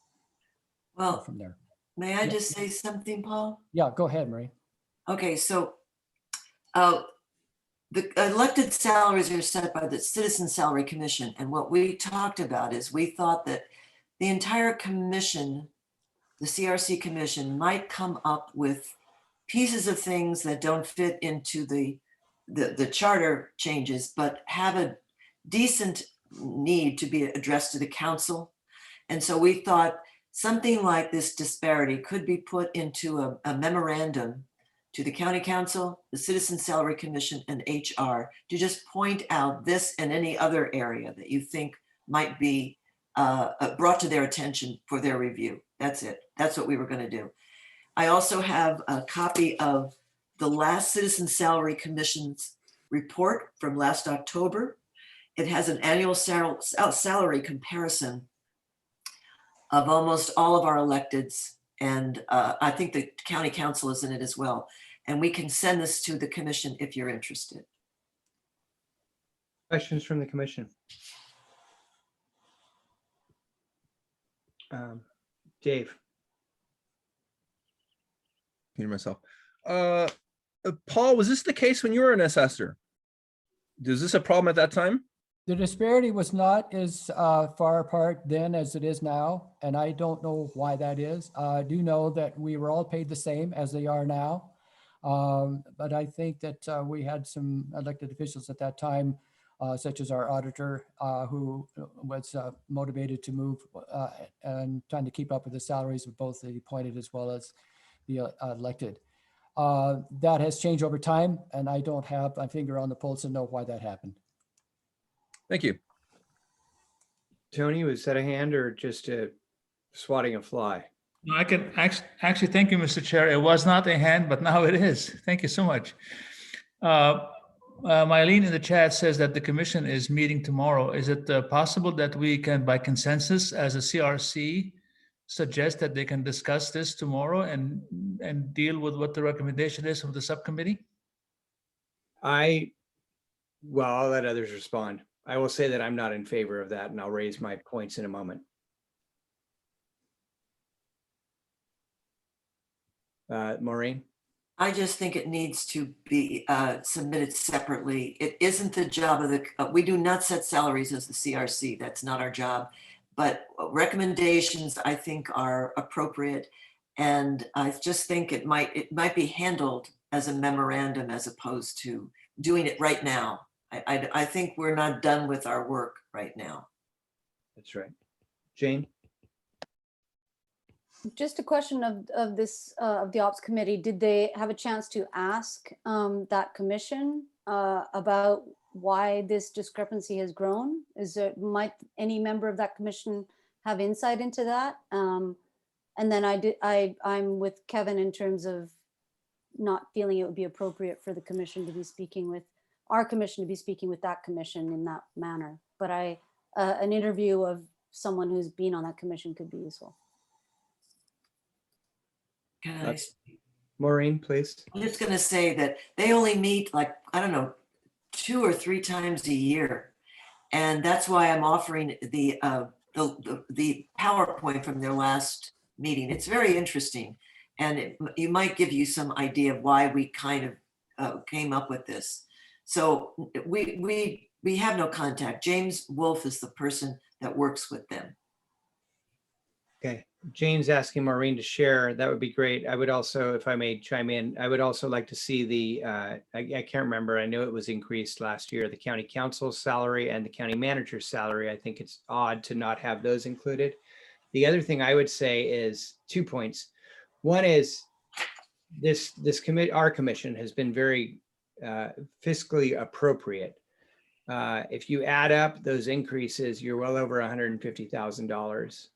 go from there. May I just say something, Paul? Yeah, go ahead, Marie. Okay, so the elected salaries are set by the Citizen Salary Commission. And what we talked about is we thought that the entire commission, the CRC commission, might come up with pieces of things that don't fit into the charter changes, but have a decent need to be addressed to the council. And so we thought something like this disparity could be put into a memorandum to the county council, the Citizen Salary Commission, and HR to just point out this and any other area that you think might be brought to their attention for their review. That's it. That's what we were going to do. I also have a copy of the last Citizen Salary Commission's report from last October. It has an annual salary comparison of almost all of our electeds. And I think the county council is in it as well. And we can send this to the commission if you're interested. Questions from the commission? Dave. Hear myself. Paul, was this the case when you were an assessor? Was this a problem at that time? The disparity was not as far apart then as it is now, and I don't know why that is. I do know that we were all paid the same as they are now, but I think that we had some elected officials at that time, such as our auditor, who was motivated to move and trying to keep up with the salaries of both the appointed as well as the elected. That has changed over time, and I don't have my finger on the pulse to know why that happened. Thank you. Tony, was that a hand or just swatting a fly? No, I can actually thank you, Mr. Chair. It was not a hand, but now it is. Thank you so much. Mylene in the chat says that the commission is meeting tomorrow. Is it possible that we can, by consensus as a CRC, suggest that they can discuss this tomorrow and deal with what the recommendation is of the subcommittee? Well, I'll let others respond. I will say that I'm not in favor of that, and I'll raise my points in a moment. Maureen? I just think it needs to be submitted separately. It isn't the job of we do not set salaries as the CRC. That's not our job. But recommendations, I think, are appropriate. And I just think it might be handled as a memorandum as opposed to doing it right now. I think we're not done with our work right now. That's right. Jane? Just a question of the Ops Committee. Did they have a chance to ask that commission about why this discrepancy has grown? Might any member of that commission have insight into that? And then I'm with Kevin in terms of not feeling it would be appropriate for the commission to be speaking with, our commission to be speaking with that commission in that manner. But an interview of someone who's been on that commission could be useful. Can I Maureen, please. I'm just going to say that they only meet like, I don't know, 2 or 3 times a year. And that's why I'm offering the PowerPoint from their last meeting. It's very interesting. And you might give you some idea of why we kind of came up with this. So we have no contact. James Wolfe is the person that works with them. Okay, Jane's asking Maureen to share. That would be great. I would also, if I may chime in, I would also like to see the, I can't remember, I know it was increased last year, the county council's salary and the county manager's salary. I think it's odd to not have those included. The other thing I would say is 2 points. One is this committee, our commission has been very fiscally appropriate. If you add up those increases, you're well over $150,000.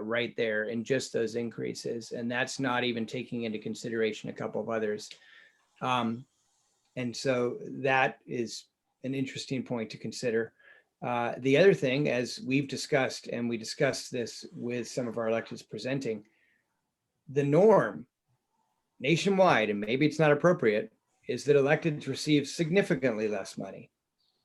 Right there in just those increases. And that's not even taking into consideration a couple of others. And so that is an interesting point to consider. The other thing, as we've discussed, and we discussed this with some of our electeds presenting, the norm nationwide, and maybe it's not appropriate, is that electeds receive significantly less money.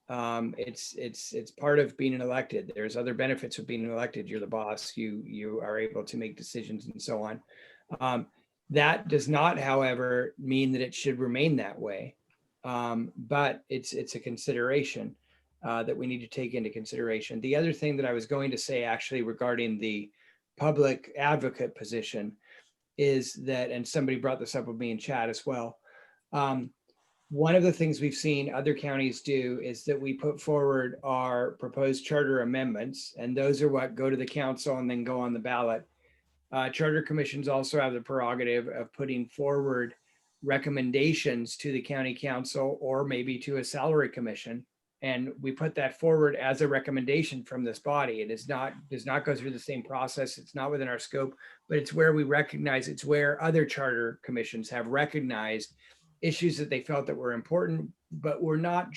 It's part of being an elected. There's other benefits of being an elected. You're the boss. You are able to make decisions and so on. That does not, however, mean that it should remain that way. But it's a consideration that we need to take into consideration. The other thing that I was going to say actually regarding the public advocate position is that, and somebody brought this up with me in chat as well. One of the things we've seen other counties do is that we put forward our proposed charter amendments, and those are what go to the council and then go on the ballot. Charter commissions also have the prerogative of putting forward recommendations to the county council or maybe to a salary commission. And we put that forward as a recommendation from this body. It does not go through the same process. It's not within our scope, but it's where we recognize, it's where other charter commissions have recognized issues that they felt that were important, but were not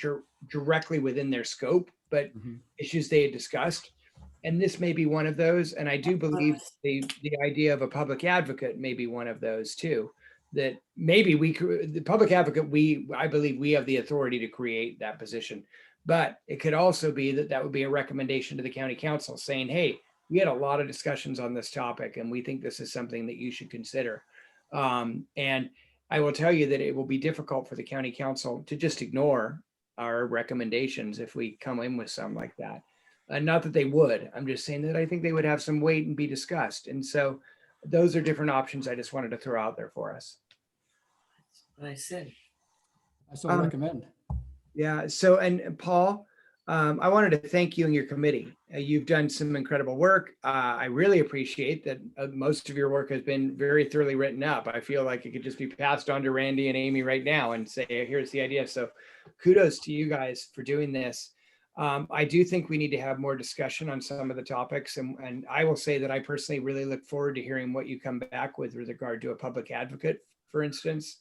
directly within their scope, but issues they had discussed. And this may be one of those. And I do believe the idea of a public advocate may be one of those too, that maybe the public advocate, I believe we have the authority to create that position, but it could also be that would be a recommendation to the county council saying, hey, we had a lot of discussions on this topic and we think this is something that you should consider. And I will tell you that it will be difficult for the county council to just ignore our recommendations if we come in with some like that. Not that they would, I'm just saying that I think they would have some weight and be discussed. And so those are different options I just wanted to throw out there for us. I said. I so recommend. Yeah, so, and Paul, I wanted to thank you and your committee. You've done some incredible work. I really appreciate that most of your work has been very thoroughly written up. I feel like it could just be passed on to Randy and Amy right now and say, here's the idea. So kudos to you guys for doing this. I do think we need to have more discussion on some of the topics. And I will say that I personally really look forward to hearing what you come back with regard to a public advocate, for instance.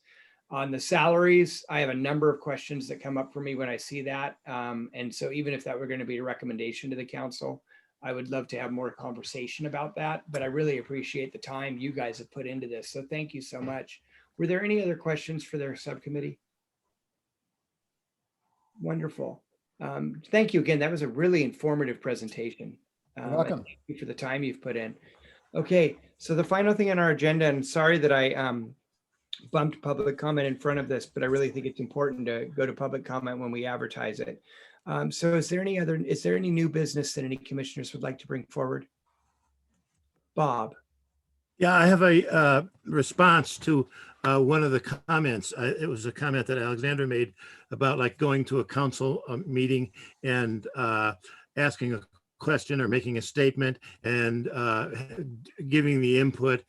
On the salaries, I have a number of questions that come up for me when I see that. And so even if that were going to be a recommendation to the council, I would love to have more conversation about that. But I really appreciate the time you guys have put into this. So thank you so much. Were there any other questions for their subcommittee? Wonderful. Thank you again. That was a really informative presentation. You're welcome. Thank you for the time you've put in. Okay, so the final thing on our agenda, and sorry that I bumped public comment in front of this, but I really think it's important to go to public comment when we advertise it. So is there any new business that any commissioners would like to bring forward? Bob. Yeah, I have a response to one of the comments. It was a comment that Alexandra made about like going to a council meeting and asking a question or making a statement and giving the input.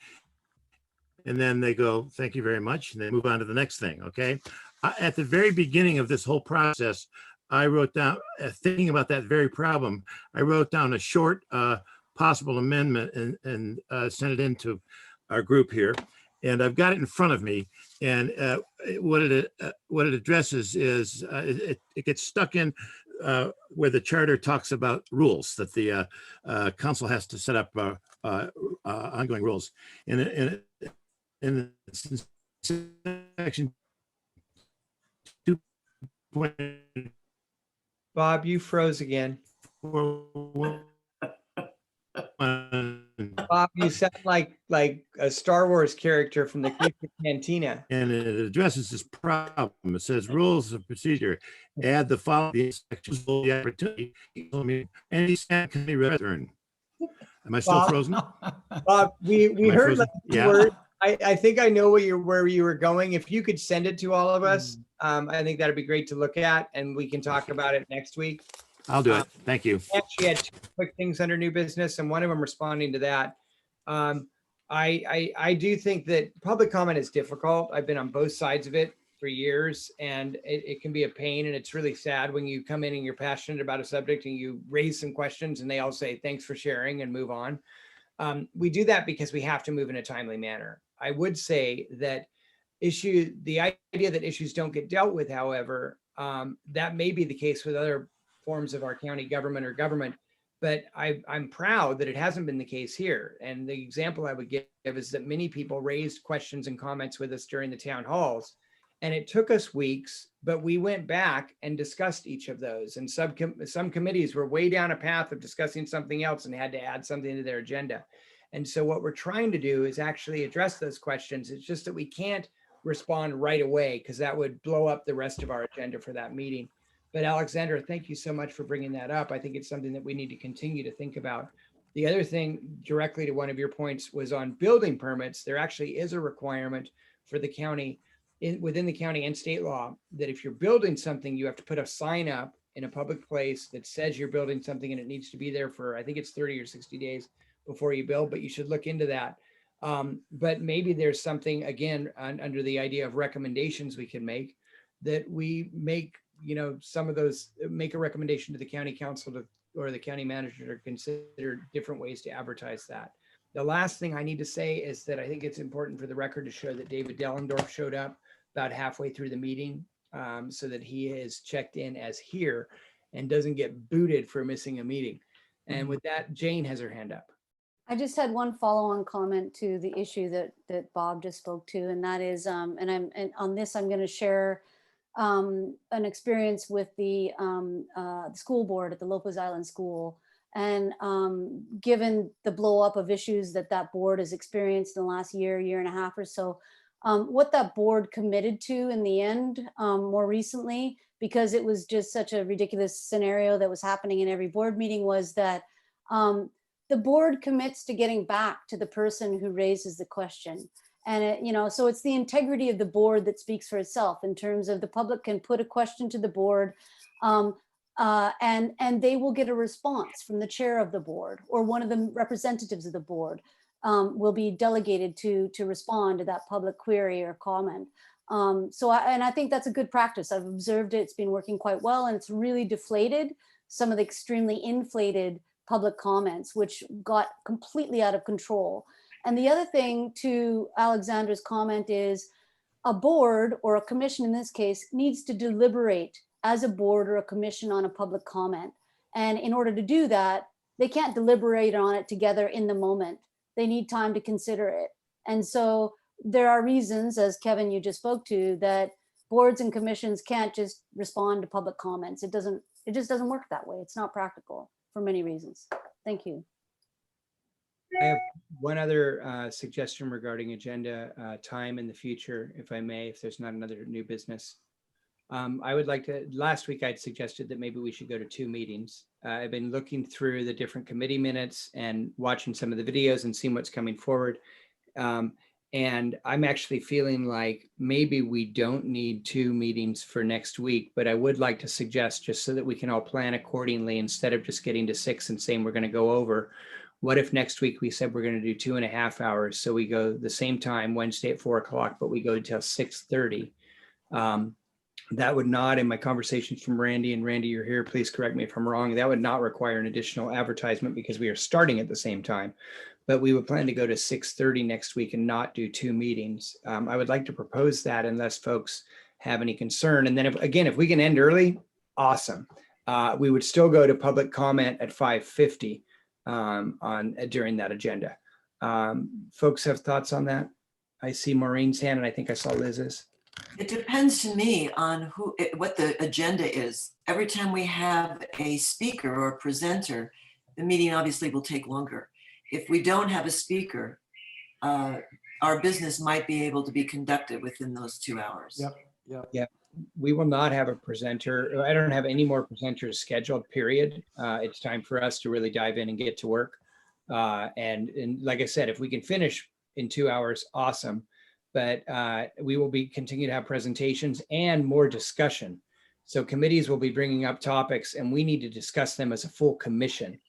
And then they go, thank you very much. And they move on to the next thing. Okay. At the very beginning of this whole process, I wrote down, thinking about that very problem, I wrote down a short possible amendment and sent it into our group here. and I've got it in front of me. And what it addresses is it gets stuck in where the charter talks about rules that the council has to set up ongoing rules. In section 2. Bob, you froze again. Bob, you sound like a Star Wars character from the Creature Cantina. And it addresses this problem. It says rules of procedure. Add the following sections for the opportunity. Any committee return. Am I still Bob, frozen? Bob, we Am I heard frozen? like two Yeah. words. I think I know where you were going. If you could send it to all of us, I think that'd be great to look at, and we can talk about it next week. I'll do it. Thank you. Actually had 2 quick things under new business, and one of them responding to that. I do think that public comment is difficult. I've been on both sides of it for years, and it can be a pain, and it's really sad when you come in and you're passionate about a subject and you raise some questions and they all say, thanks for sharing, and move on. We do that because we have to move in a timely manner. I would say that the idea that issues don't get dealt with, however, that may be the case with other forms of our county government or government, but I'm proud that it hasn't been the case here. And the example I would give is that many people raised questions and comments with us during the town halls, and it took us weeks, but we went back and discussed each of those. And some committees were way down a path of discussing something else and had to add something to their agenda. And so what we're trying to do is actually address those questions. It's just that we can't respond right away because that would blow up the rest of our agenda for that meeting. But Alexandra, thank you so much for bringing that up. I think it's something that we need to continue to think about. The other thing, directly to one of your points, was on building permits. There actually is a requirement for the county, within the county and state law, that if you're building something, you have to put a sign up in a public place that says you're building something, and it needs to be there for, I think it's 30 or 60 days before you build, but you should look into that. But maybe there's something, again, under the idea of recommendations we can make, that we make, some of those, make a recommendation to the county council or the county manager to consider different ways to advertise that. The last thing I need to say is that I think it's important for the record to show that David Dellendorf showed up about halfway through the meeting, so that he is checked in as here and doesn't get booted for missing a meeting. And with that, Jane has her hand up. I just had one follow-on comment to the issue that Bob just spoke to, and that is, and on this, I'm going to share an experience with the school board at the Lopez Island School. And given the blow up of issues that board has experienced in the last year and a half or so, what that board committed to in the end, more recently, because it was just such a ridiculous scenario that was happening in every board meeting, was that the board commits to getting back to the person who raises the question. And so it's the integrity of the board that speaks for itself, in terms of the public can put a question to the board, and they will get a response from the chair of the board, or one of the representatives of the board will be delegated to respond to that public query or comment. I think that's a good practice. I've observed it. It's been working quite well, and it's really deflated some of the extremely inflated public comments, which got completely out of control. And the other thing to Alexandra's comment is, a board, or a commission in this case, needs to deliberate as a board or a commission on a public comment. And in order to do that, they can't deliberate on it together in the moment. They need time to consider it. And so there are reasons, as Kevin, you just spoke to, that boards and commissions can't just respond to public comments. It just doesn't work that way. It's not practical for many reasons. Thank you. I have one other suggestion regarding agenda time in the future, if I may, if there's not another new business. I would like to, last week I'd suggested that maybe we should go to 2 meetings. I've been looking through the different committee minutes and watching some of the videos and seeing what's coming forward. And I'm actually feeling like maybe we don't need 2 meetings for next week, but I would like to suggest, just so that we can all plan accordingly, instead of just getting to 6 and saying we're going to go over, what if next week we said we're going to do 2.5 hours? So we go the same time, Wednesday at 4 o'clock, but we go until 6:30. That would not, in my conversations from Randy, and Randy, you're here, please correct me if I'm wrong, that would not require an additional advertisement because we are starting at the same time. but we would plan to go to 6:30 next week and not do 2 meetings. I would like to propose that unless folks have any concern. And then if we can end early, awesome. We would still go to public comment at 5:50 during that agenda. Folks have thoughts on that? I see Maureen's hand and I think I saw Liz's. It depends to me on what the agenda is. Every time we have a speaker or a presenter, the meeting obviously will take longer. If we don't have a speaker, our business might be able to be conducted within those 2 hours. Yeah, we will not have a presenter. I don't have any more presenters scheduled, period. It's time for us to really dive in and get to work. And like I said, if we can finish in 2 hours, awesome. But we will continue to have presentations and more discussion. So committees will be bringing up topics and we need to discuss them as a full commission.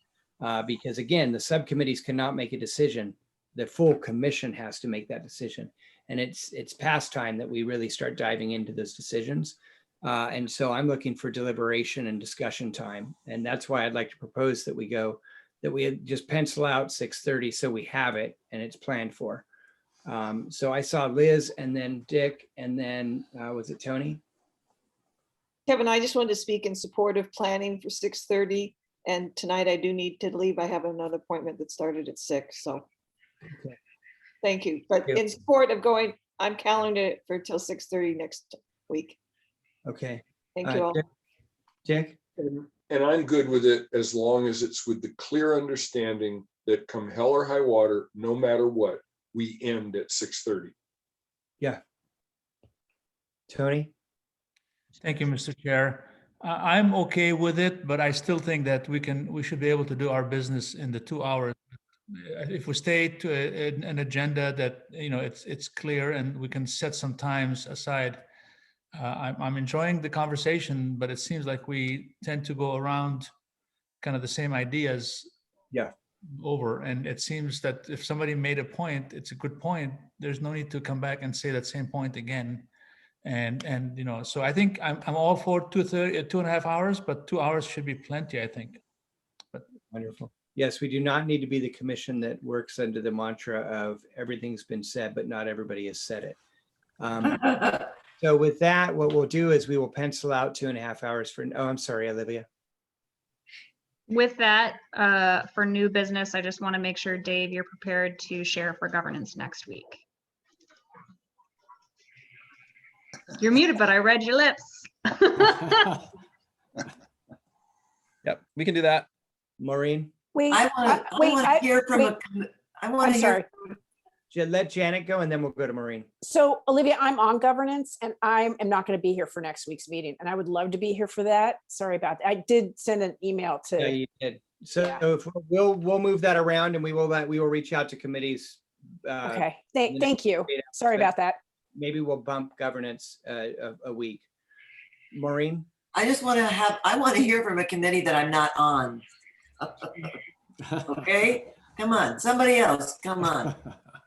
Because again, the subcommittees cannot make a decision. The full commission has to make that decision. And it's past time that we really start diving into those decisions. And so I'm looking for deliberation and discussion time. And that's why I'd like to propose that we just pencil out 6:30 so we have it and it's planned for. So I saw Liz and then Dick and then was it Tony? Kevin, I just wanted to speak in support of planning for 6:30. And tonight I do need to leave. I have another appointment that started at 6. So Okay. thank you. But in support of going, I'm calendared it for till 6:30 next week. Okay. Thank you all. Dick? And I'm good with it as long as it's with the clear understanding that come hell or high water, no matter what, we end at 6:30. Yeah. Tony? Thank you, Mr. Chair. I'm okay with it, but I still think that we should be able to do our business in the 2 hours. If we stay to an agenda that, it's clear and we can set some times aside. I'm enjoying the conversation, but it seems like we tend to go around kind of the same ideas. Yeah. Over. And it seems that if somebody made a point, it's a good point. There's no need to come back and say that same point again. And so I think I'm all for 2.5 hours, but 2 hours should be plenty, I think. Wonderful. Yes, we do not need to be the commission that works under the mantra of everything's been said, but not everybody has said it. So with that, what we'll do is we will pencil out 2.5 hours for, oh, I'm sorry, Olivia. With that, for new business, I just want to make sure, Dave, you're prepared to share for governance next week. You're muted, but I read your lips. Yep, we can do that. Maureen? Wait, I want to hear from I'm sorry. Let Janet go and then we'll go to Maureen. So Olivia, I'm on governance and I am not going to be here for next week's meeting and I would love to be here for that. Sorry about that. I did send an email to. Yeah, you did. So if we'll move that around and we will reach out to committees. Okay, thank you. Sorry about that. Maybe we'll bump governance a week. Maureen? I just want to hear from a committee that I'm not on. Okay, come on, somebody else, come on.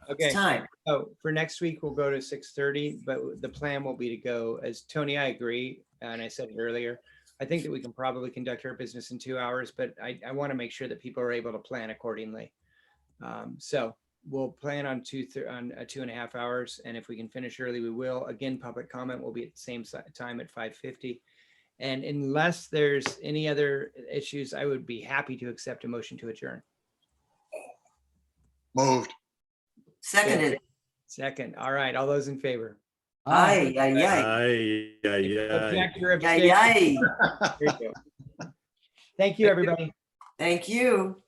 Okay. It's time. So for next week, we'll go to 6:30, but the plan will be to go, as Tony, I agree, and I said it earlier, I think that we can probably conduct our business in 2 hours, but I want to make sure that people are able to plan accordingly. So we'll plan on 2.5 hours, and if we can finish early, we will. Again, public comment will be at the same time at 5:50. And unless there's any other issues, I would be happy to accept a motion to adjourn. Moved. Seconded. Second. All right. All those in favor? Aye, aye, Aye, aye, Object or aye. Aye, abstain? aye. There you go. Thank you, everybody. Thank you.